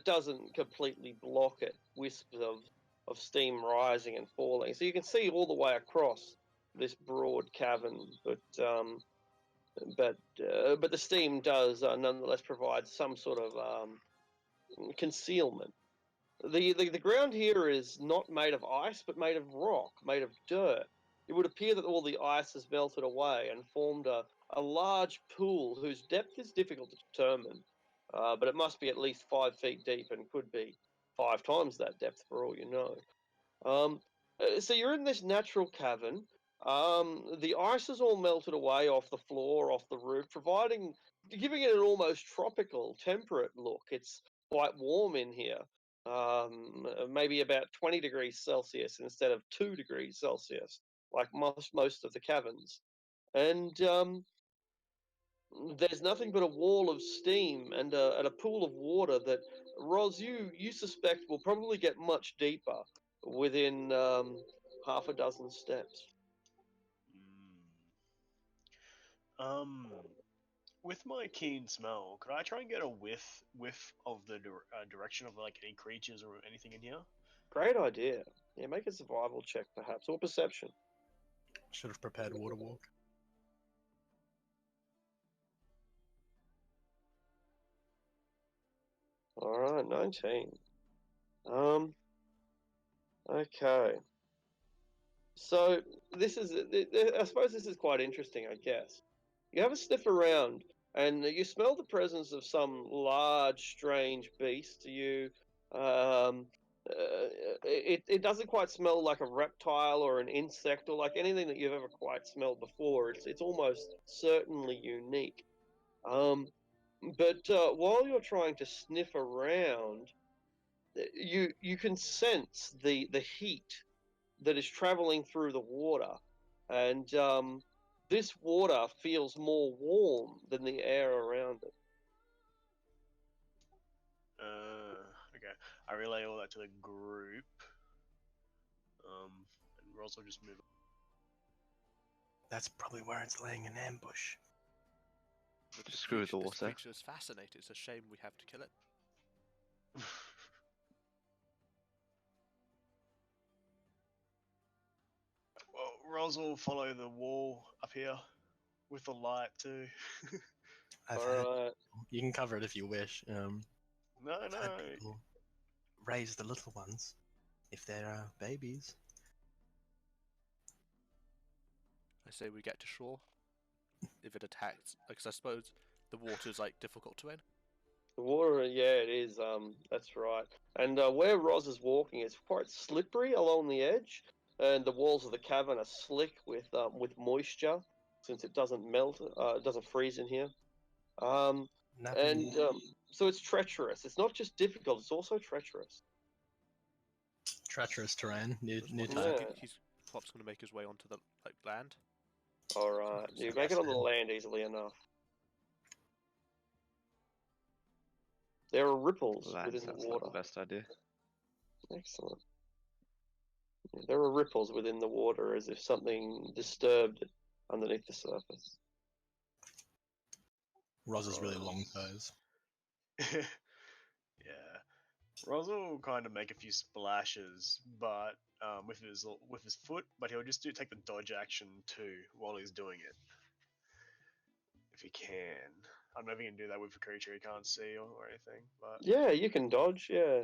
doesn't completely block it. Wisps of steam rising and falling, so you can see all the way across this broad cavern. But the steam does nonetheless provide some sort of concealment. The ground here is not made of ice, but made of rock, made of dirt. It would appear that all the ice has melted away and formed a large pool whose depth is difficult to determine, but it must be at least 5 feet deep and could be 5 times that depth for all you know. So you're in this natural cavern. The ice has all melted away off the floor, off the roof, giving it an almost tropical, temperate look. It's quite warm in here. Maybe about 20 degrees Celsius instead of 2 degrees Celsius, like most of the caverns. And there's nothing but a wall of steam and a pool of water that, Roz, you suspect will probably get much deeper within half a dozen steps. With my keen smell, could I try and get a whiff of the direction of like any creatures or anything in here? Great idea. Yeah, make a survival check perhaps, or perception. Should have prepared water walk. All right, 19. Okay. So this is, I suppose this is quite interesting, I guess. You have a sniff around, and you smell the presence of some large, strange beast. It doesn't quite smell like a reptile or an insect or like anything that you've ever quite smelled before. It's almost certainly unique. But while you're trying to sniff around, you can sense the heat that is traveling through the water, and this water feels more warm than the air around it. Okay. I relay all that to the group. And Roz will just move. That's probably where it's laying an ambush. Just screw the This water. creature is fascinating. It's a shame we have to kill it. Well, Roz will follow the wall up here with the light too. I've had, Alright. you can cover it if you wish. No, I've had no. people raise the little ones if they're babies. I say we get to shore. If it attacks, because I suppose the water is like difficult to enter. The water, yeah, it is. That's right. And where Roz is walking, it's quite slippery along the edge, and the walls of the cavern are slick with moisture, since it doesn't melt, it doesn't freeze in here. And so it's treacherous. It's not just difficult; it's also treacherous. Treacherous terrain, new Just type. Yeah. He's Plop's going to make his way onto the land. All right, you make it on the land easily enough. There are ripples Land within the sounds like water. the best idea. Excellent. Yeah, there are ripples within the water, as if something disturbed it underneath the surface. Roz is really long toes. Yeah. Roz will kind of make a few splashes, but with his foot, but he'll just take the dodge action too while he's doing it, if he can. I don't know if he can do that with a creature he can't see or anything, but Yeah, you can dodge. Yeah,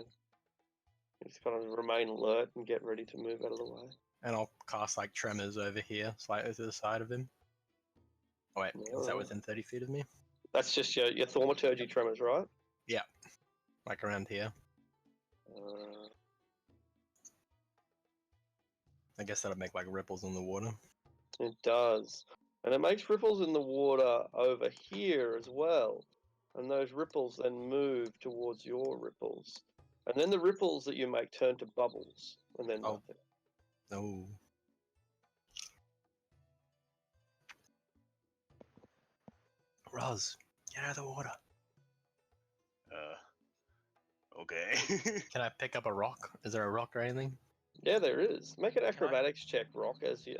just kind of remain alert and get ready to move out of the way. And I'll cast like tremors over here, slightly to the side of him. Oh wait, is that within 30 feet of me? That's just your thaumaturgy tremors, right? Yeah, like around here. I guess that'll make like ripples in the water. It does. And it makes ripples in the water over here as well. And those ripples then move towards your ripples. And then the ripples that you make turn to bubbles, and then Oh. nothing. Oh. Roz, get out of the water. Okay. Can I pick up a rock? Is there a rock or anything? Yeah, there is. Make an acrobatics check, Roz, as you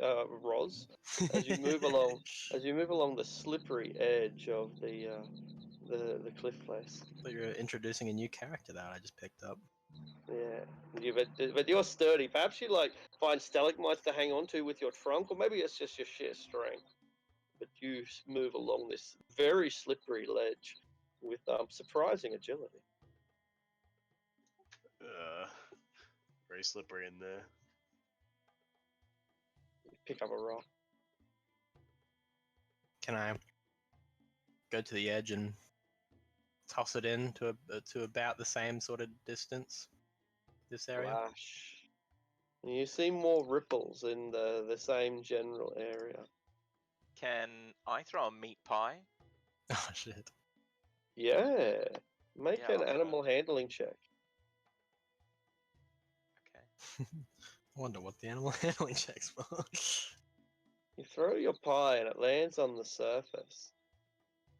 move along. As you move along the slippery edge of the cliff face. But you're introducing a new character that I just picked up. Yeah, but you're sturdy. Perhaps you find stalagmites to hang on to with your trunk, or maybe it's just your sheer strength. But you move along this very slippery ledge with surprising agility. Very slippery in there. Pick up a rock. Can I go to the edge and toss it in to about the same sort of distance? This area. Flash. You see more ripples in the same general area. Can I throw a meat pie? Oh shit. Yeah. Make Yeah, an I'll do animal handling check. Okay. I wonder what the animal handling checks for. You throw your pie and it lands on the surface.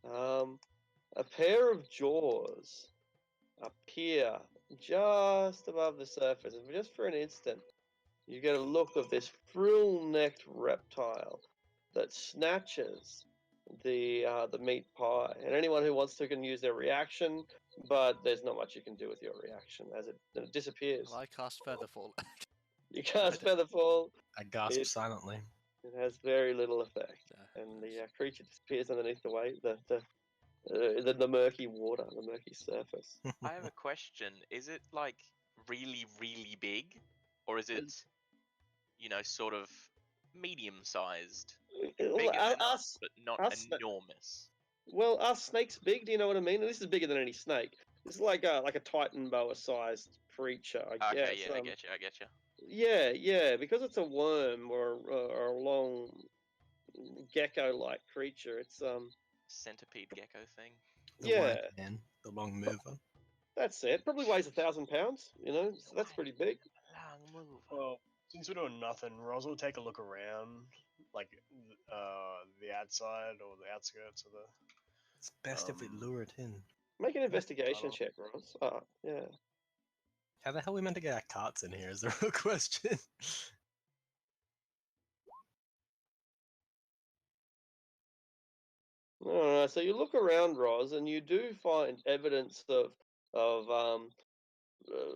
A pair of jaws appear just above the surface, and just for an instant, you get a look of this frill-necked reptile that snatches the meat pie. And anyone who wants to can use their reaction, but there's not much you can do with your reaction as it disappears. Well, I cast Featherfall. You cast Featherfall. I gasped It- silently. It has very little effect, Yeah. and the creature disappears underneath the murky water, the murky surface. I have a question. Is it like really, really big? or is it, you know, sort of medium-sized, Well, big enough, us, but not us- enormous? well, are snakes big? Do you know what I mean? This is bigger than any snake. This is like a Titan boa-sized creature, I guess. Okay, yeah, I get you. Yeah, because it's a worm or a long gecko-like creature. It's Centipede gecko thing. The yeah, worm man, the long mover. that's it. Probably weighs 1,000 pounds. You know, so that's pretty big. Long move. Well, since we're doing nothing, Roz will take a look around, like the outside or the outskirts of the. It's best if we lure it in. Make an investigation don't- check, Ross. Yeah. How the hell are we meant to get our carts in here is the real question. Alright, so you look around, Roz, and you do find evidence of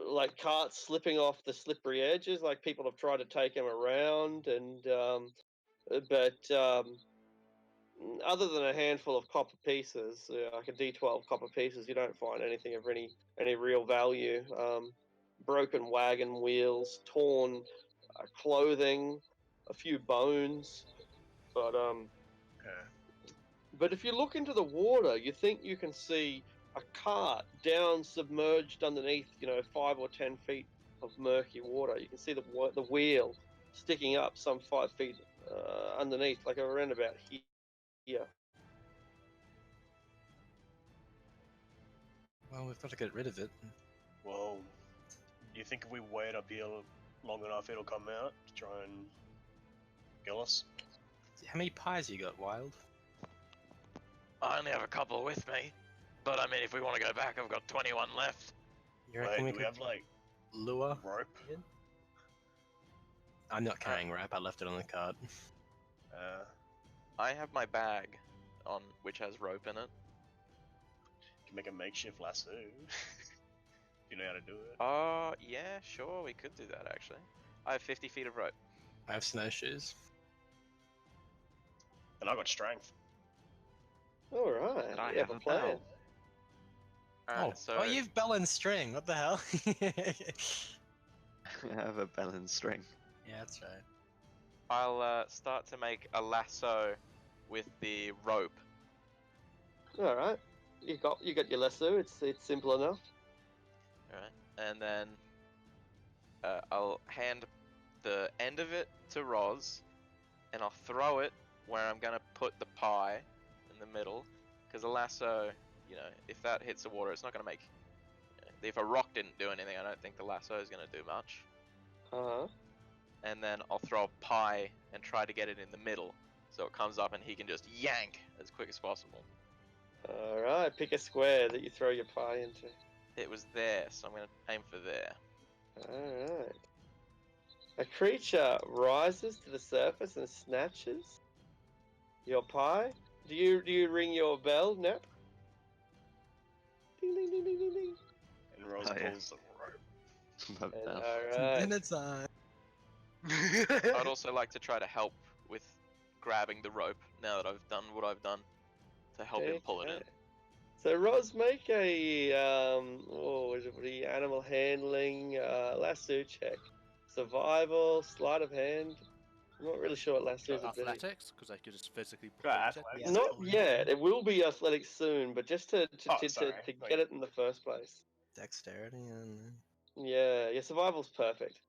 like carts slipping off the slippery edges, like people have tried to take them around, and but other than a handful of copper pieces, like a D12 copper pieces, you don't find anything of any real value. Broken wagon wheels, torn clothing, a few bones, but Yeah. But if you look into the water, you think you can see a cart down submerged underneath, 5 or 10 feet of murky water. You can see the wheel sticking up some 5 feet underneath, like around about here. Well, we've got to get rid of it. Well, you think if we wait up here long enough, it'll come out to try and kill us? How many pies you got, Wild? I only have a couple with me, but I mean, if we want to go back, I've got 21 left. You Wait, reckon we do we could have like lure? rope? I'm not carrying rope. I left it on the cart. I have my bag on which has rope in it. Can make a makeshift lasso. You know how to do it. Yeah, sure, we could do that actually. I have 50 feet of rope. I have snowshoes. And I got strength. All right, And I you have have a a plan. bell. Alright, Oh, you've bell and string. What the hell? I have a bell and string. Yeah, that's right. I'll start to make a lasso with the rope. All right, you got your lasso. It's simple enough. Alright, and then I'll hand the end of it to Roz, and I'll throw it where I'm gonna put the pie in the middle, because the lasso, if that hits the water, it's not gonna make. If a rock didn't do anything, I don't think the lasso is gonna do much. Uh-huh. And then I'll throw a pie and try to get it in the middle, so it comes up and he can just yank as quick as possible. All right, pick a square that you throw your pie into. It was there, so I'm gonna aim for there. All right. A creature rises to the surface and snatches your pie. Do you ring your bell, Nep? Ding ding ding ding ding ding. And Rose Oh, yeah. pulls the rope. My And, bell. all right. Dinner time. I'd also like to try to help with grabbing the rope now that I've done what I've done to help him pull it in. Okay. So Roz, make a animal handling lasso check. Survival, sleight of hand. I'm not really sure what lassos are. Athletics, because I could just physically. Right, perform it. Yeah. Not yet. It will be athletics soon, but just to sorry. get it in the first place. Dexterity and Yeah, your survival's perfect.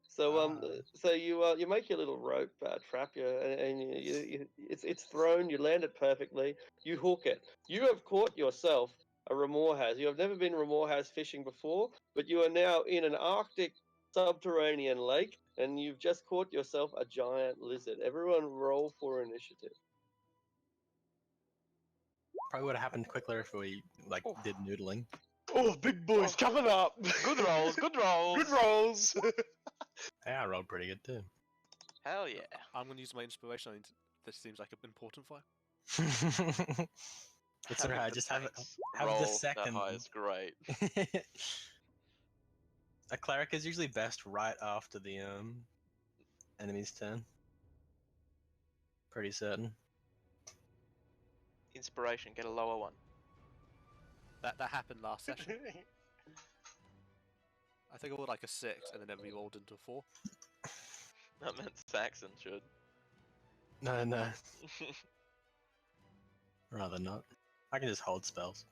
So so you make your little rope trap, it's thrown. You land it perfectly. You hook it. You have caught yourself a Remorhaz. You have never been Remorhaz fishing before, but you are now in an Arctic subterranean lake, and you've just caught yourself a giant lizard. Everyone, roll for initiative. probably would have happened quicker if we did noodling. Oh, big boys coming up! Good rolls, good rolls. Good rolls! Yeah, I rolled pretty good too. Hell yeah. I'm going to use my inspiration. This seems like an important fight. It's Having alright. the Just have tanks the roll second. That high is great. A cleric is usually best right after the enemy's turn. Pretty certain. Inspiration, get a lower one. That happened last session. I think I rolled like a 6 and then it re-rolled into a 4. That meant Saxon should. No, no. Rather not. I can just hold spells.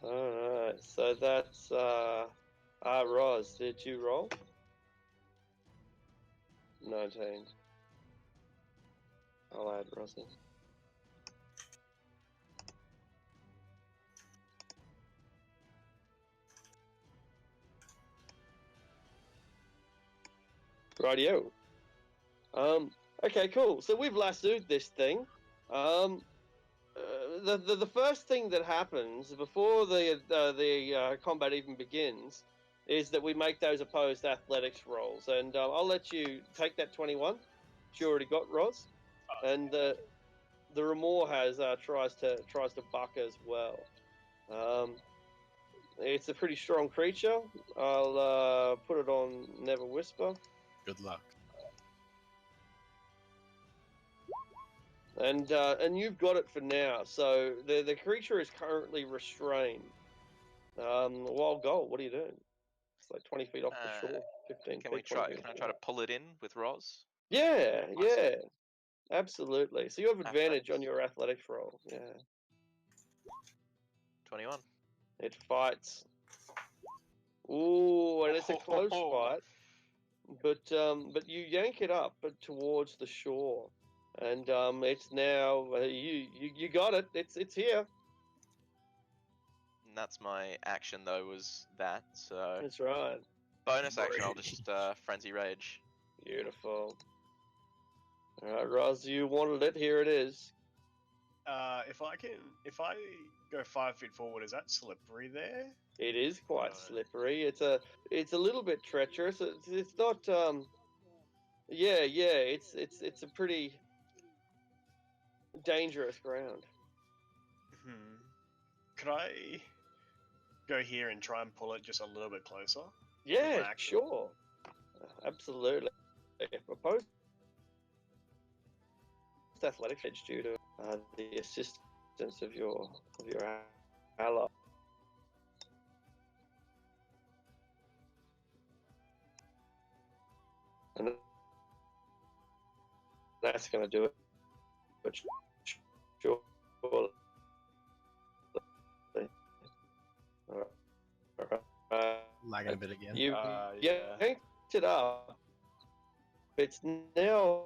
Alright, so that's Roz, did you roll? 19. I'll add Rosin. Rightio. Okay, cool. So we've lassoed this thing. The first thing that happens before the combat even begins is that we make those opposed athletics rolls, and I'll let you take that 21. You already got Roz, and the Remor has tries to buck as well. It's a pretty strong creature. I'll put it on Never Whisper. Good luck. And you've got it for now. So the creature is currently restrained. Wild Gold, what are you doing? It's like 20 feet off the shore. 15 Can feet. we try? 20 feet Can I off try the to pull it in with Roz? Yeah, yeah. Absolutely. So you have advantage Athletics. on your athletics roll. Yeah. 21. It fights. Ooh, and it's a close fight. But you yank it up towards the shore. And it's now you got it. It's here. And that's my action though. Was that so? That's right. Bonus action. I'll just frenzy rage. Beautiful. All right, Roz, you wanted it. Here it is. If I go 5 feet forward, is that slippery there? It is quite No. slippery. It's a little bit treacherous. It's not. Yeah. It's a pretty dangerous ground. Could I go here and try and pull it just a little bit closer? Yeah, action? sure. Absolutely. Opposed athletics edge due to the assistance of your ally. And that's going to do it. But sure. Lagging a bit again. You yeah. yanked it up. It's now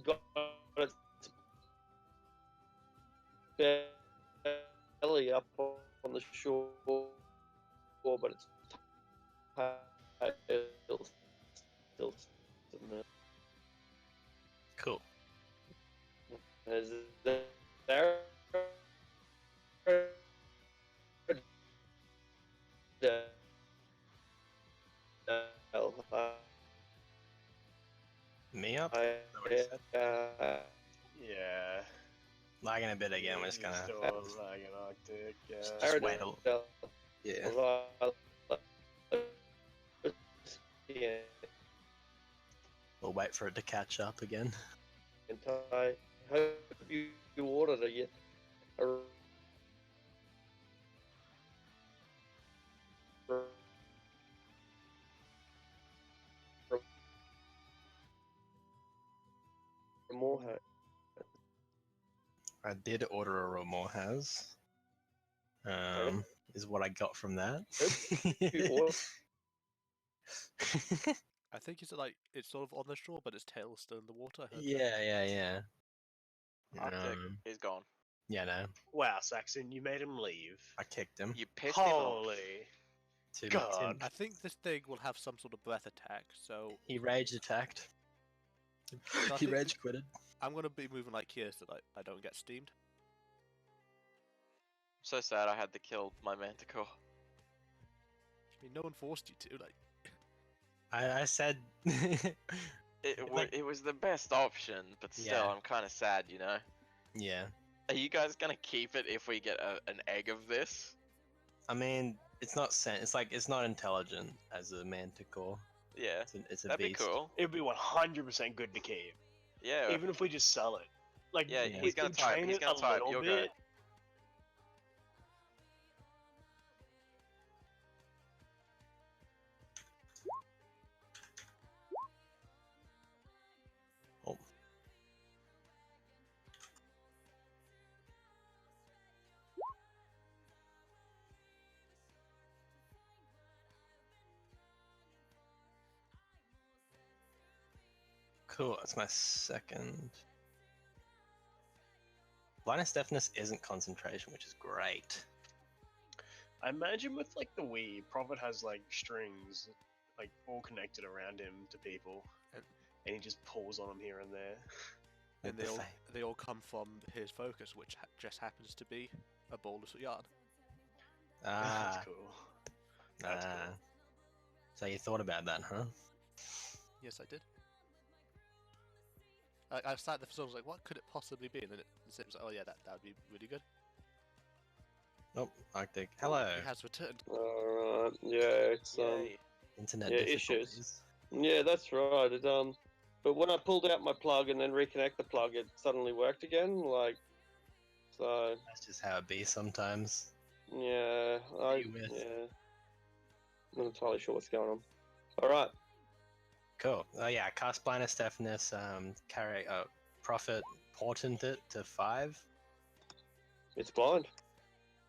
got its belly up on the shore, but it's still sitting there. Cool. Is there? Me up? Is that what he said? Yeah. Lagging a bit again. We're just gonna Still lagging Arctic. Yeah. just wait a Yeah. We'll wait for it to catch up again. And I hope you ordered a more. I did order a Remor has. Is what I got from that. I think it's sort of on the shore, but its tail's still in the water. I heard. Yeah. Arctic is gone. Yeah, no. Wow, Saxon, you made him leave. I kicked him. You pissed him off. Holy. God. I think this thing will have some sort of breath attack, so He rage attacked. I He think rage quitted. I'm gonna be moving like here so that I don't get steamed. I'm so sad I had to kill my Manticore. I mean, no one forced you to. Like, I said. It was the best option, but still, Yeah. I'm kind of sad, you know? Yeah. Are you guys gonna keep it if we get an egg of this? I mean, it's not it's not intelligent as a manticore. Yeah, It's a that'd beast. be cool. It would be 100% good to keep. Yeah, Even if we just sell it. Like, Yeah, we he's gonna can type. train He's it gonna a type. little You'll go. bit. Cool, that's my second. Blindness deafness isn't concentration, which is great. I imagine with like the Wii, Prophet has like strings, like all connected around him to people, and he just pulls on them here and there. And they all come from his focus, which just happens to be a ball of yarn. Ah, That's cool. That's cool. So you thought about that, huh? Yes, I did. I sat there for so long, I was like, what could it possibly be? And then it seems like, oh yeah, that would be really good. Oh, Arctic. Hello. It has returned. Alright, yeah, it's Yay. Internet yeah, difficulties. issues. Yeah, that's right. It but when I pulled out my plug and then reconnect the plug, it suddenly worked again. Like, so That's just how it be sometimes. yeah, Deal with. yeah, not entirely sure what's going on. All right, Cool. Oh yeah, cast blindness deafness. Carry Prophet portent it to 5, it's blind.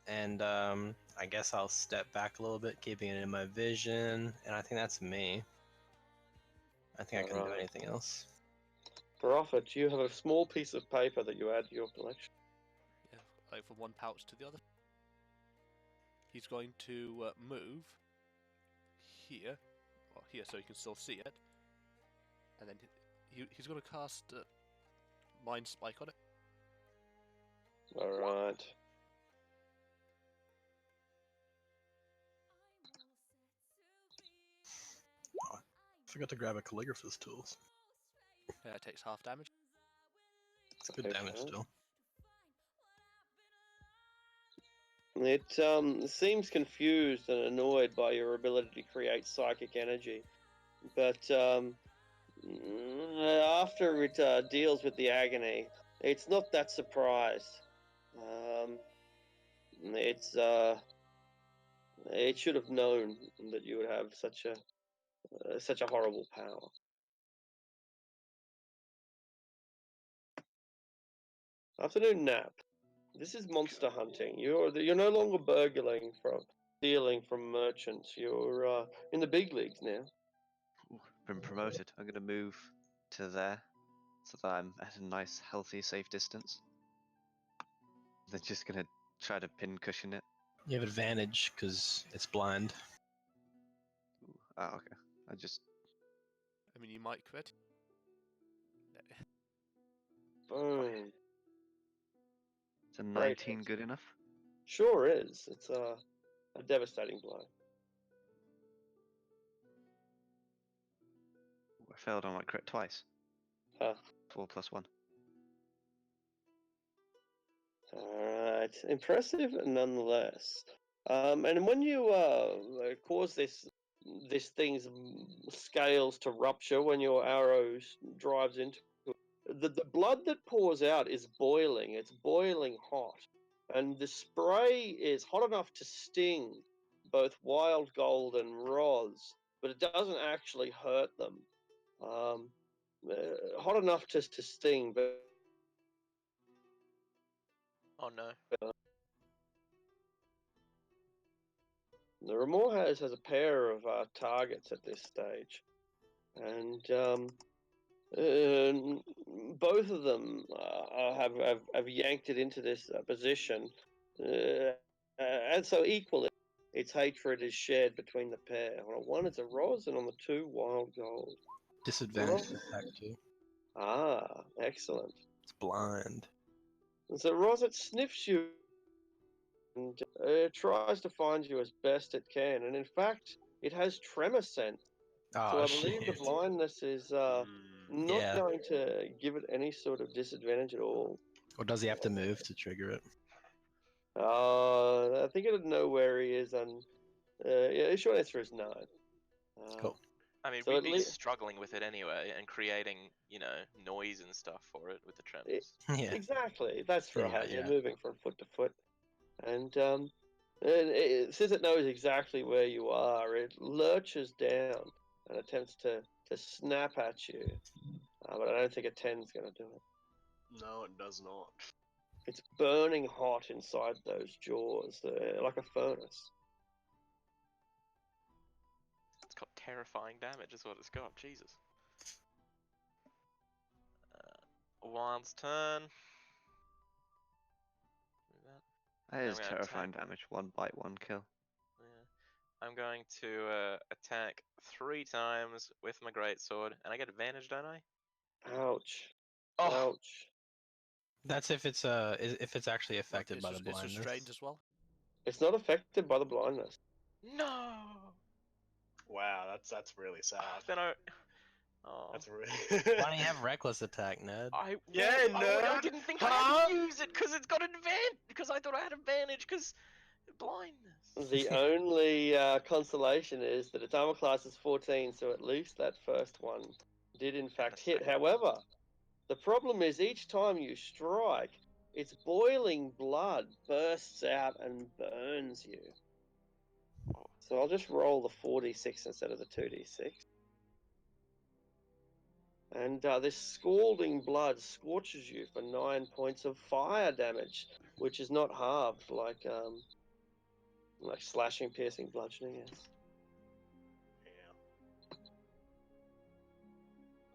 and I guess I'll step back a little bit, keeping it in my vision, and I think that's me. I think I couldn't do Alright. anything else. Prophet, you have a small piece of paper that you add to your collection. Yeah, like from one pouch to the other. He's going to move here, or here, so you can still see it. And then he's going to cast Mind Spike on it. All right. Forgot to grab a calligrapher's tools. It takes half damage. It's good damage Okay. still. It seems confused and annoyed by your ability to create psychic energy, but after it deals with the agony, it's not that surprised. It should have known that you would have such a horrible power. Afternoon nap. This is monster hunting. You're no longer stealing from merchants. You're in the big leagues now. Ooh, been promoted. I'm gonna move to there so that I'm at a nice, healthy, safe distance. They're just gonna try to pin cushion it. You have advantage because it's blind. Ooh, oh, okay. I mean, you might crit. Boom. Is a 19 good enough? Sure is. It's a devastating blow. Ooh, I failed on my crit twice. Huh. 4 + 1. Alright. Impressive nonetheless. And when you cause this thing's scales to rupture when your arrows drives into it, the blood that pours out is boiling. It's boiling hot. And the spray is hot enough to sting both Wild Gold and Roz, but it doesn't actually hurt them. Hot enough to sting, but Oh no. the Remor has a pair of targets at this stage, and both of them have yanked it into this position, and so equally, its hatred is shared between the pair. On one, it's a Roz, and on the two, Wild Gold. Disadvantage to attack too. Ah, excellent. It's blind. And so Roz, it sniffs you and tries to find you as best it can, and in fact, it has tremor sense. So Oh I believe the shit. blindness is not Yeah. going to give it any sort of disadvantage at all. Or does he have to move to trigger it? I think it'll know where he is, and yeah, the short answer is no. Cool. I mean, So we'd at be least- struggling with it anyway and creating, noise and stuff for it with the tremors. Yeah. Exactly, that's Yeah, right. yeah. You're moving from foot to foot, and since it knows exactly where you are, it lurches down and attempts to snap at you. But I don't think a 10's going to do it. No, it does not. It's burning hot inside those jaws, like a furnace. It's got terrifying damage, is what it's got. Jesus. Wild's turn. Do that. That is I'm gonna terrifying attack. damage. 1 bite, 1 kill. Yeah. I'm going to attack 3 times with my greatsword, and I get advantage, don't I? Ouch. Oh, Ouch. That's if it's actually affected by the It's blindness. restrained as well. It's not affected by the blindness. No. Wow, that's really sad. Then I. Oh. That's really. Why don't you have reckless attack, nerd? Yeah, I nerd. didn't think I Huh? had to use it because it's got advantage. Because I thought I had advantage because blindness. The only consolation is that its armor class is 14, so at least that first one did in fact The hit. second However, the problem is each time you strike, its boiling blood bursts out and burns you. So I'll just roll the 4d6 instead of the 2d6. And this scalding blood scorches you for 9 points of fire damage, which is not halved like slashing, piercing, bludgeoning is.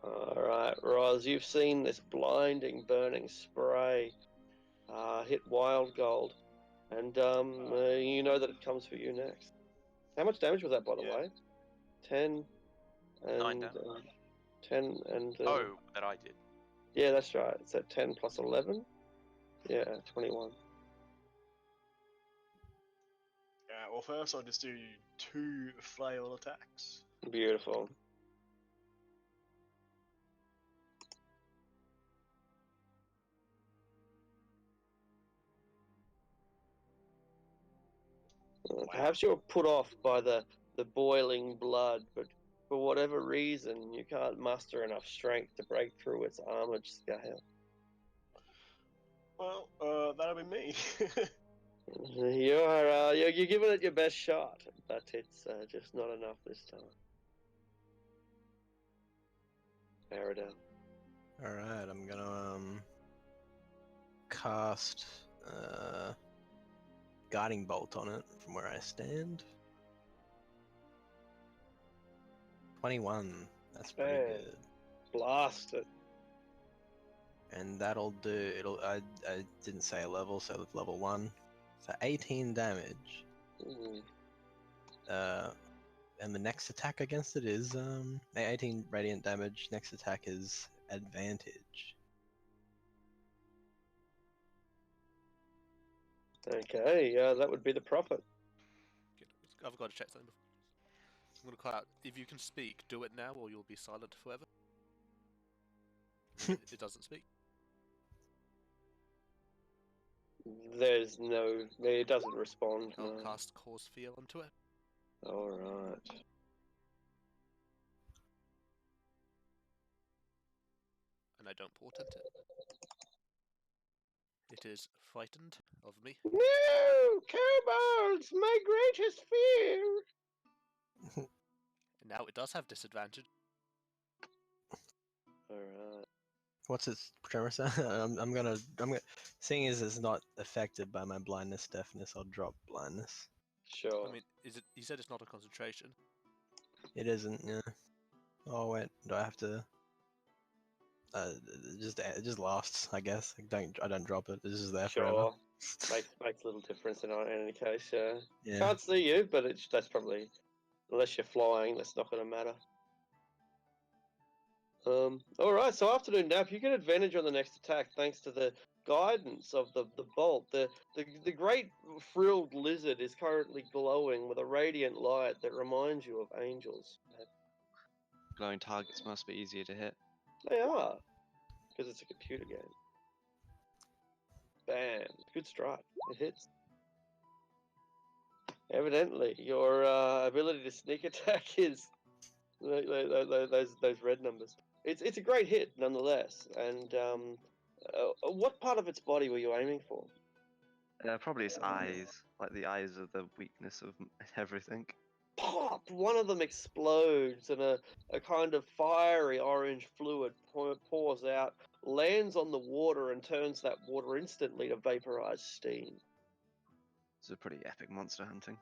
Alright, Roz, you've seen this blinding, burning spray hit Wild Gold, and you know that it comes for you next. How much damage was that, by the way? 10 and 9 damage. 10 and Oh, that I did. yeah, that's right. It's at 10 plus 11. Yeah, 21. Well, first I'll just do 2 flail attacks. Beautiful. Perhaps you're put off by the boiling blood, but for whatever reason, you can't muster enough strength to break through its armored scale. Well, that'll be me. You're giving it your best shot, but it's just not enough this time. Aradel. Alright, I'm gonna cast Guiding Bolt on it from where I stand. 21. That's pretty Man. good. Blast it. And that'll do. I didn't say a level, so it's level 1. So 18 damage. And the next attack against it is 18 radiant damage. Next attack is advantage. Okay, that would be the prophet. I've got to check something before. I'm going to call out, if you can speak, do it now or you'll be silent forever. It doesn't speak. It doesn't respond. I'll No. cast Cause Fear onto it. Alright. And I don't portent it. It is frightened of me. No! Kobolds! My greatest fear! And now it does have disadvantage. Alright. What's its premise? I'm gonna seeing as it's not affected by my blindness deafness, I'll drop blindness. Sure. I mean, is it? You said it's not a concentration. It isn't, yeah. Oh wait, do I have to it just lasts, I guess. I don't drop it. It's just there forever. Sure. makes a little difference in any case, yeah. Yeah. Can't see you, but that's probably, unless you're flying, that's not going to matter. Alright, so afternoon nap, you get advantage on the next attack thanks to the guidance of the bolt. The great frilled lizard is currently glowing with a radiant light that reminds you of angels. Glowing targets must be easier to hit. They are, because it's a computer game. Bam. Good strike. It hits. Evidently, your ability to sneak attack is those red numbers. It's a great hit nonetheless. And what part of its body were you aiming for? Probably its eyes. Like the eyes are the weakness of everything. Pop! One of them explodes, and a kind of fiery orange fluid pours out, lands on the water, and turns that water instantly to vaporized steam. It's a pretty epic monster hunting.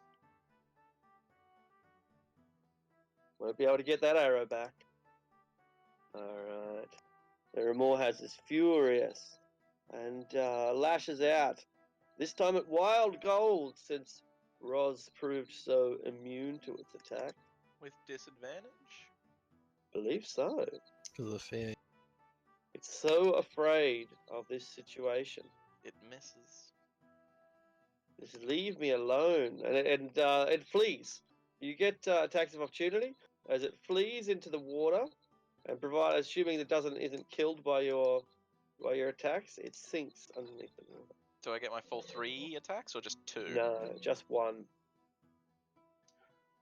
Won't be able to get that arrow back. Alright. The Remorhaz is furious and lashes out. This time at Wild Gold, since Roz proved so immune to its attack. With disadvantage? Believe so. Because of the fear. It's so afraid of this situation. It misses. Just leave me alone. And it flees. You get attacks of opportunity as it flees into the water, and assuming it isn't killed by your attacks, it sinks underneath the water. Do I get my full 3 attacks or just 2? No, just one.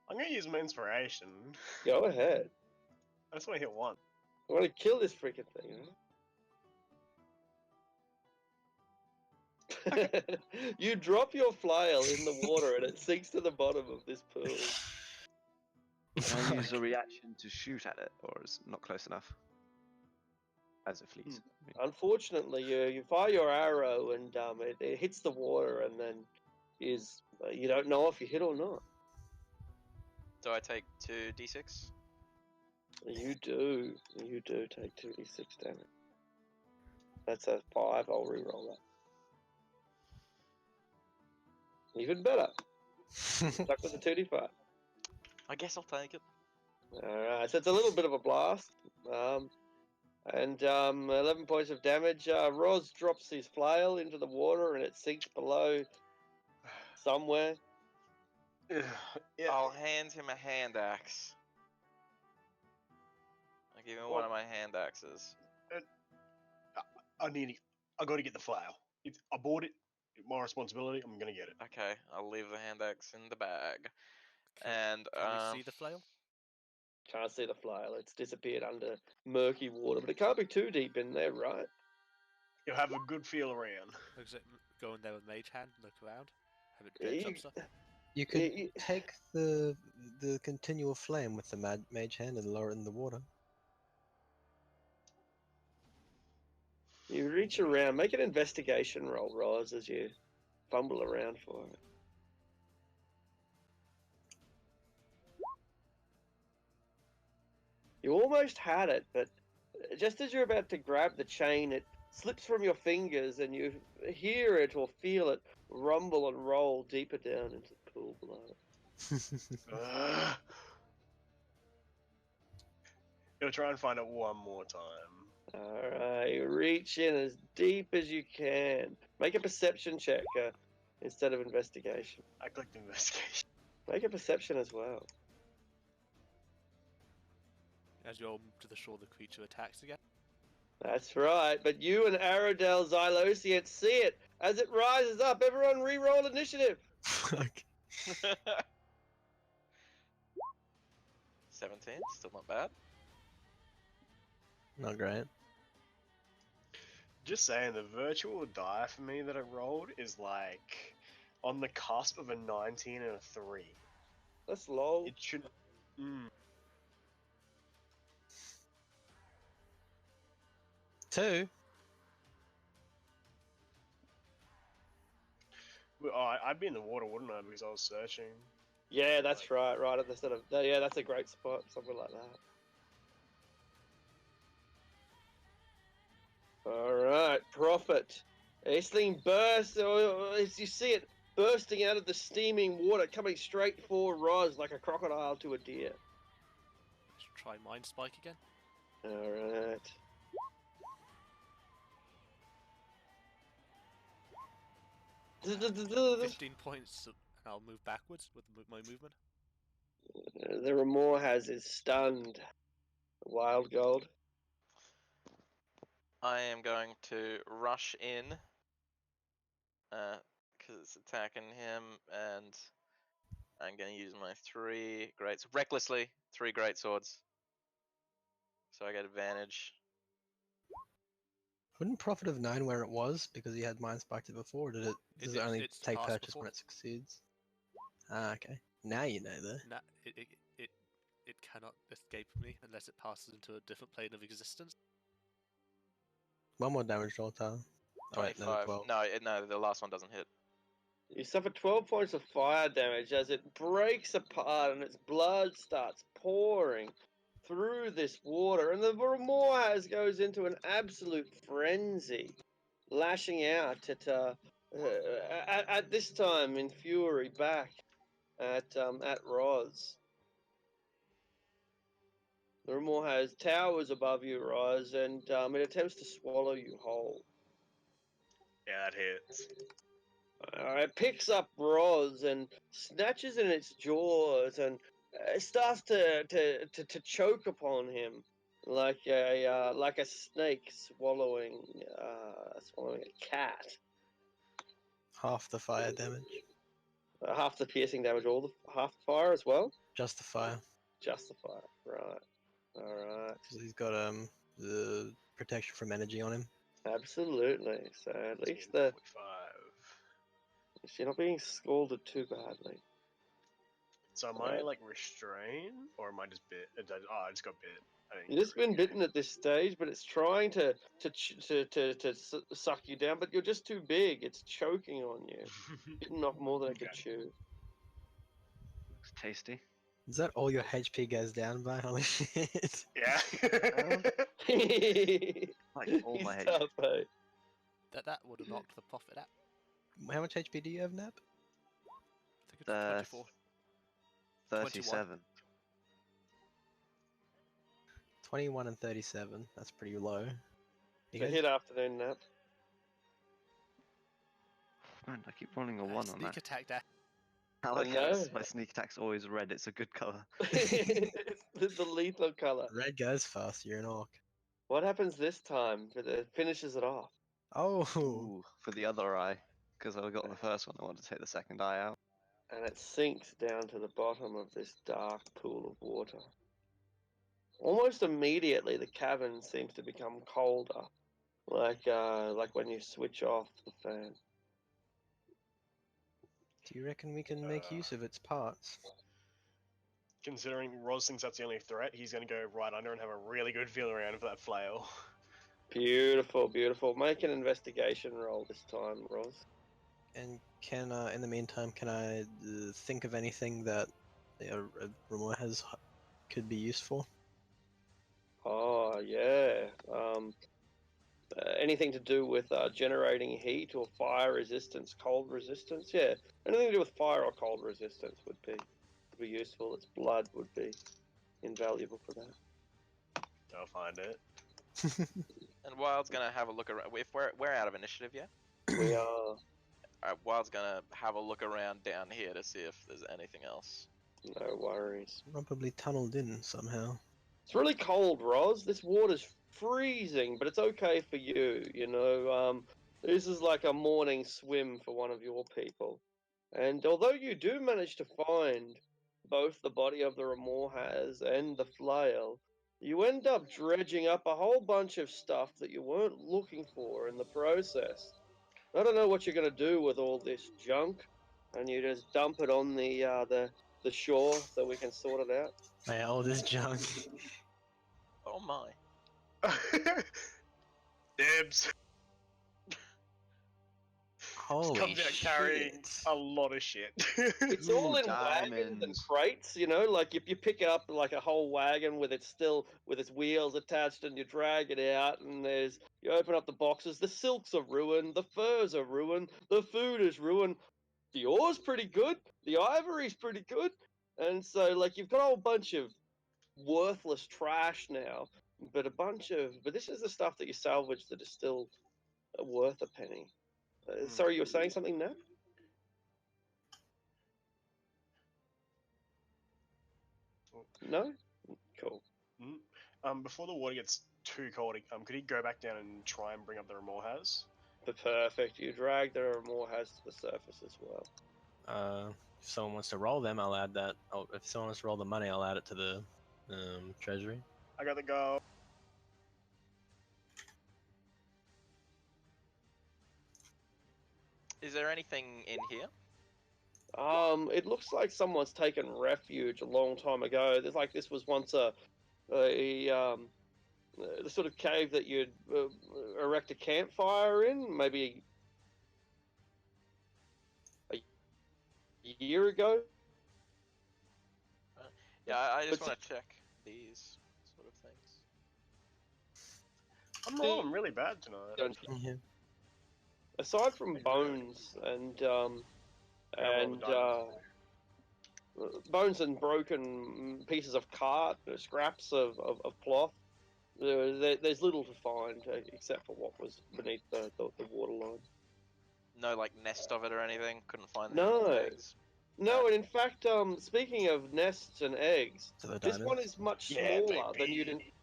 I'm gonna use my inspiration. Go ahead. I just want to hit one. I want to kill this freaking thing. You drop your flail in the water and it sinks to the bottom of this pool. Can I use a reaction to shoot at it, or is it not close enough? As it flees. Unfortunately, you fire your arrow and it hits the water, and then you don't know if you hit or not. Do I take 2d6? You do take 2d6 damage. That's a 5. I'll reroll that. Even better. Stuck with a 2d5. I guess I'll take it. Alright, so it's a little bit of a blast. And 11 points of damage. Roz drops his flail into the water and it sinks below somewhere. Yeah. I'll hand him a hand axe. I'll give him one of my hand axes. I gotta get the flail. I bought it. My responsibility. I'm gonna get it. Okay, I'll leave the hand axe in the bag. Can we see the flail? Can't see the flail. It's disappeared under murky water, but it can't be too deep in there, right? You'll have a good feel around. Looks like go in there with Mage Hand, look around, have it dead some stuff. You could take the continual flame with the mage hand and lower it in the water. You reach around, make an investigation roll, Roz, as you fumble around for it. You almost had it, but just as you're about to grab the chain, it slips from your fingers and you hear it or feel it rumble and roll deeper down into the pool below. You'll try and find it one more time. Alright, you reach in as deep as you can. Make a perception check instead of investigation. I clicked investigation. Make a perception as well. As you all move to the shore, the creature attacks again. That's right, but you and Aradel Xylosian see it as it rises up. Everyone re-roll initiative. 17, still not bad. Not great. Just saying, the virtual die for me that I rolled is like on the cusp of a 19 and a 3. That's low. It should. Mm. 2. Well, I'd be in the water, wouldn't I? Because I was searching. Yeah, that's right. Right at the sort of yeah, that's a great spot. Something like that. All right, Prophet. This thing bursts. As you see it bursting out of the steaming water, coming straight for Roz like a crocodile to a deer. Let's try Mind Spike again. All right. Uh, 15 points, and I'll move backwards with my movement. The Remorhaz is stunned. Wild Gold. I am going to rush in, because it's attacking him, and I'm going to use my 3 greats recklessly. 3 great swords, so I get advantage. Wouldn't Prophet have known where it was because he had Mind Spiked it before, or does it only it's take passed purchase before. when it succeeds? Ah, okay. Now you know though. Nah, it cannot escape me unless it passes into a different plane of existence. One more damage roll, Tyler. Oh, wait, no, 25. 12. No, the last one doesn't hit. You suffer 12 points of fire damage as it breaks apart and its blood starts pouring through this water, and the Remorhaz goes into an absolute frenzy, lashing out at this time in fury back at Roz. The Remorhaz towers above you, Roz, and it attempts to swallow you whole. Yeah, that hits. It picks up Roz and snatches in its jaws and starts to choke upon him like a snake swallowing a cat. Half the fire damage. Half the piercing damage, half the fire as well. Just the fire. Just the fire, right? All right. Because he's got the protection from energy on him. Absolutely. So at least 45. you're not being scalded too badly. So am I like restrained, or am I just bit? I just got bit. You've just been bitten at this stage, but it's trying to suck you down, but you're just too big. It's choking on you. Bitten off more than it could chew. It's tasty. Is that all your HP goes down by? Holy shit. Yeah. Like all my He's HP. tough, eh? That would have knocked the profit out. How much HP do you have, Nap? I think it's 24. 37. 21 and 37. That's pretty low. You So guys- hit afternoon nap. Man, I keep rolling a 1 on Sneak that. attack there. I like know. how my sneak attack's always red. It's a good color. It's the lethal color. Red goes fast. You're an orc. What happens this time? It finishes it off. Oh. Ooh, for the other eye. Because I got the first one, I wanted to take the second eye out. And it sinks down to the bottom of this dark pool of water. Almost immediately, the cavern seems to become colder, like when you switch off the fan. Do you reckon we can make use of its parts? Considering Roz thinks that's the only threat, he's going to go right under and have a really good feel around for that flail. Beautiful, beautiful. Make an investigation roll this time, Roz. And can, in the meantime, can I think of anything that Remorhaz could be useful? Oh, yeah. Anything to do with generating heat or fire resistance, cold resistance? Yeah, anything to do with fire or cold resistance would be useful. Its blood would be invaluable for that. I'll find it. And Wild's gonna have a look around. If we're out of initiative yet, We are. Wild's gonna have a look around down here to see if there's anything else. No worries. Probably tunneled in somehow. It's really cold, Roz. This water's freezing, but it's okay for you, you know. This is like a morning swim for one of your people. And although you do manage to find both the body of the Remorhaz and the flail, you end up dredging up a whole bunch of stuff that you weren't looking for in the process. I don't know what you're going to do with all this junk, and you just dump it on the shore so we can sort it out. My oldest junk. Oh my. Dibs. Holy Comes out carrying shit. a lot of shit. It's Ooh, all in wagons and diamonds. crates, you know. Like if you pick up like a whole wagon with its wheels attached, and you drag it out, and you open up the boxes. The silks are ruined, the furs are ruined, the food is ruined. The ore's pretty good, the ivory's pretty good, and so like you've got a whole bunch of worthless trash now. But this is the stuff that you salvage that is still worth a penny. Sorry, you were saying something, Nap? No? Cool. Before the water gets too cold, could he go back down and try and bring up the Remorhaz? Perfect. You drag the Remorhaz to the surface as well. If someone wants to roll them, I'll add that. Oh, if someone wants to roll the money, I'll add it to the treasury. I got the go. Is there anything in here? It looks like someone's taken refuge a long time ago. This was once the sort of cave that you'd erect a campfire in, maybe a year ago. Yeah, I just But- want to check these. See, I'm really bad tonight. don't- Yeah. aside from bones and bones and broken pieces of cart, scraps of cloth, there's little to find except for what was beneath the waterline. No, like nest of it or anything. Couldn't find No. the eggs. No, and in fact, speaking of nests and eggs, So the this one diamonds? is much Yeah, smaller than baby.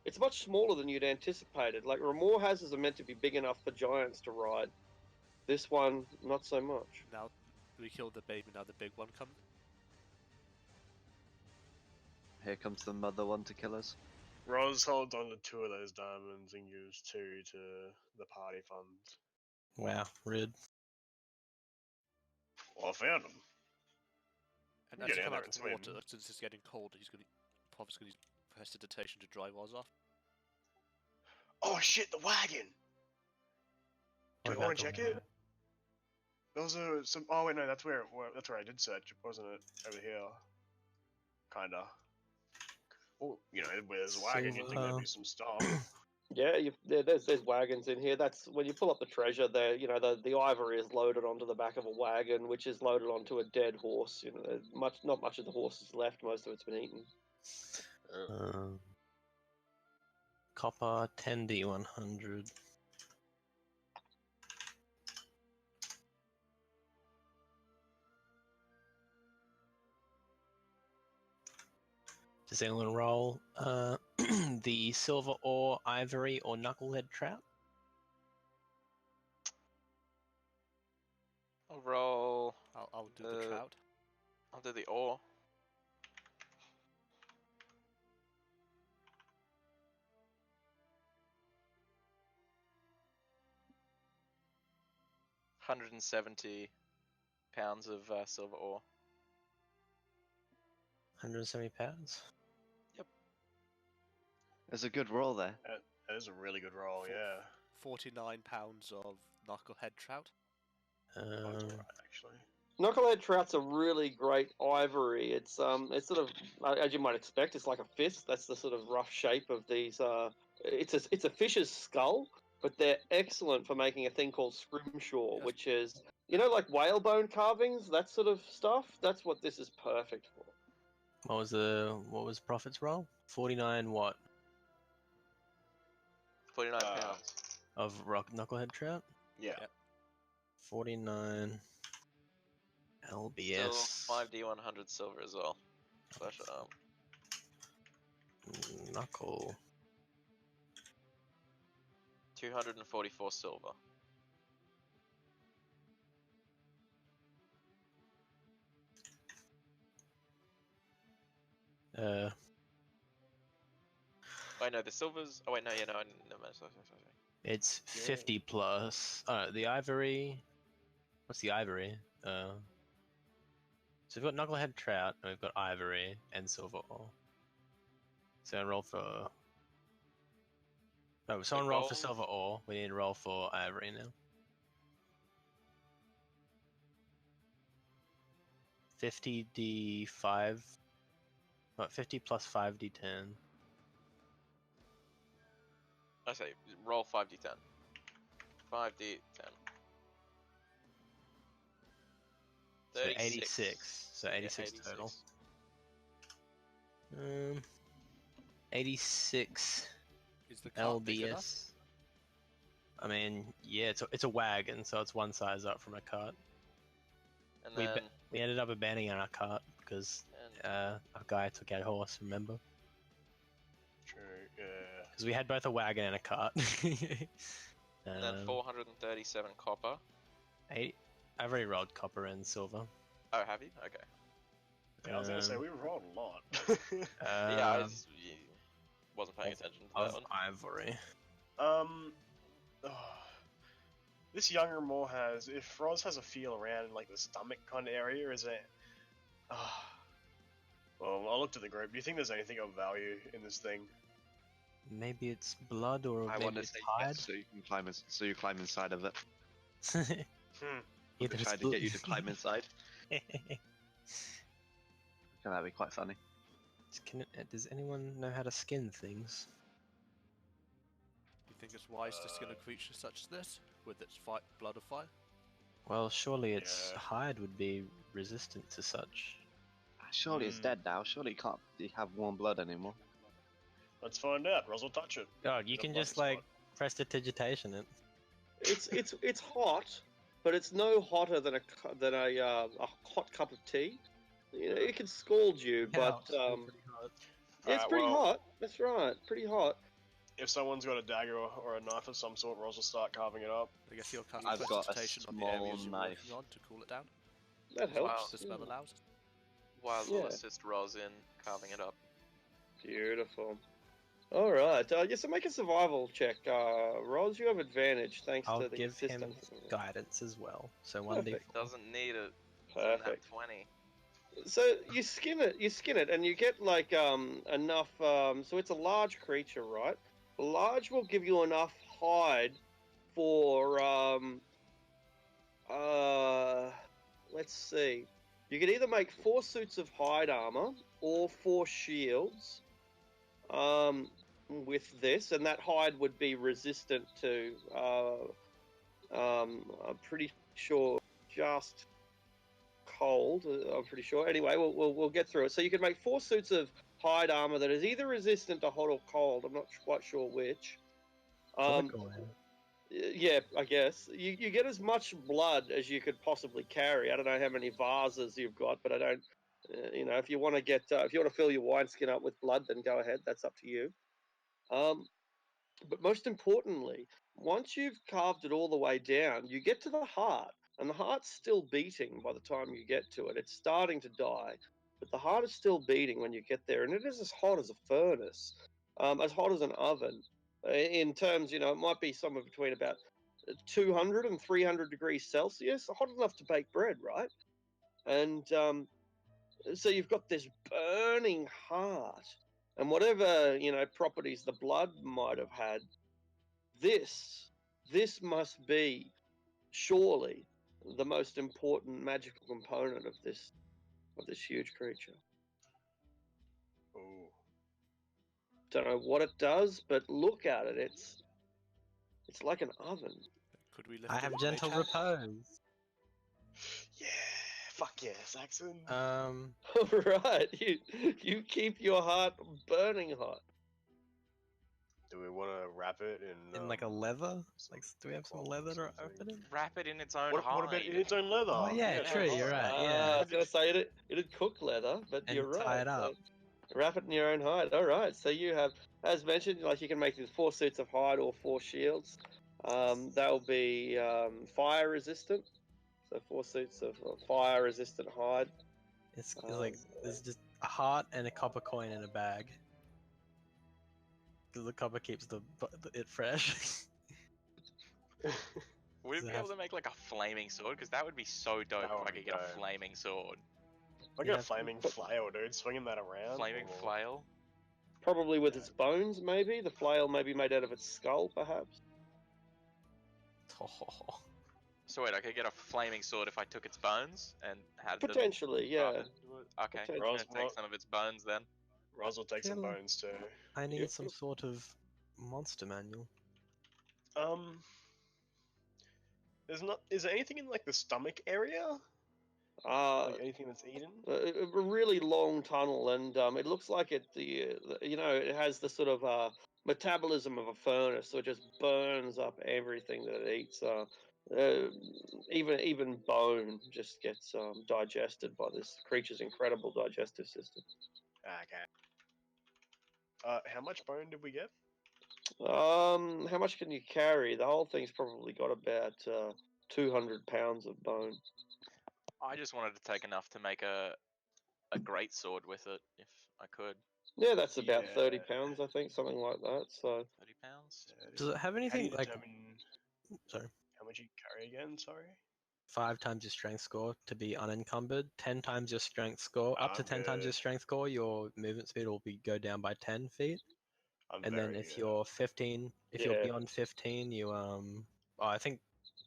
It's much smaller than you'd anticipated. Like Ramor houses are meant to be big enough for giants to ride. This one, not so much. Now we killed the baby, now the big one comes. Here comes the mother one to kill us. Roz holds on to 2 of those diamonds and gives 2 to the party funds. Wow, rude. Well, I found them. And You as get you down come there out and of the swim. water, since it's getting colder, Prophet's going to use prestidigitation to dry Roz off. Oh shit, the wagon! Do What you want about to check the- it? Those are some. Oh wait, no, that's where I did search, wasn't it? Over here, kinda. Oh, you know, where there's a wagon, you'd think there'd be some stuff. Yeah, there's wagons in here. That's when you pull up the treasure. There, the ivory is loaded onto the back of a wagon, which is loaded onto a dead horse. There's not much of the horse is left. Most of it's been eaten. Copper 10D100. Does anyone roll the silver ore, ivory, or knucklehead trout? I'll roll. I'll do the trout. I'll do the ore. £170 of silver ore. 170 pounds. There's a good roll there. That is a really good roll, yeah. 49 pounds of knucklehead trout. That's alright, actually. Knucklehead trout's a really great ivory. It's sort of, as you might expect, it's like a fist. That's the sort of rough shape of these. It's a fish's skull, but they're excellent for making a thing called scrimshaw, Yes. which is like whalebone carvings, that sort of stuff. That's what this is perfect for. What was Prophet's roll? 49 what? 49 pounds. Of rock knucklehead trout? Yeah. Yep. 49 LBS. Still 5D100 silver as well. Slash Knuckle. 244 silver. Wait, no, the silvers. Oh, wait, no, yeah, no, never mind. Sorry. It's Yeah. 50 plus. The ivory. What's the ivory? So we've got knucklehead trout, and we've got ivory and silver ore. So roll for. No, someone roll for gold? silver ore. We need to roll for ivory now. 50D5. What? 50 plus 5D10. I say, roll 5D10. 5D10. So 86. So 86 total. 86 Is the cart big enough? LBS. I mean, yeah, it's a wagon, so it's one size up from a cart. And We then. We ended up abandoning our cart because a guy took our horse. Remember? True, yeah. Because we had both a wagon and a cart. And then 437 copper. I've already rolled copper and silver. Oh, have you? Okay. Yeah, I was gonna say, we rolled a lot. Yeah, I wasn't paying attention to that Of one. ivory. This younger Moore has, if Roz has a feel around in like the stomach kind of area, is it? Well, I'll look to the group. Do you think there's anything of value in this thing? Maybe it's blood, or I maybe want to it's say hide. yes, so you climb inside of it. Either I'm it's trying to get you to climb inside. That'd be quite funny. Does anyone know how to skin things? You think guess why is this going to creature such as this with its blood of fire? Well, surely its Yeah. hide would be resistant to such. Surely it's dead now. Surely it can't have warm blood anymore. Let's find out. Roz will touch it. Oh, you In a can bloody just like spot. prestidigitation it. It's hot, but it's no hotter than a hot cup of tea. You know, it can scald you, but It's pretty hot. yeah, it's Alright, pretty well- hot. That's right, pretty hot. If someone's got a dagger or a knife of some sort, Roz will start carving it up. I guess you'll cast I've got a prestidigitation on the areas small you're knife. working on to cool it down. That helps. The spell yeah. allows. While Yeah. we'll assist Roz in carving it up. Beautiful. All right. Yeah, so make a survival check. Roz, you have advantage thanks I'll to the give him assistance. guidance as well. So 1d4. Perfect. Doesn't need it. It's a nat Perfect. 20. So you skin it, and you get like enough. So it's a large creature, right? Large will give you enough hide for let's see. You can either make 4 suits of hide armor or 4 shields. With this, and that hide would be resistant to. I'm pretty sure just cold. I'm pretty sure. Anyway, we'll get through it. So you can make 4 suits of hide armor that is either resistant to hot or cold. I'm not quite sure which. Yeah, I guess you get as much blood as you could possibly carry. I don't know how many vases you've got, but I don't. You know, if you want to get, if you want to fill your wineskin up with blood, then go ahead. That's up to you. But most importantly, once you've carved it all the way down, you get to the heart, and the heart's still beating by the time you get to it. It's starting to die, but the heart is still beating when you get there, and it is as hot as a furnace, as hot as an oven. In terms, you know, it might be somewhere between about 200 and 300 degrees Celsius, hot enough to bake bread, right? And so you've got this burning heart, and whatever, you know, properties the blood might have had, this must be surely the most important magical component of this huge creature. Ooh. Don't know what it does, but look at it. It's like an oven. Could we lift I it have with gentle mage hand? repose. Yeah, fuck yeah, Saxon. All right, you keep your heart burning hot. Do we want to wrap it in like a leather? Like, do we have some cloth or leather to something? open it? Wrap it in its own What hide. about in its own leather? Oh, yeah, it's true, own you're hide. right. Yeah. I was gonna say it'd cook leather, but And you're right. tie it up. Wrap it in your own hide. All right. So you have, as mentioned, like you can make these 4 suits of hide or 4 shields. They'll be fire resistant. So 4 suits of fire resistant hide. It's like there's just a heart and a copper coin in a bag. Because the copper keeps it fresh. Would Does we it be able have- to make like a flaming sword? Because that would be so dope That if I would could be get a dope. flaming sword. I got Yeah. a flaming flail, dude. Swinging that around. Flaming or- flail? Probably with its bones, maybe. The flail may be made out of its skull, perhaps. So wait, I could get a flaming sword if I took its bones and had them Potentially, yeah. carved into it? Okay, I'm Potentially. gonna take some of its bones then. Roz will take some Feel- bones too. I need Yep. some sort of monster manual. Is there anything in like the stomach area? Like anything that's eaten? A really long tunnel, and it looks like it has the sort of metabolism of a furnace, so it just burns up everything that it eats. Even bone just gets digested by this creature's incredible digestive system. Okay. How much bone did we get? How much can you carry? The whole thing's probably got about 200 pounds of bone. I just wanted to take enough to make a great sword with it, if I could. Yeah, that's about 30 Yeah. pounds, I think, something like that. So 30 pounds? Does it have How do anything you like determine sorry, how much you carry again? Sorry. 5 times your strength score to be unencumbered, 10 times your strength score, up to 10 times your good. strength score, your movement speed will go down by 10 feet. I'm And then very if good. you're 15, if you're Yeah. beyond 15, you I think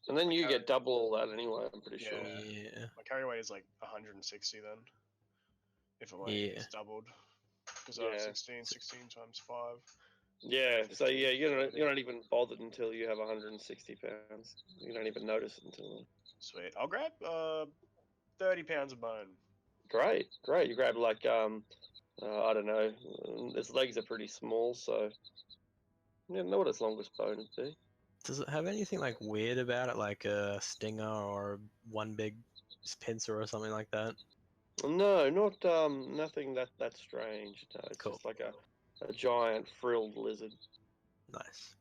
and then you Okay. get double all that anyway. I'm pretty sure. Yeah. yeah. My carry weight is like 160 then. If it like Yeah. it's doubled. Because Yeah. 16 times 5. Yeah, so yeah, you're not even bothered until you have 160 pounds. You don't even notice it until then. Sweet. I'll grab 30 pounds of bone. Great. You grab like I don't know, its legs are pretty small, so yeah, know what its longest bone would be. Does it have anything like weird about it, like a stinger or one big pincer or something like that? No, not nothing that strange. No, it's Cool. just like a giant frilled lizard. Nice.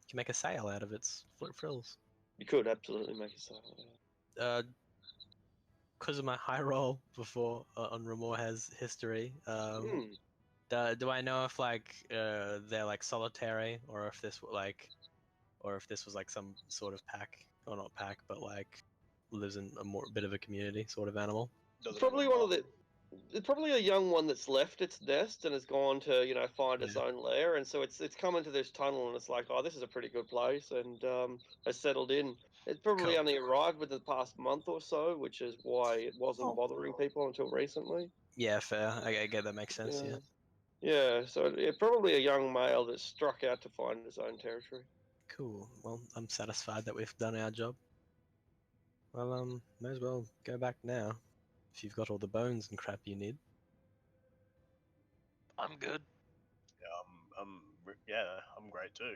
You can make a sail out of its frills. You could absolutely make a sail. Because of my high roll before on Ramor has history. Hmm. Do I know if like they're like solitary or if this was like some sort of pack or not pack, but like lives in a bit of a community sort of animal? It's probably it's probably a young one that's left its nest and has gone to find its own lair, and so it's come into this tunnel and it's like, oh, this is a pretty good place, and has settled in. It's probably only arrived within the past month or so, which is why it wasn't bothering people until recently. Yeah, fair. I get that makes sense. Yeah. Yeah, so probably a young male that struck out to find his own territory. Cool. Well, I'm satisfied that we've done our job. Well, may as well go back now. If you've got all the bones and crap you need. I'm good. Yeah, I'm great too.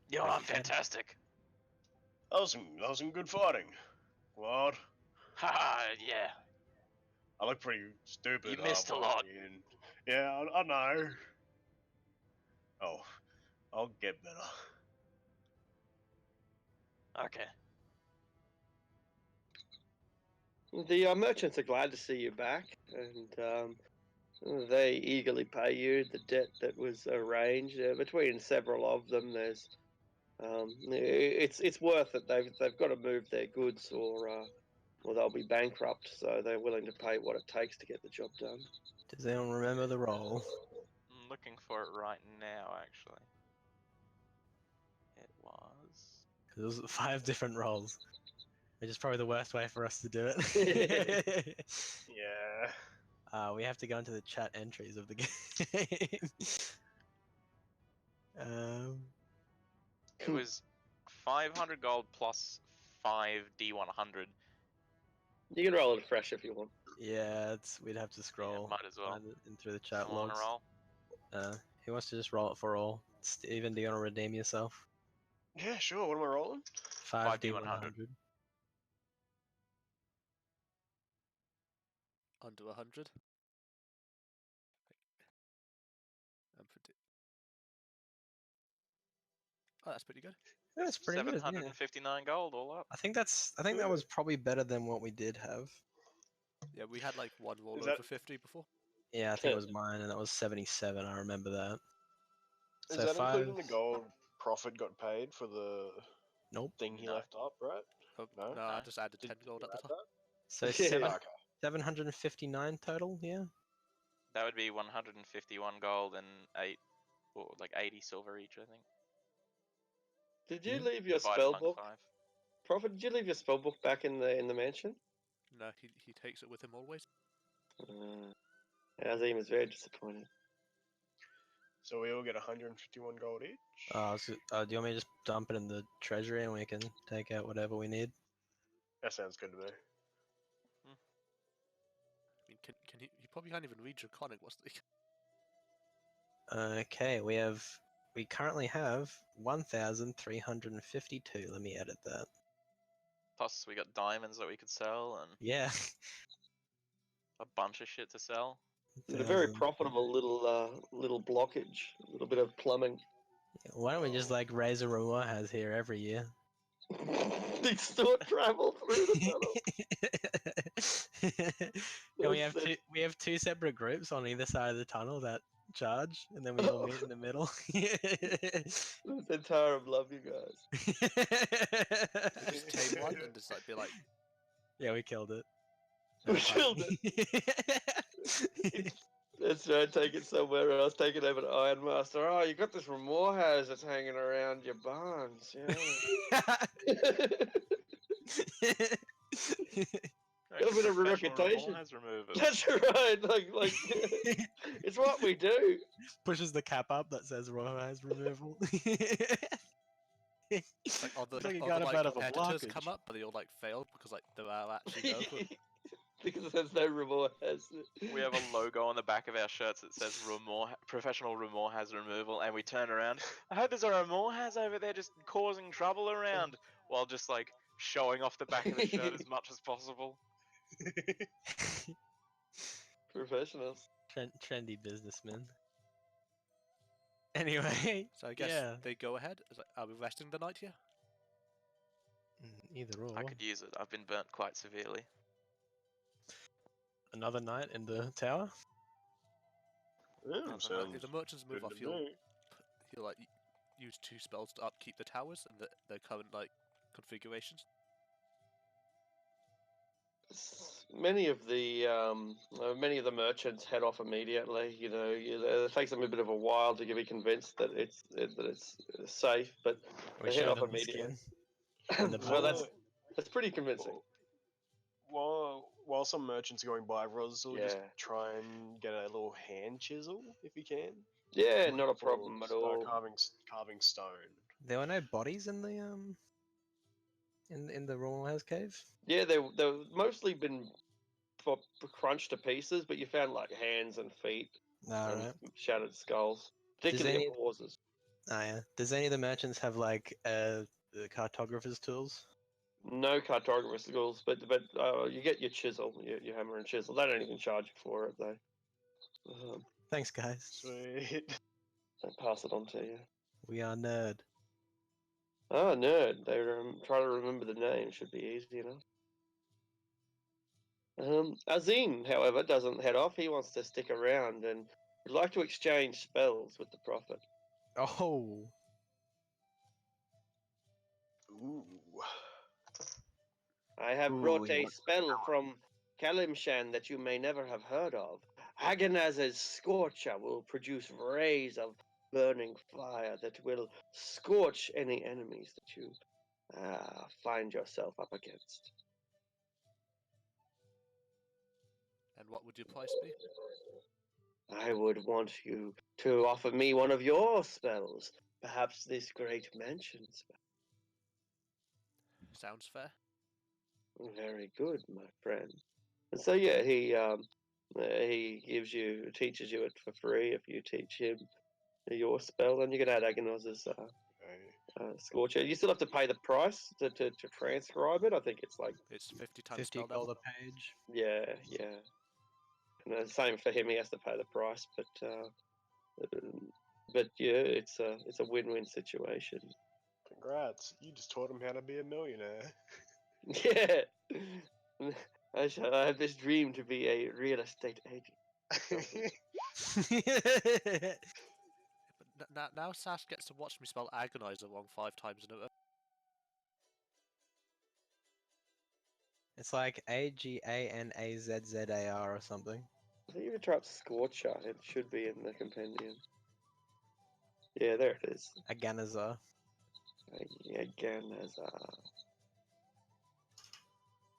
Yo, I'm fantastic. That was some good fighting. What? Haha, yeah. I look pretty stupid. You missed a lot. Yeah, I know. Oh, I'll get better. Okay. The merchants are glad to see you back, and they eagerly pay you the debt that was arranged between several of them. There's, it's worth it. They've got to move their goods, or they'll be bankrupt. So they're willing to pay what it takes to get the job done. Does anyone remember the roll? I'm looking for it right now, actually. It was... There was 5 different rolls, which is probably the worst way for us to do it. Yeah. We have to go into the chat entries of the game. It was 500 gold plus 5 D100. You can roll it fresh if you want. Yeah, we'd have to scroll. Yeah, might as well. In through the chat Someone logs. roll? Who wants to just roll it for all? Steven, do you want to redeem yourself? Yeah, sure. What am I rolling? 5 D100. D100. Under 100. Oh, that's pretty good. That's pretty good. Yeah. 759 gold all up. I think that was probably better than what we did have. Yeah, we had like one roll Is over that- 50 before. Yeah, I think it was mine, and that was 77. I remember that. Is So that 5. including the gold Prophet got paid for the Nope. thing he No. left up, right? Oh, No? no, I just added 10 gold at the top. So Yeah. 759 total. Yeah. That would be 151 gold and 80 silver each, I think. Did you leave your Divided spell among book, 5. Prophet? Did you leave your spell book back in the mansion? No, he takes it with him always. Azim is very disappointed. So we all get 151 gold each. Do you want me to just dump it in the treasury and we can take out whatever we need? That sounds good to me. I mean, can he probably can't even read Draconic. What's the... Okay, we currently have 1,352. Let me edit that. Plus, we got diamonds that we could sell and Yeah. a bunch of shit to sell. It's a very 1,000. profitable little blockage, a little bit of plumbing. Why don't we just like raise a Ramor has here every year? They still travel through the tunnel. And we have two separate groups on either side of the tunnel that charge, and then we all meet in the middle. The Tower of Love, you guys. Just tame one and just like be like, Yeah, we killed it. We killed it. That's right, take it somewhere else, take it over to Ironmaster. Oh, you got this Ramor house that's hanging around your barns, yeah. Got a bit of a Professional reputation. Has removers. That's right. Like it's what we do. Pushes the cap up that says Royal Eyes removal. Like, all the, It's like he all got the up like, out of a editors blockage. come up, but they all like failed because like there are actually no. Because there's no remorse. We have a logo on the back of our shirts that says Professional Remor has removal, and we turn around. I hope there's a Remor has over there just causing trouble around, while just like showing off the back of the shirt as much as possible. Professionals. Trendy businessman. Anyway, So I guess yeah. they go ahead. It's like, are we resting the night here? Either or. I could use it. I've been burnt quite severely. Another night in the tower. If the merchants move off, he'll like use 2 spells to upkeep the towers and their current like configurations. Many of the merchants head off immediately. You know, it takes them a bit of a while to be convinced that it's safe, but We they head show off them the immediately. skin. The So that's pretty convincing. While some merchants are going by, Roz will just Yeah. try and get a little hand chisel if he can. Yeah, not a Before problem at start all. Carving stone. There were no bodies in the in the Royal House cave. Yeah, they've mostly been crunched to pieces, but you found like hands and feet and Alright. shattered skulls, particularly horses. Oh yeah. Does any of the merchants have like the cartographer's tools? No cartographer skills, but you get your chisel, your hammer and chisel. They don't even charge you for it though. Thanks, guys. Sweet. I'll pass it on to you. We are nerd. Ah, nerd. They try to remember the name. Should be easy enough. Azine, however, doesn't head off. He wants to stick around and would like to exchange spells with the Prophet. Oh. Ooh. I have Ooh, brought he a wants- spell from Kalimshan that you may never have heard of. Agonaz's Scorcher will produce rays of burning fire that will scorch any enemies that you find yourself up against. And what would your price be? I would want you to offer me one of your spells, perhaps this great mansion spell. Sounds fair. Very good, my friend. And so yeah, he teaches you it for free if you teach him your spell, and you can add Agoniz's Scorcher. You still have to pay the price to transcribe it. I think it's like It's 50 times 50 spell gold level. a page. yeah. And the same for him. He has to pay the price, but yeah, it's a win-win situation. Congrats! You just taught him how to be a millionaire. Yeah. I have this dream to be a real estate agent. But now Sash gets to watch me spell Agonizer wrong 5 times in a row. It's like AGANAZZAR or something. I think if you try up Scorcher, it should be in the compendium. Yeah, there it is. Aganazar.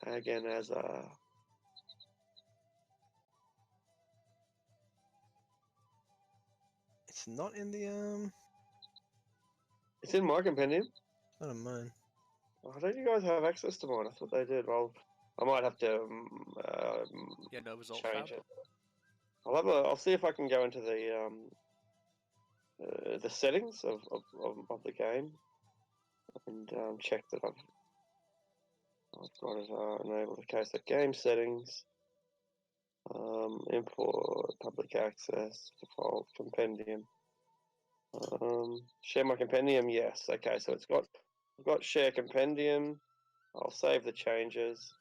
Aganazar. It's not in the It's in my compendium. It's not in mine. I don't you guys have access to mine? I thought they did. Well, I might have to Yeah, no result change found. it. I'll see if I can go into the settings of the game and check that I've got it enabled. Okay, so game settings, import public access, default compendium, share my compendium. Yes. Okay, so I've got share compendium. I'll save the changes,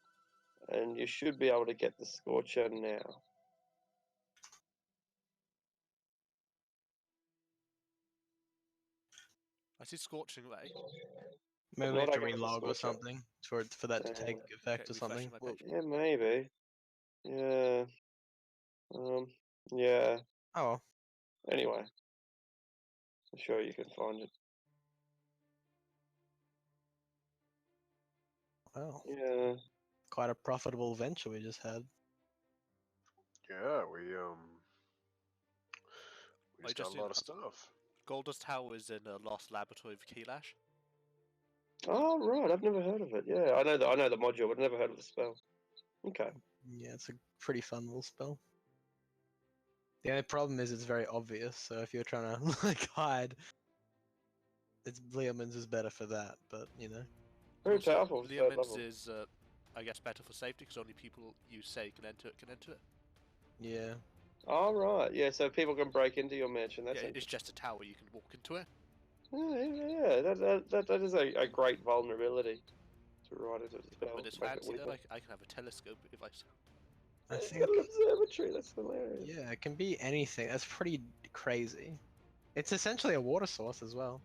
and you should be able to get the Scorcher now. I see Scorching Ray. Maybe we not have to Agoniz's relog or Scorcher. something for that to take effect or refreshing something. my Well, page. Yeah, maybe. Yeah. Yeah. oh well. Anyway, I'm sure you can find it. Wow. Yeah. quite a profitable venture we just had. Yeah, we I just just done a lot of did- stuff. Goldust Tower is in a lost laboratory of Keelash. Oh right, I've never heard of it. Yeah, I know the module, but never heard of the spell. Okay. Yeah, it's a pretty fun little spell. The only problem is it's very obvious, so if you're trying to like hide, it's Leomund's is better for that. But you know, Very Also, powerful for third Leomund's level. is, I guess, better for safety because only people you say can enter it. yeah, Oh right, yeah. So people can break into your mansion. That's Yeah, it's just a tower. You can walk into it. yeah. That is a great vulnerability to write into the spell. But it's Make it fancy though. weaker. I can have a telescope if I. I It's think got an observatory. That's hilarious. yeah, it can be anything. That's pretty crazy. It's essentially a water source as well.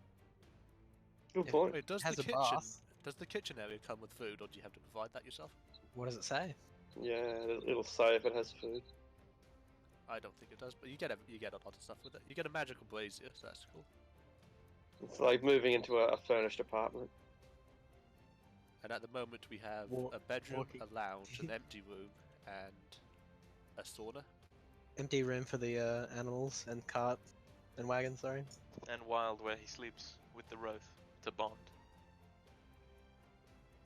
Good Yeah. point. Wait, does Has the a kitchen? bath. Does the kitchen area come with food, or do you have to provide that yourself? What does it say? Yeah, it'll say if it has food. I don't think it does, but you get a lot of stuff with it. You get a magical brazier, so that's cool. It's like moving into a furnished apartment. And at the moment we have Walk- a bedroom, walking. a lounge, an empty room, and a sauna. Empty room for the animals and cart and wagon. Sorry. And Wild, where he sleeps with the Roth to bond.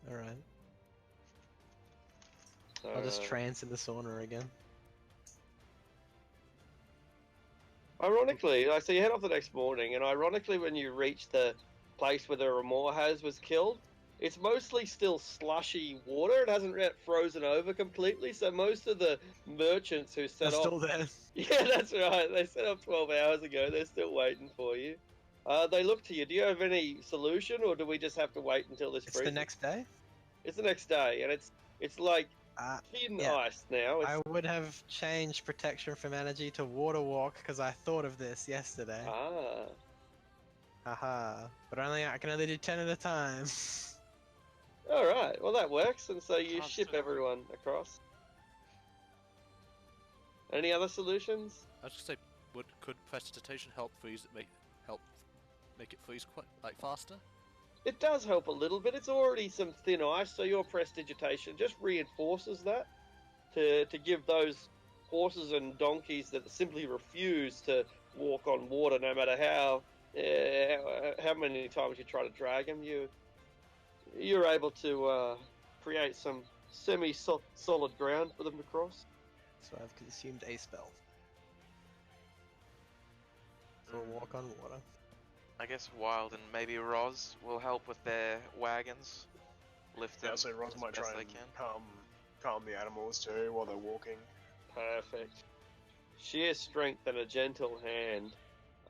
All right. I'll just trance in the sauna again. Ironically, so you head off the next morning, and ironically, when you reach the place where the Ramorhaz was killed, it's mostly still slushy water. It hasn't yet frozen over completely, so most of the merchants who They're set off... still there. Yeah, that's right. They set up 12 hours ago. They're still waiting for you. They look to you. Do you have any solution, or do we just have to wait until this It's freezes? the next day. It's the next day, and it's like Uh, thin yeah. ice now. It's... I would have changed protection from energy to water walk because I thought of this yesterday. Ah. Haha. But I can only do 10 at a time. All right. Well, that works, and so you Sounds ship good. everyone across. Any other solutions? I was just say, could prestidigitation help make it freeze quite faster? It does help a little bit. It's already some thin ice, so your prestidigitation just reinforces that to give those horses and donkeys that simply refuse to walk on water, no matter how many times you try to drag them, you're able to create some semi-solid ground for them to cross. So I've consumed a spell. For a walk on water. I guess Wild and maybe Roz will help with their wagons. Lift them Yeah, so Roz as might best try they and can. calm the animals too while they're walking. Perfect. Sheer strength and a gentle hand,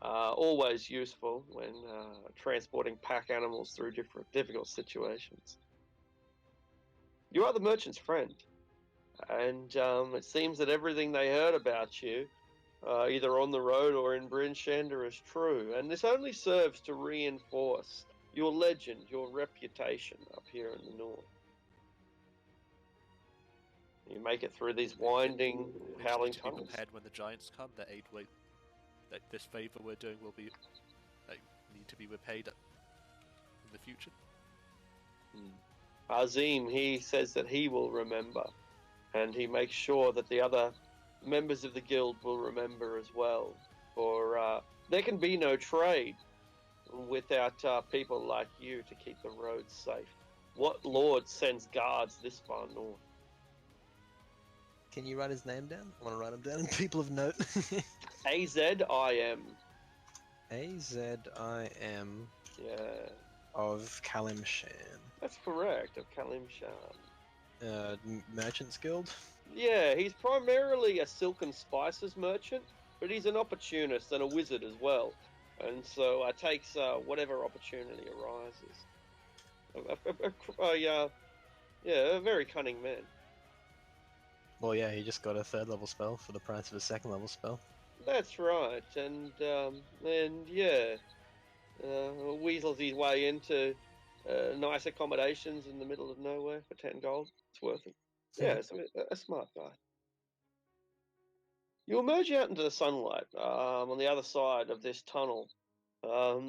always useful when transporting pack animals through difficult situations. You are the merchant's friend, and it seems that everything they heard about you, either on the road or in Bryn Shander, is true, and this only serves to reinforce your legend, your reputation up here in the north. You make it through these winding, We just howling need to be tunnels. prepared when the giants come. That this favor we're doing will be need to be repaid in the future. Azim, he says that he will remember, and he makes sure that the other members of the guild will remember as well. For there can be no trade without people like you to keep the roads safe. What lord sends guards this far north? Can you write his name down? I want to write him down in people of note. AZIM. AZIM Yeah, of Kalimshan. that's correct, of Kalim Shan. Merchants Guild? Yeah, he's primarily a silk and spices merchant, but he's an opportunist and a wizard as well, and so takes whatever opportunity arises. A very cunning man. Well, yeah, he just got a 3rd level spell for the price of a 2nd level spell. That's right, and weasels his way into nice accommodations in the middle of nowhere for 10 gold. It's worth it. Yeah, it's a smart guy. You emerge out into the sunlight on the other side of this tunnel.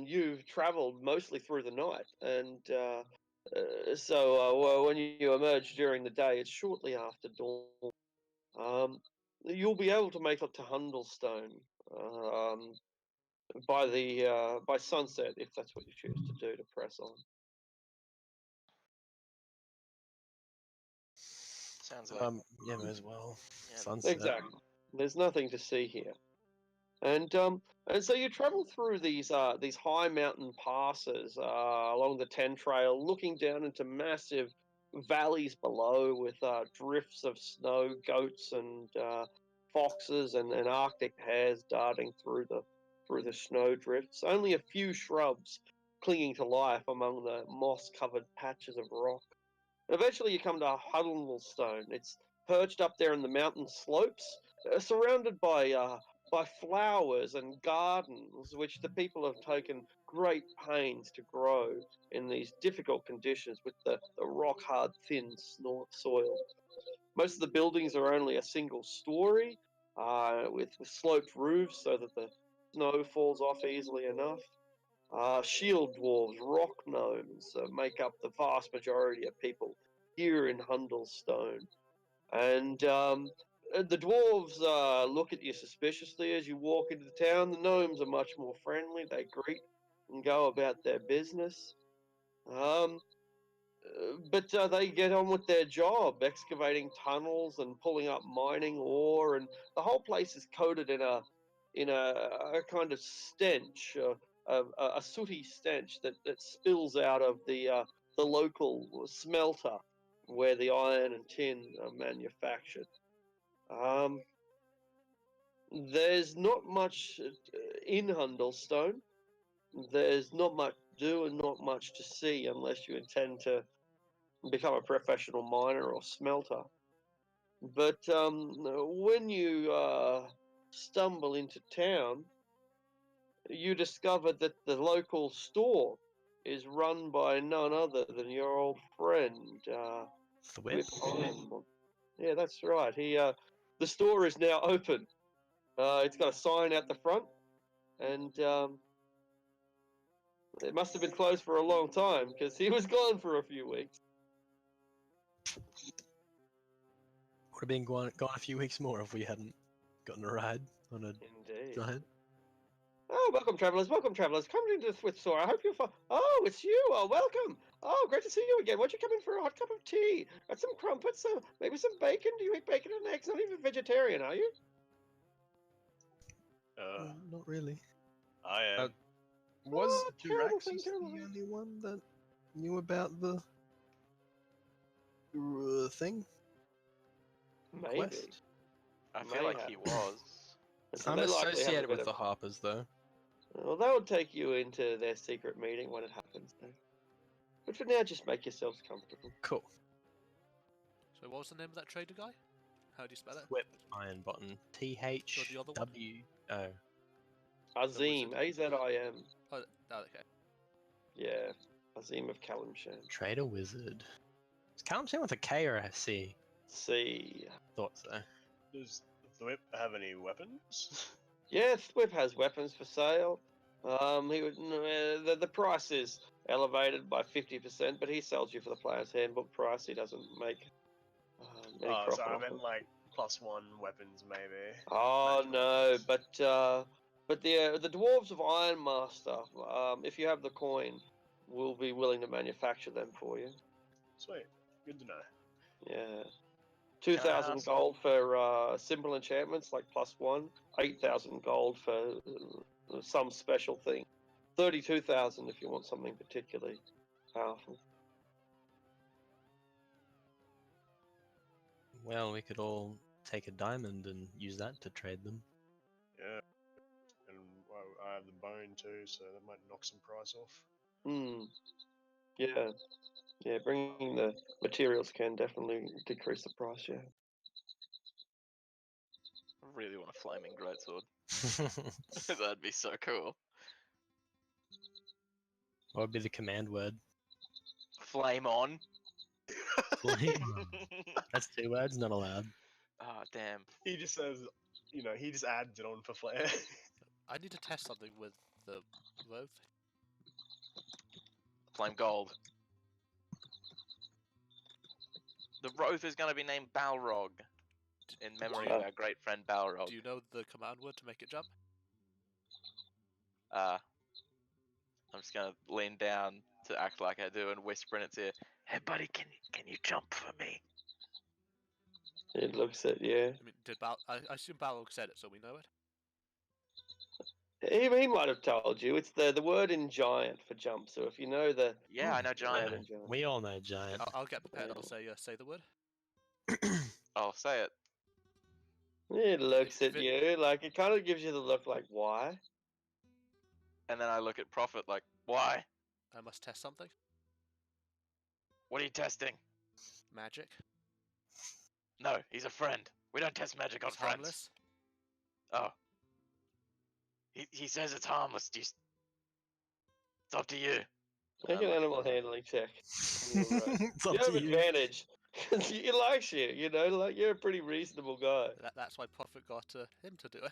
You've travelled mostly through the night, and So when you emerge during the day, it's shortly after dawn. You'll be able to make it to Hundlestone by sunset if that's what you choose to do to press on. Sounds like Yeah, may as well. Yeah. Sunset. Exactly. There's nothing to see here, and so you travel through these high mountain passes along the Ten Trail, looking down into massive valleys below with drifts of snow goats and foxes and Arctic hares darting through the snow drifts. Only a few shrubs clinging to life among the moss-covered patches of rock. Eventually, you come to Huddlestone. It's perched up there in the mountain slopes, surrounded by flowers and gardens, which the people have taken great pains to grow in these difficult conditions with the rock hard, thin soil. Most of the buildings are only a single story, with sloped roofs so that the snow falls off easily enough. Shield dwarves, rock gnomes make up the vast majority of people here in Hundlestone. And the dwarves look at you suspiciously as you walk into the town. The gnomes are much more friendly. They greet and go about their business. But they get on with their job, excavating tunnels and pulling up mining ore, and the whole place is coated in a kind of stench, a sooty stench that spills out of the local smelter where the iron and tin are manufactured. There's not much in Hundlestone. There's not much to do and not much to see unless you intend to become a professional miner or smelter. But when you stumble into town, you discover that the local store is run by none other than your old friend, Thwip. Yeah, that's right. The store is now open. It's got a sign out the front, and it must have been closed for a long time because he was gone for a few weeks. Would have been gone a few weeks more if we hadn't gotten a ride on a Indeed. giant. Oh, welcome, travellers. Welcome, travellers. Come into the Thwip store. I hope you'll find... Oh, it's you. Oh, welcome. Oh, great to see you again. Won't you come in for a hot cup of tea? And some crumpets, maybe some bacon? Do you eat bacon and eggs? Not even vegetarian, are you? Not really. I am. Was terrible Jiraxis terrible the only one that knew about the thing? Maybe. Quest? I feel like Mayhap. he was. So I'm they likely have a associated bit with the of... Harpers, though. Well, that would take you into their secret meeting when it happens, though. But for now, just make yourselves comfortable. Cool. So what was the name of that trader guy? How do you spell it? Whip Iron Button. THWO. the other one? Azim, A-Z-I-M. Oh, okay. Yeah, Azim of Kalimshan. Trader Wizard. Is Kalimshan with a K or a C? C. Thought so. Does Thwip have any weapons? Yeah, Thwip has weapons for sale. The price is elevated by 50%, but he sells you for the player's handbook price. He doesn't make any Oh, profit so I off meant it. like +1 weapons, maybe. Oh Magic no, weapons. but the dwarves of Ironmaster, if you have the coin, will be willing to manufacture them for you. Sweet, good to know. Yeah. Can I 2,000 ask- gold for simple enchantments like +1, 8,000 gold for some special thing, 32,000 if you want something particularly powerful. Well, we could all take a diamond and use that to trade them. Yeah, and I have the bone too, so that might knock some price off. Yeah. Yeah, bringing the materials can definitely decrease the price, yeah. I really want a flaming greatsword. That'd be so cool. What would be the command word? Flame on. Flame on. That's 2 words, not allowed. Oh damn. He just says, he just adds it on for flair. I need to test something with the growth. Flame gold. the Roth is going to be named Balrog, in memory of our great friend Balrog. Do you know the command word to make it jump? I'm just going to lean down to act like I do and whisper in its ear, "Hey buddy, can you jump for me?" It looks at you. I mean, I assume Balrog said it, so we know it. He might have told you. It's the word in giant for jump. So if you know the Yeah, I know giant. word in giant. We all know giant. I'll get prepared. I'll say the word. I'll say it. It looks If at you like it kind of gives you the look like why. And then I look at Prophet like, "Why? I must test something. What are you testing?" Magic. No, he's a friend. We don't test magic on It's friends. harmless. Oh. He says it's harmless. It's up to you. Make an animal handling check. You have advantage because he likes you. You know, like you're a pretty reasonable guy. That's why Prophet got him to do it.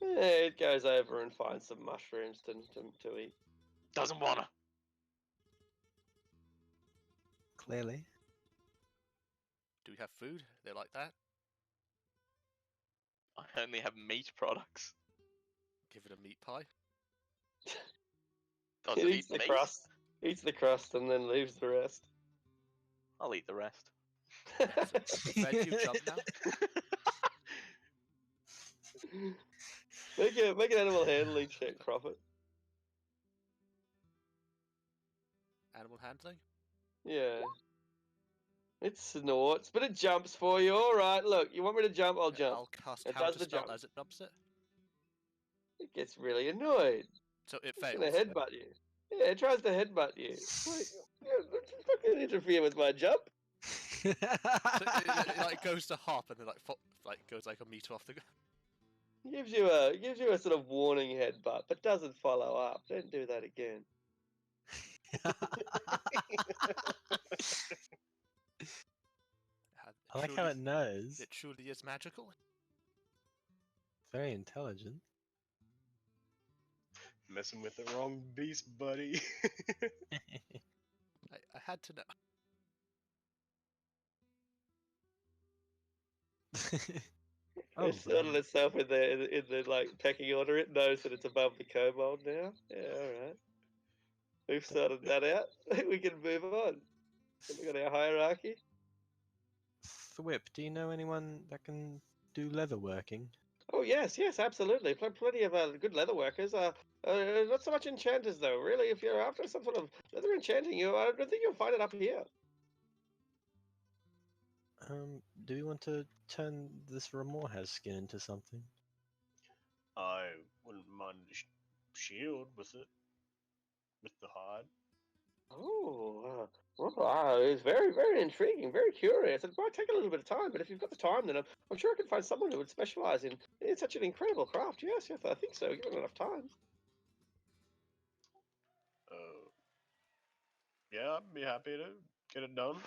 Yeah, it goes over and finds some mushrooms to eat. Doesn't wanna. Clearly. Do we have food? They like that. I only have meat products. Give it a meat pie. Does He it eats eat the meat? crust. Eats the crust and then leaves the rest. I'll eat the rest. Fred, you've jumped now. Make an animal handling check, Prophet. Animal handling. Yeah. It snorts, but it jumps for you. All right, look, you want me to jump? I'll jump. I'll cast It does the counterspell jump. as it jumps it. It gets really annoyed. So it It's fails. gonna headbutt you. Yeah, it tries to headbutt you. Like, don't fucking interfere with my jump. So it like goes to hop and then like goes like a meter off the ground. Gives you a sort of warning headbutt, but doesn't follow up. Don't do that again. I like how it knows. It truly is magical. Very intelligent. Messing with the wrong beast, buddy. I had to know. It's sorted itself in the like pecking order. It knows that it's above the kobold now. Yeah, all right. We've sorted that out. We can move on. We got our hierarchy. Thwip, do you know anyone that can do leather working? Oh yes, absolutely. Plenty of good leather workers. Not so much enchanters though. Really, if you're after some sort of leather enchanting, I don't think you'll find it up here. Do we want to turn this Ramorhaz skin into something? I wouldn't mind a shield with it, with the hide. Oh, it's very, very intriguing, very curious. It might take a little bit of time, but if you've got the time, then I'm sure I can find someone who would specialize in such an incredible craft. Yes, I think so. Given enough time. Yeah, I'd be happy to get it done.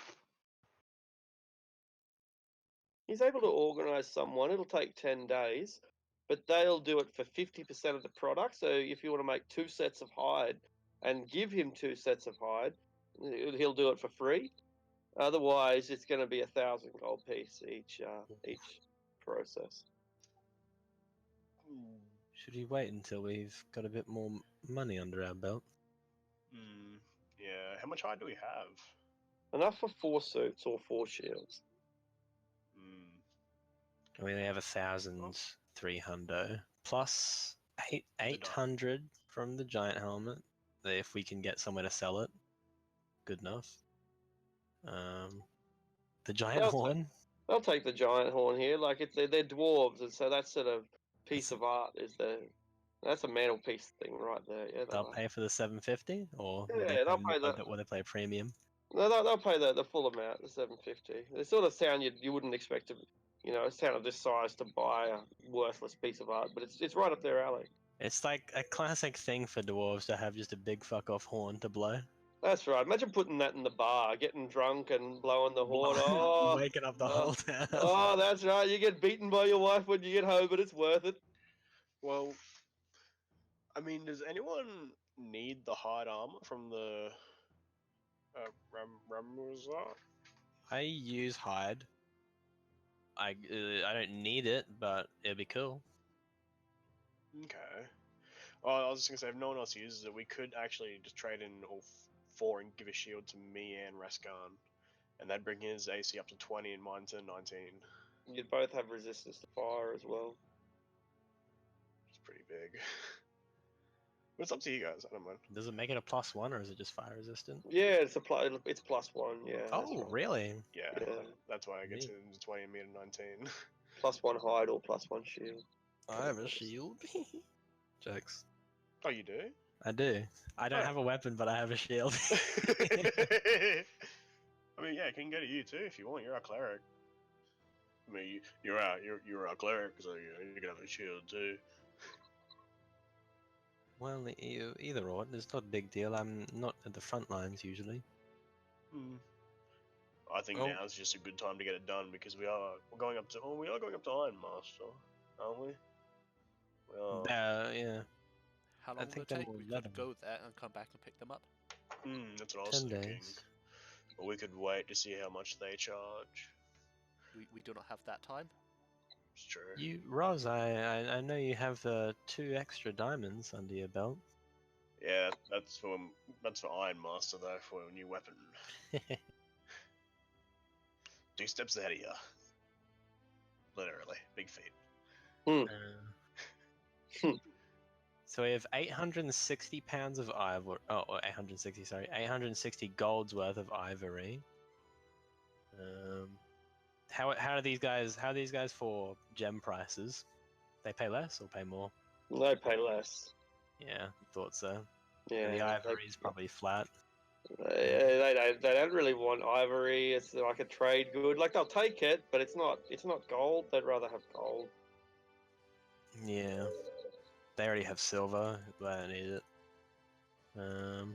He's able to organize someone. It'll take 10 days, but they'll do it for 50% of the product. So if you want to make 2 sets of hide and give him 2 sets of hide, he'll do it for free. Otherwise, it's going to be 1,000 gold piece each process. Should we wait until we've got a bit more money under our belt? Yeah. How much hide do we have? Enough for 4 suits or 4 shields. We only have 1,300 plus 800 from the giant helmet. If we can get somewhere to sell it, good enough. The giant horn. They'll take the giant horn here. Like they're dwarves, and so that sort of piece of art that's a mantelpiece thing right there. Yeah, they'll pay for the 750, or they'll pay will they play a premium? No, they'll pay the full amount, the 750. They sort of sound you wouldn't expect a sound of this size to buy a worthless piece of art, but it's right up their alley. It's like a classic thing for dwarves to have just a big fuck off horn to blow. That's right. Imagine putting that in the bar, getting drunk and blowing the horn. Oh, waking up the whole town. Oh, that's right. You get beaten by your wife when you get home, but it's worth it. Well, I mean, does anyone need the hide armor from the Ramuzat? I use hide. I don't need it, but it'd be cool. Okay. Well, I was just gonna say, if no one else uses it, we could actually just trade in all four and give a shield to me and Raskan, and that'd bring his AC up to 20 and mine to 19. You'd both have resistance to fire as well. It's pretty big. But it's up to you guys. I don't mind. Does it make it a +1 or is it just fire resistant? Yeah, it's it's +1. Yeah. that's Oh, right. really? Yeah, Yeah. that's why I get Neat. to 20 and me to 19. +1 hide or +1 shield. I have a shield. Jokes. Oh, you do? I do. I don't Oh. have a weapon, but I have a shield. I mean, yeah, it can go to you too if you want. You're our cleric. I mean, you're our cleric, so you can have a shield too. Well, either or. It's not a big deal. I'm not at the front lines usually. I think Oh. now's just a good time to get it done because we're going up to Iron Master, aren't we? We are. Yeah. How I long think will it then take? we'll We let could 'em. go there and come back and pick them up. That's what I was 10 thinking. days. Or we could wait to see how much they charge. We do not have that time. It's true. Roz, I know you have 2 extra diamonds under your belt. Yeah, that's for Iron Master though, for a new weapon. 2 steps ahead of you. Literally, big feet. So we have 860 pounds of ivory. Oh, 860. Sorry, 860 gold's worth of ivory. How are these guys? How are these guys for gem prices? They pay less or pay more? They pay less. Yeah, thought so. Yeah. And the ivory is probably flat. They don't really want ivory. It's like a trade good. Like they'll take it, but it's not gold. They'd rather have gold. Yeah, they already have silver, but I don't need it.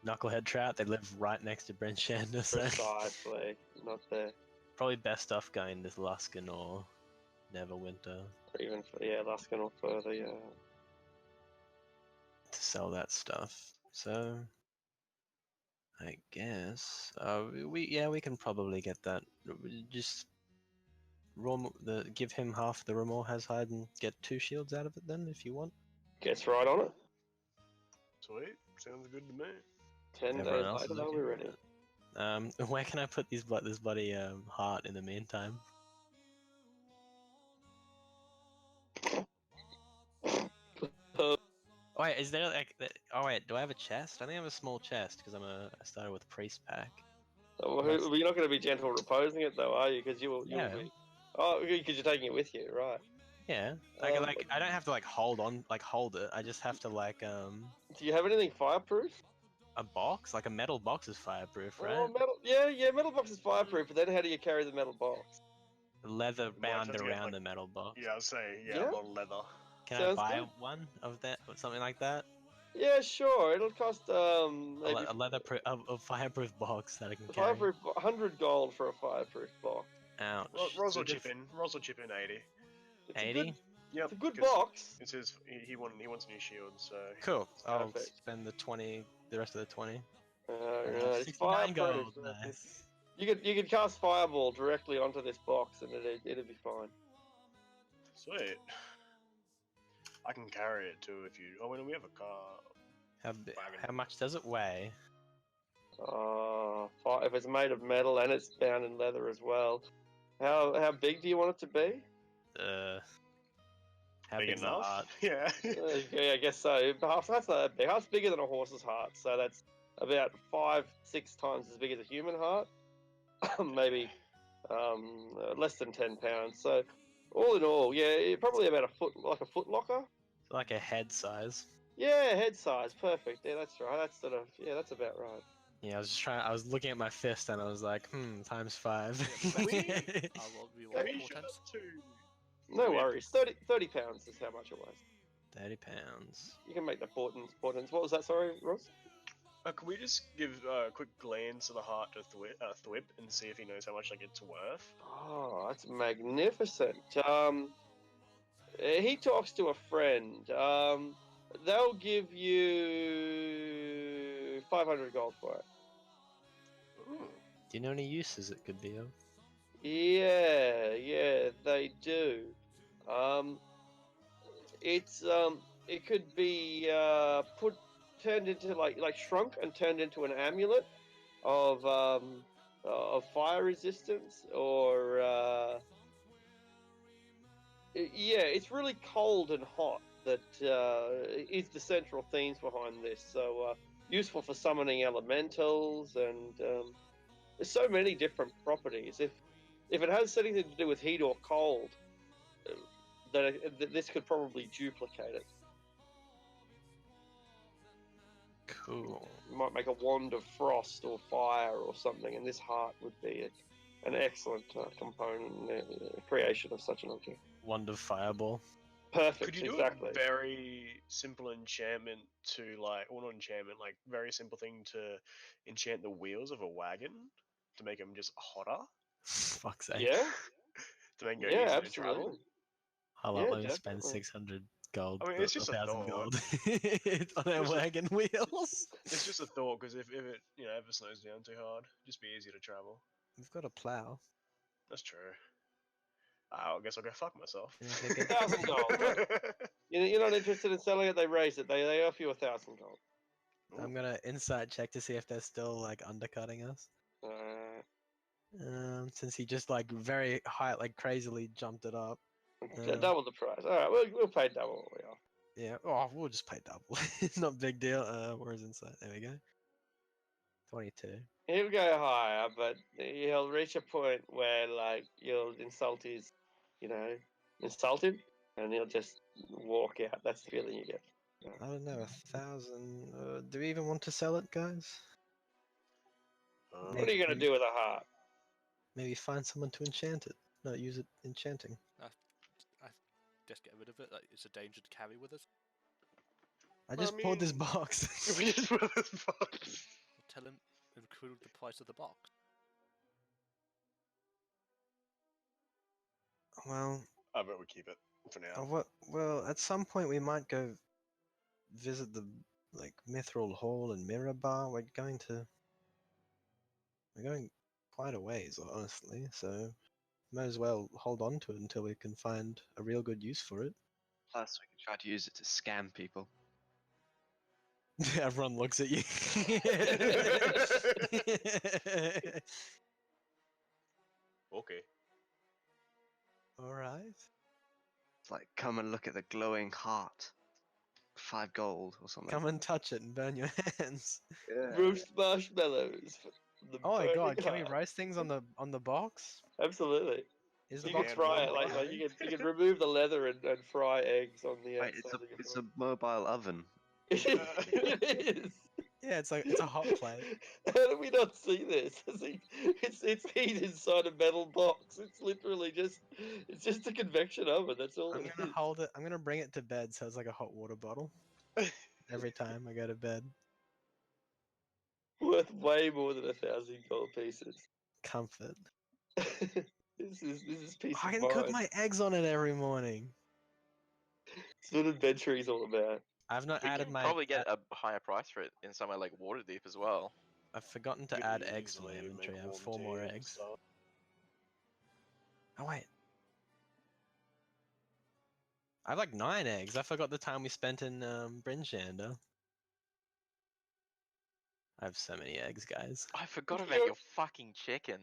Knucklehead trout. They live right next to Brent Shander, so Precisely. Not there. probably best stuff going to Luskan or Neverwinter Or even Luskan or further. Yeah. to sell that stuff. So I guess we can probably get that. Just give him half the Ramor has hide and get 2 shields out of it then if you want. Gets right on it. Sweet, sounds good to me. 10 Everyone days else is later, they'll okay be with ready. Where can I put this bloody heart in the meantime? Oh wait, is there like? Oh wait, do I have a chest? I think I have a small chest because I started with priest pack. Well, you're not going to be gentle reposing it though, are you? Because you'll Yeah. be. Oh, because you're taking it with you, right? Yeah, I don't have to hold it. I just have to Do you have anything fireproof? a box, like a metal box is fireproof, right? Oh, metal. Yeah, metal box is fireproof. But then how do you carry the metal box? Leather bound have to get, around like- the metal box. Yeah, I'll say, Yeah? a lot of leather. Can sounds I buy good. one of that or something like that? Yeah, sure. It'll cost maybe A a fireproof box that I can a carry. fireproof 100 gold for a fireproof box. Ouch. Roz will So chip in. Roz will chip in 80. It's a 80? good, Yep. it's a good 'cause box. It says he wants a new shield, so Cool. I'll Perfect. spend the rest of the 20. It's 69 fireproof. gold. Nice. You could cast fireball directly onto this box and it'd be fine. sweet. I can carry it too if you. Oh, when we have a car. How much does it weigh? If it's made of metal and it's bound in leather as well. How big do you want it to be? How Big big's the enough? heart? Yeah. Yeah, I guess so. That's not that big. Heart's bigger than a horse's heart, so that's about 5-6 times as big as a human heart. Maybe less than 10 pounds. So all in all, yeah, probably about like a foot locker. Like a head size. Yeah, head size, perfect. Yeah, that's right. That's about right. Yeah, I was looking at my fist and I was like, times 5. I will be Can we more tense. No worries. 30 pounds is how much it weighs. 30 pounds. You can make the portents. What was that? Sorry, Ross? Can we just give a quick glance at the heart to Thwip and see if he knows how much it's worth? Oh, that's magnificent. He talks to a friend. They'll give you 500 gold for it. Ooh. Do you know any uses it could be of? Yeah, they do. It's it could be turned into like shrunk and turned into an amulet of fire resistance, or yeah, it's really cold and hot that is the central themes behind this. So useful for summoning elementals, and there's so many different properties. If it has anything to do with heat or cold, that this could probably duplicate it. Cool. You might make a wand of frost or fire or something, and this heart would be an excellent component in the creation of such an object. Wand of fireball. Perfect, Could you do exactly. a very simple enchantment to like, or not enchantment, like very simple thing to enchant the wheels of a wagon to make them just hotter, Fuck's sake. Yeah, to make them go yeah, easier to absolutely. travel? I'll Yeah, let me spend definitely. 600 gold. I mean, it's just a 1,000 thought. gold on our Just a- wagon wheels. It's just a thought, because if it ever slows down too hard, just be easier to travel. We've got a plow. That's true. I guess I'll go fuck myself. Yeah, they get- 1,000 gold. You're not interested in selling it? They raise it. They offer you 1,000 gold. I'm gonna insight check to see if they're still like undercutting us. Since he just like very high, like crazily jumped it up. Double the price. All right, we'll pay double what we are. Yeah. Oh, we'll just pay double. Not a big deal. Where's insight? There we go. 22. He'll go higher, but he'll reach a point where like you'll insult him, and he'll just walk out. That's the feeling you get. I don't know. 1,000. Do we even want to sell it, guys? What are you gonna do with a heart? Maybe find someone to enchant it. No, use it enchanting. I just get rid of it. Like, it's a danger to carry with us. I just bought this box. We just put this box. Tell him include the price of the box. Well, I bet we keep it for now. Well, at some point we might go visit the like Mithril Hall and Mirror Bar. We're going quite a ways, honestly. So might as well hold on to it until we can find a real good use for it. Plus, we can try to use it to scam people. Everyone looks at you. Okay. All right. It's like, come and look at the glowing heart. 5 gold or something. Come and touch it and burn your hands. Yeah. Roast marshmallows. Oh my burning god! Can we heart. roast things on the box? Absolutely. Is the You can box fry it rollable? like you can remove the leather and fry eggs on the Wait, outside. it's a mobile oven. It is. Yeah, it's a hot plate. How did we not see this? It's heat inside a metal box. It's literally just a convection oven. That's all I'm it gonna is. hold it. I'm gonna bring it to bed so it's like a hot water bottle every time I go to bed. Worth way more than 1,000 gold pieces. Comfort. This is peace I of can cook mind. my eggs on it every morning. It's what adventure is all about. I've not We added can my. probably get a higher price for it in somewhere like Waterdeep as well. I've forgotten to You add can eggs to my easily inventory. make I have warm 4 more tea and eggs. stuff. Oh wait. I have like 9 eggs. I forgot the time we spent in Brinchander. I have so many eggs, guys. I forgot If about you're- your fucking chicken.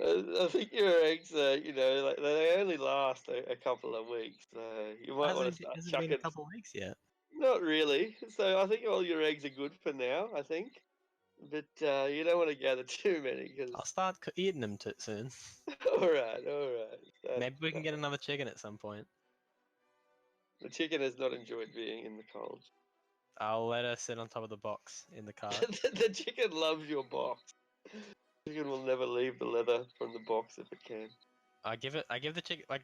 I think your eggs, like they only last a couple of weeks. So you might want to start Hasn't been a chucking. couple weeks yet. Not really. So I think all your eggs are good for now. I think, but you don't want to gather too many because. I'll start eating them soon. All right. That's Maybe we can get fine. another chicken at some point. The chicken has not enjoyed being in the cold. I'll let her sit on top of the box in the cart. The chicken loves your box. The chicken will never leave the leather from the box if it can. I give the chicken like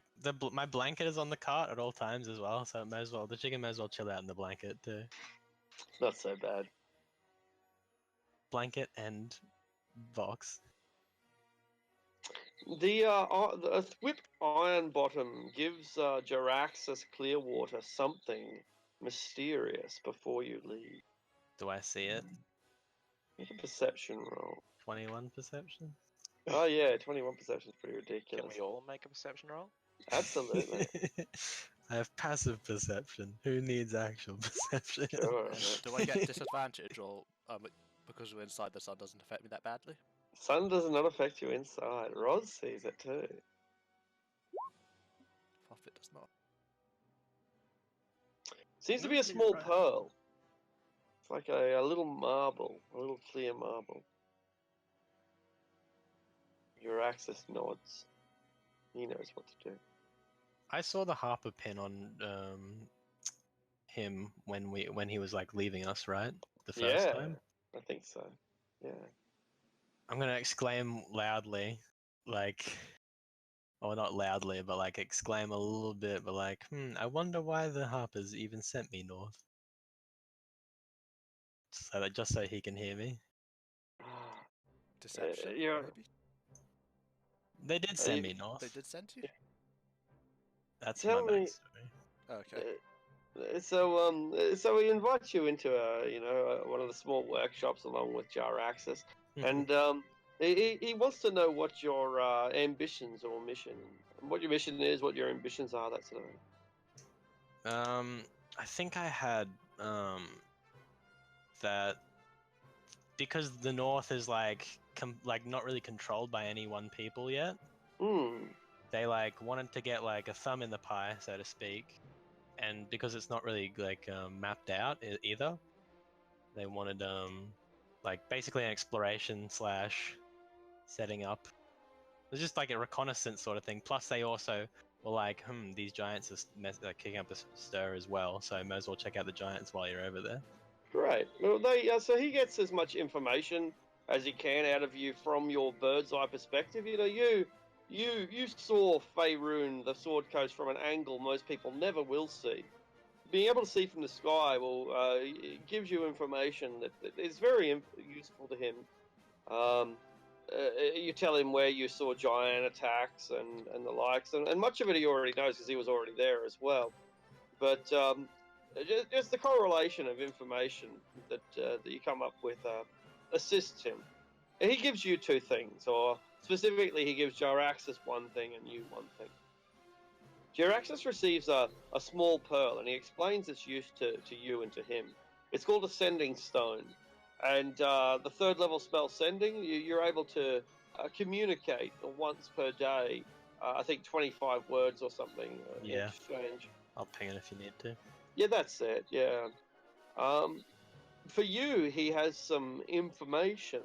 my blanket is on the cart at all times as well, so the chicken may as well chill out in the blanket too. Not so bad. Blanket and box. The whipped iron bottom gives Jaraxxus Clearwater something mysterious before you leave. Do I see it? Make a perception roll. 21 perception. Oh yeah, 21 perception is pretty Can ridiculous. we all make a perception roll? Absolutely. I have passive perception. Who needs actual perception? Sure. Do I get disadvantage, or because we're inside, the sun doesn't affect me that badly? Sun does not affect you inside. Roz sees it too. Profit does not. Seems to be a Maybe you're small right. pearl. It's like a little marble, a little clear marble. Your access nods. He knows what to do. I saw the Harper pin on him when he was like leaving us, right? The first Yeah, time. I think so. Yeah. I'm gonna exclaim loudly, like, or not loudly, but like exclaim a little bit, but like, I wonder why the Harpers even sent me north. So that just so he can hear me. Deception, you're- maybe? They did send you- me north. They did send you? That's Tell my me- backstory. Okay. So we invite you into one of the small workshops along with Jaraxxus, and he wants to know what your ambitions or mission, what your mission is, what your ambitions are, that sort of thing. I think I had that because the North is like not really controlled by any one people yet. They like wanted to get like a thumb in the pie, so to speak, and because it's not really like mapped out either, they wanted like basically an exploration / setting up. It was just like a reconnaissance sort of thing. Plus, they also were like, these giants are kicking up a stir as well, so might as well check out the giants while you're over there. Great. Well, so he gets as much information as he can out of you from your bird's eye perspective. You saw Faerun, the Sword Coast, from an angle most people never will see. Being able to see from the sky it gives you information that is very useful to him. You tell him where you saw giant attacks and the likes, and much of it he already knows because he was already there as well. But just the correlation of information that you come up with assists him. And he gives you two things, or specifically he gives Jaraxxus one thing and you one thing. Jaraxxus receives a small pearl, and he explains its use to you and to him. It's called a sending stone. And the third level spell sending, you're able to communicate once per day, I think 25 words or something in exchange. I'll ping it if you need to. Yeah, that's it, yeah. For you, he has some information.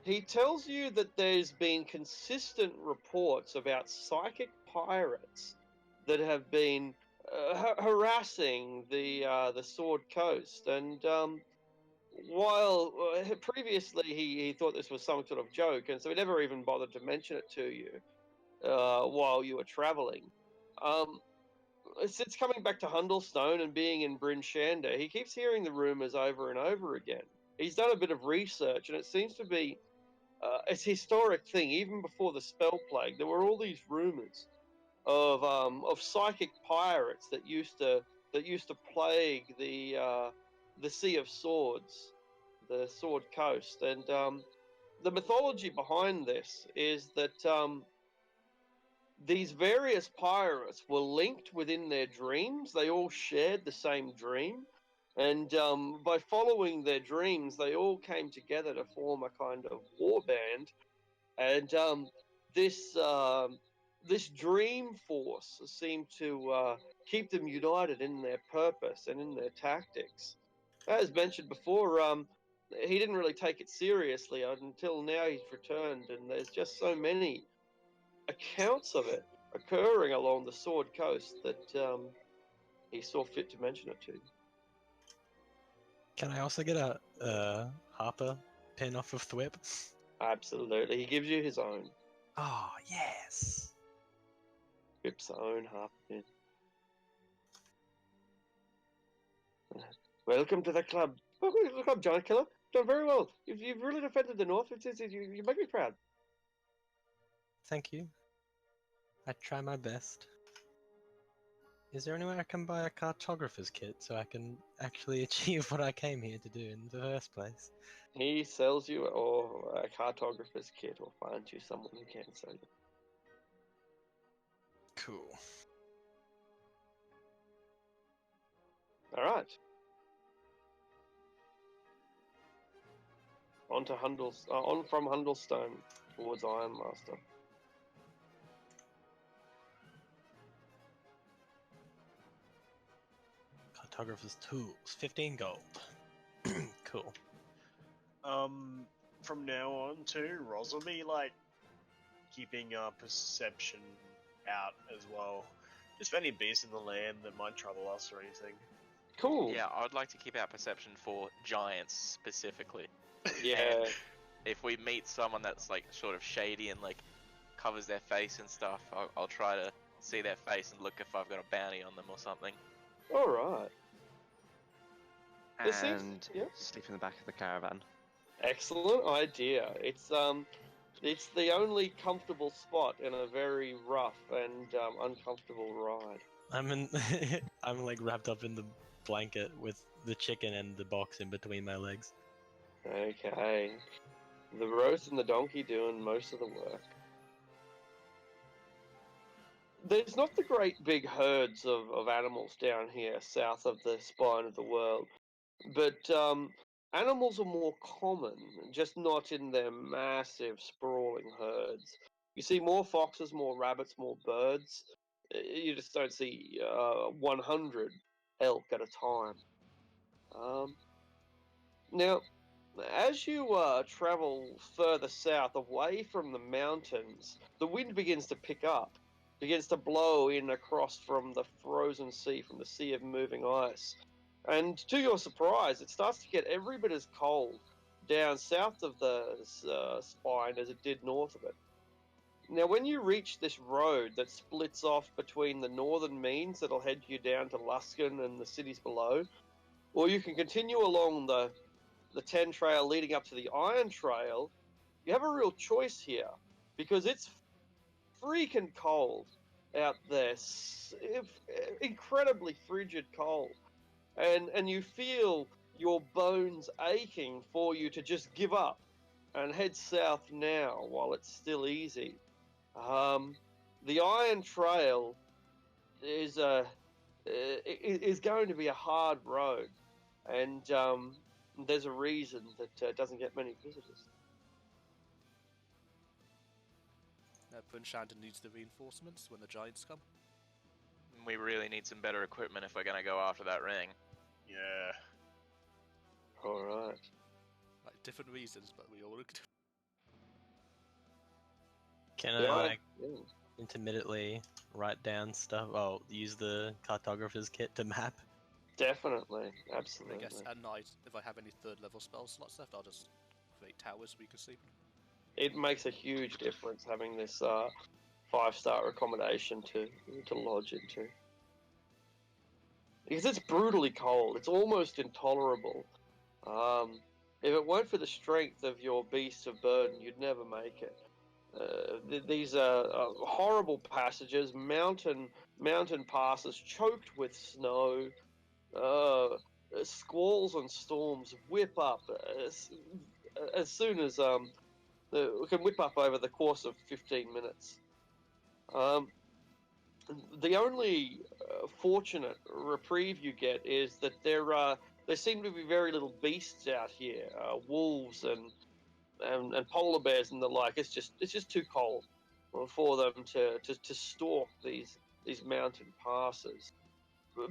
He tells you that there's been consistent reports about psychic pirates that have been harassing the Sword Coast, and while previously he thought this was some sort of joke, and so he never even bothered to mention it to you while you were traveling. Since coming back to Hundlestone and being in Bryn Shander, he keeps hearing the rumors over and over again. He's done a bit of research, and it seems to be a historic thing. Even before the spell plague, there were all these rumors of psychic pirates that used to plague the Sea of Swords, the Sword Coast, and the mythology behind this is that these various pirates were linked within their dreams. They all shared the same dream, and by following their dreams, they all came together to form a kind of war band. And this dream force seemed to keep them united in their purpose and in their tactics. As mentioned before, he didn't really take it seriously until now he's returned, and there's just so many accounts of it occurring along the Sword Coast that he saw fit to mention it to you. Can I also get a Harper pin off of Thwip? Absolutely. He gives you his own. Oh, yes. Thwip's own Harper pin. Welcome to the club. Welcome to the club, Giant Killer. Done very well. You've really defended the North. You make me proud. Thank you. I try my best. Is there any way I can buy a cartographer's kit so I can actually achieve what I came here to do in the first place? He sells you or a cartographer's kit, or finds you someone who can sell you. Cool. All right. On to on from Hundlestone towards Ironmaster. Cartographer's tools, 15 gold. Cool. From now on too, Roz will be like keeping perception out as well. Just for any beasts in the land that might trouble us or anything. Cool. Yeah, I'd like to keep our perception for giants specifically. Yeah. If we meet someone that's like sort of shady and like covers their face and stuff, I'll try to see their face and look if I've got a bounty on them or something. All right. This seems- And yeah. sleep in the back of the caravan. Excellent idea. It's the only comfortable spot in a very rough and uncomfortable ride. I'm like wrapped up in the blanket with the chicken and the box in between my legs. Okay. The Rose and the donkey doing most of the work. There's not the great big herds of animals down here south of the spine of the world, but animals are more common, just not in their massive sprawling herds. You see more foxes, more rabbits, more birds. You just don't see 100 elk at a time. Now, as you travel further south, away from the mountains, the wind begins to pick up, begins to blow in across from the frozen sea, from the sea of moving ice. And to your surprise, it starts to get every bit as cold down south of the spine as it did north of it. Now, when you reach this road that splits off between the northern means that'll head you down to Luskan and the cities below, or you can continue along the 10 trail leading up to the Iron Trail, you have a real choice here, because it's freaking cold out there, incredibly frigid cold, and you feel your bones aching for you to just give up and head south now while it's still easy. The Iron Trail is going to be a hard road, and there's a reason that it doesn't get many visitors. Bunshandon needs the reinforcements when the giants come. We really need some better equipment if we're gonna go after that ring. Yeah. All right. Like different reasons, but we all looked. Can I like intermittently write down stuff? Oh, use the cartographer's kit to map. Definitely, absolutely. I guess at night, if I have any third level spell slots left, I'll just create towers we can sleep in. It makes a huge difference having this 5-star accommodation to lodge into. Because it's brutally cold. It's almost intolerable. If it weren't for the strength of your beast of burden, you'd never make it. These are horrible passages, mountain passes choked with snow. Squalls and storms whip up as soon as can whip up over the course of 15 minutes. The only fortunate reprieve you get is that there seem to be very little beasts out here, wolves and polar bears and the like. It's just too cold for them to stalk these mountain passes.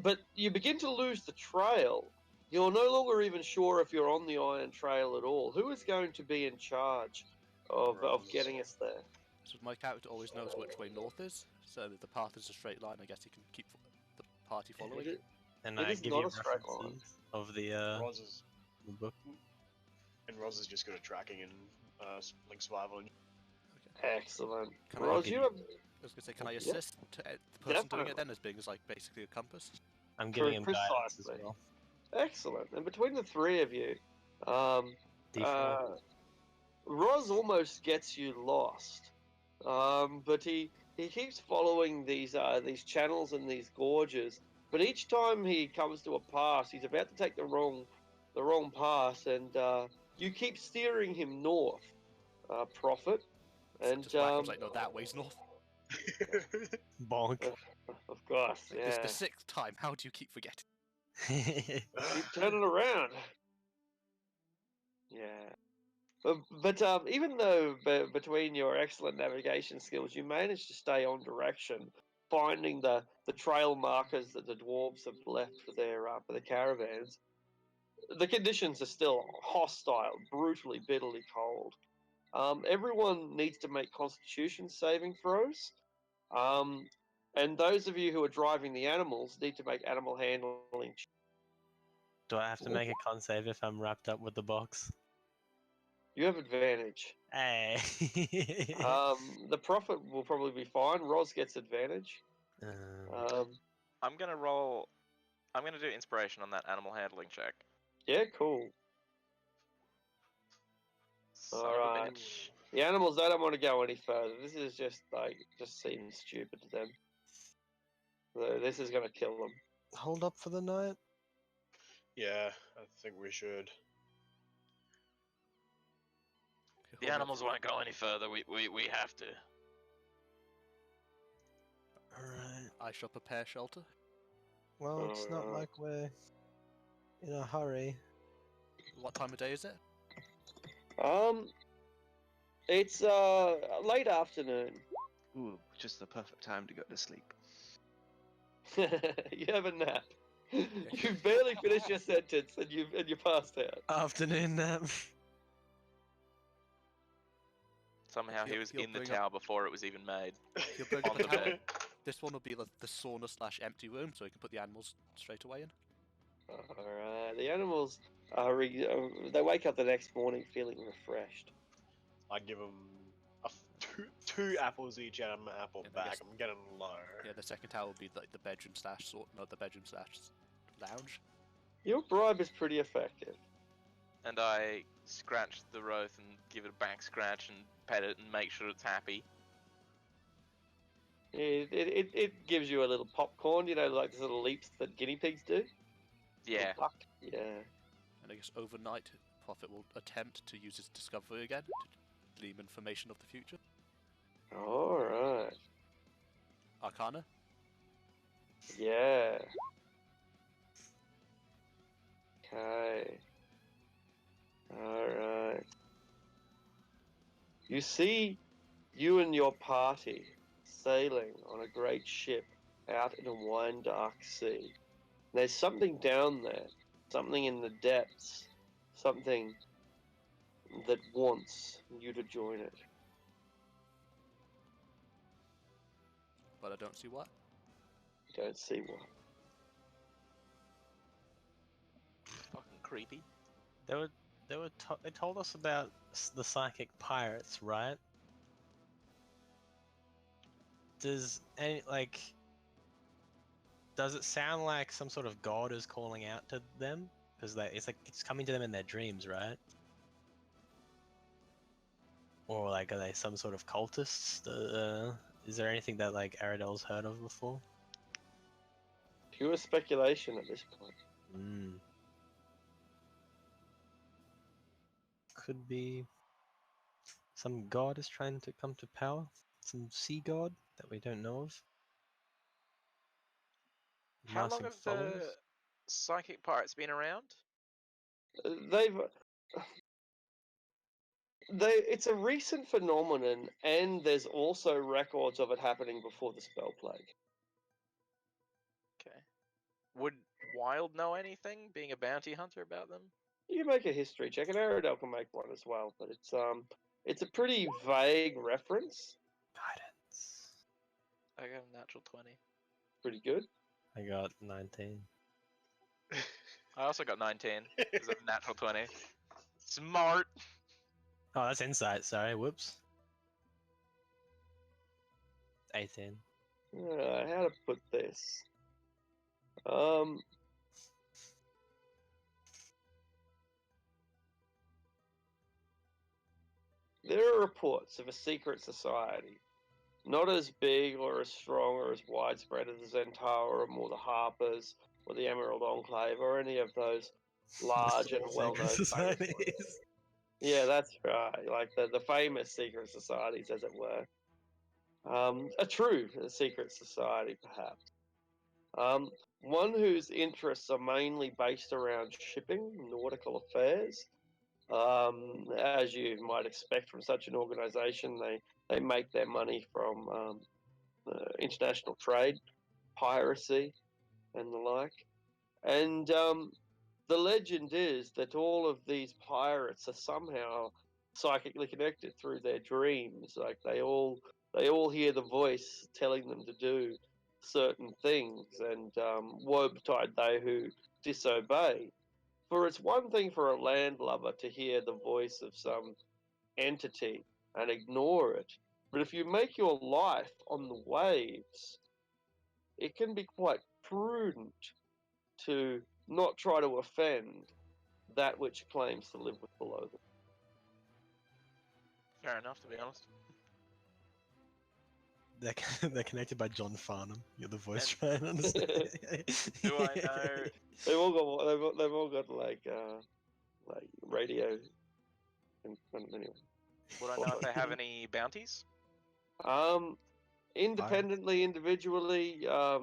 But you begin to lose the trail. You're no longer even sure if you're on the Iron Trail at all. Who is going to be in charge of getting us there? So my character always knows which way north is, so if the path is a straight line, I guess he can keep the party following. And It I is give not you a straight references of the book. Roz is just good at tracking and like survival. And... Excellent. Can I Roz, give you you- have I was gonna say, can I Yeah. assist the person doing Definitely. it then, as being as like basically a compass? I'm giving him guidance as Precisely. well. excellent. And between the three of you, D4. Roz almost gets you lost, but he he keeps following these channels and these gorges, but each time he comes to a pass, he's about to take the wrong pass, and you keep steering him north, Prophet. And Just whack him like, no, that way's north. Bonk. Of course, Like, yeah. this is the 6th time. How do you keep forgetting? Keep turning around. Yeah. But even though between your excellent navigation skills, you managed to stay on direction, finding the trail markers that the dwarves have left for their caravans, the conditions are still hostile, brutally, bitterly cold. Everyone needs to make Constitution saving throws. And those of you who are driving the animals need to make animal handling. Do I have to make a con save if I'm wrapped up with the box? You have advantage. Hey. The Prophet will probably be fine. Roz gets advantage. I'm gonna do inspiration on that animal handling check. Yeah, cool. Son of a Alright. bitch. The animals, they don't want to go any further. This is just seems stupid to them. So this is going to kill them. Hold up for the night. Yeah, I think we should. The animals won't go any further. We have to. Alright. I shall prepare shelter. Well, it's not Alright. like we're in a hurry. What time of day is it? It's late afternoon. Ooh, just the perfect time to go to sleep. You have a nap. You've barely finished your sentence and you passed out. Afternoon nap. Somehow he He'll- was he'll in the bring up- tower before it was even made. He'll bring On up the the tower. bed. This one will be like the sauna/empty room, so you can put the animals straight away in. Alright, the animals they wake up the next morning feeling refreshed. I give them two apples each out of my apple Yeah, I bag. guess- I'm getting low. Yeah, the second tower will be like the bedroom/lounge. Your bribe is pretty effective. And I scratch the Roth and give it a back scratch and pet it and make sure it's happy. It gives you a little popcorn, like the little leaps that guinea pigs do. Yeah. Little buck. Yeah. And I guess overnight, Prophet will attempt to use his discovery again to glean information of the future. Alright. Arcana? Yeah. Okay. Alright. You see you and your party sailing on a great ship out in a wine dark sea. There's something down there, something in the depths, something that wants you to join it. But I don't see what. You don't see what. Fucking creepy. They told us about the psychic pirates, right? Does it sound like some sort of god is calling out to them? Because it's coming to them in their dreams, right? Or like, are they some sort of cultists? Is there anything that like Aradel's heard of before? Pure speculation at this point. Could be some god is trying to come to power. Some sea god that we don't know of. How long Amassing have followers. the psychic pirates been around? It's a recent phenomenon, and there's also records of it happening before the spell plague. Okay. Would Wild know anything, being a bounty hunter, about them? You can make a history check, and Aradel can make one as well, but it's a pretty vague reference. Guidance. I got a natural 20. Pretty good. I got 19. I also got 19, because of a natural 20. Smart! Oh, that's insight. Sorry. Whoops. 18. How to put this? There are reports of a secret society not as big or as strong or as widespread as the Zentaur or the Harpers or the Emerald Enclave or any of those large and well-known societies. Yeah, that's right. Like the famous secret societies, as it were. A true secret society, perhaps. One whose interests are mainly based around shipping, nautical affairs. As you might expect from such an organization, they make their money from international trade, piracy, and the like. And the legend is that all of these pirates are somehow psychically connected through their dreams. Like they all hear the voice telling them to do certain things, and woe betide they who disobey. For it's one thing for a landlubber to hear the voice of some entity and ignore it, but if you make your life on the waves, it can be quite prudent to not try to offend that which claims to live with below them. Fair enough, to be honest. They're connected by John Farnham. You're the voice trying to understand. Do I know? They've all got like radio. And anyway. Would I know if they have any bounties? Independently, individually, yeah.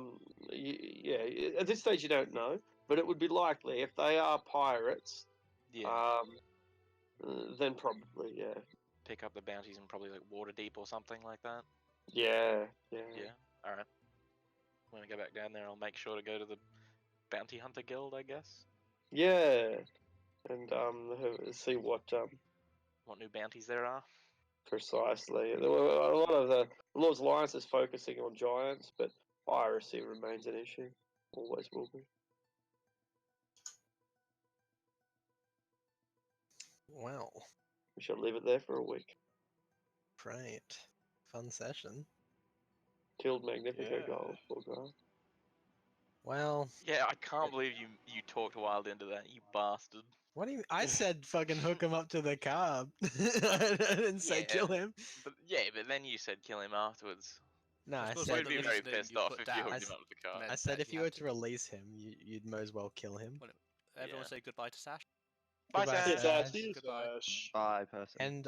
At this stage, you don't know, but it would be likely if they are pirates. Yeah. Then probably, yeah. Pick up the bounties in probably like Waterdeep or something like that. Yeah. Yeah. All right. When I go back down there, I'll make sure to go to the Bounty Hunter Guild, I guess. Yeah, and see what new bounties there are. Precisely. A lot of the Lord's Alliance is focusing on giants, but piracy remains an issue. Always will be. Wow. We shall leave it there for a week. Great. Fun session. Killed Magnifico Yeah. gold, poor guy. Well, Yeah, I can't believe you talked wild into that, you bastard. what do you? I said fucking hook him up to the car. I didn't say Yeah. kill him. But then you said kill him afterwards. No, I suppose said We'd be the very reasoning pissed you off put if you down hooked him up to the car. meant I said that if you had were to release him, you'd might as well kill him. Everyone Yeah. say goodbye to Sash. Bye, Goodbye, Sash. Sash. See you, Goodbye. Sash. Bye, person. And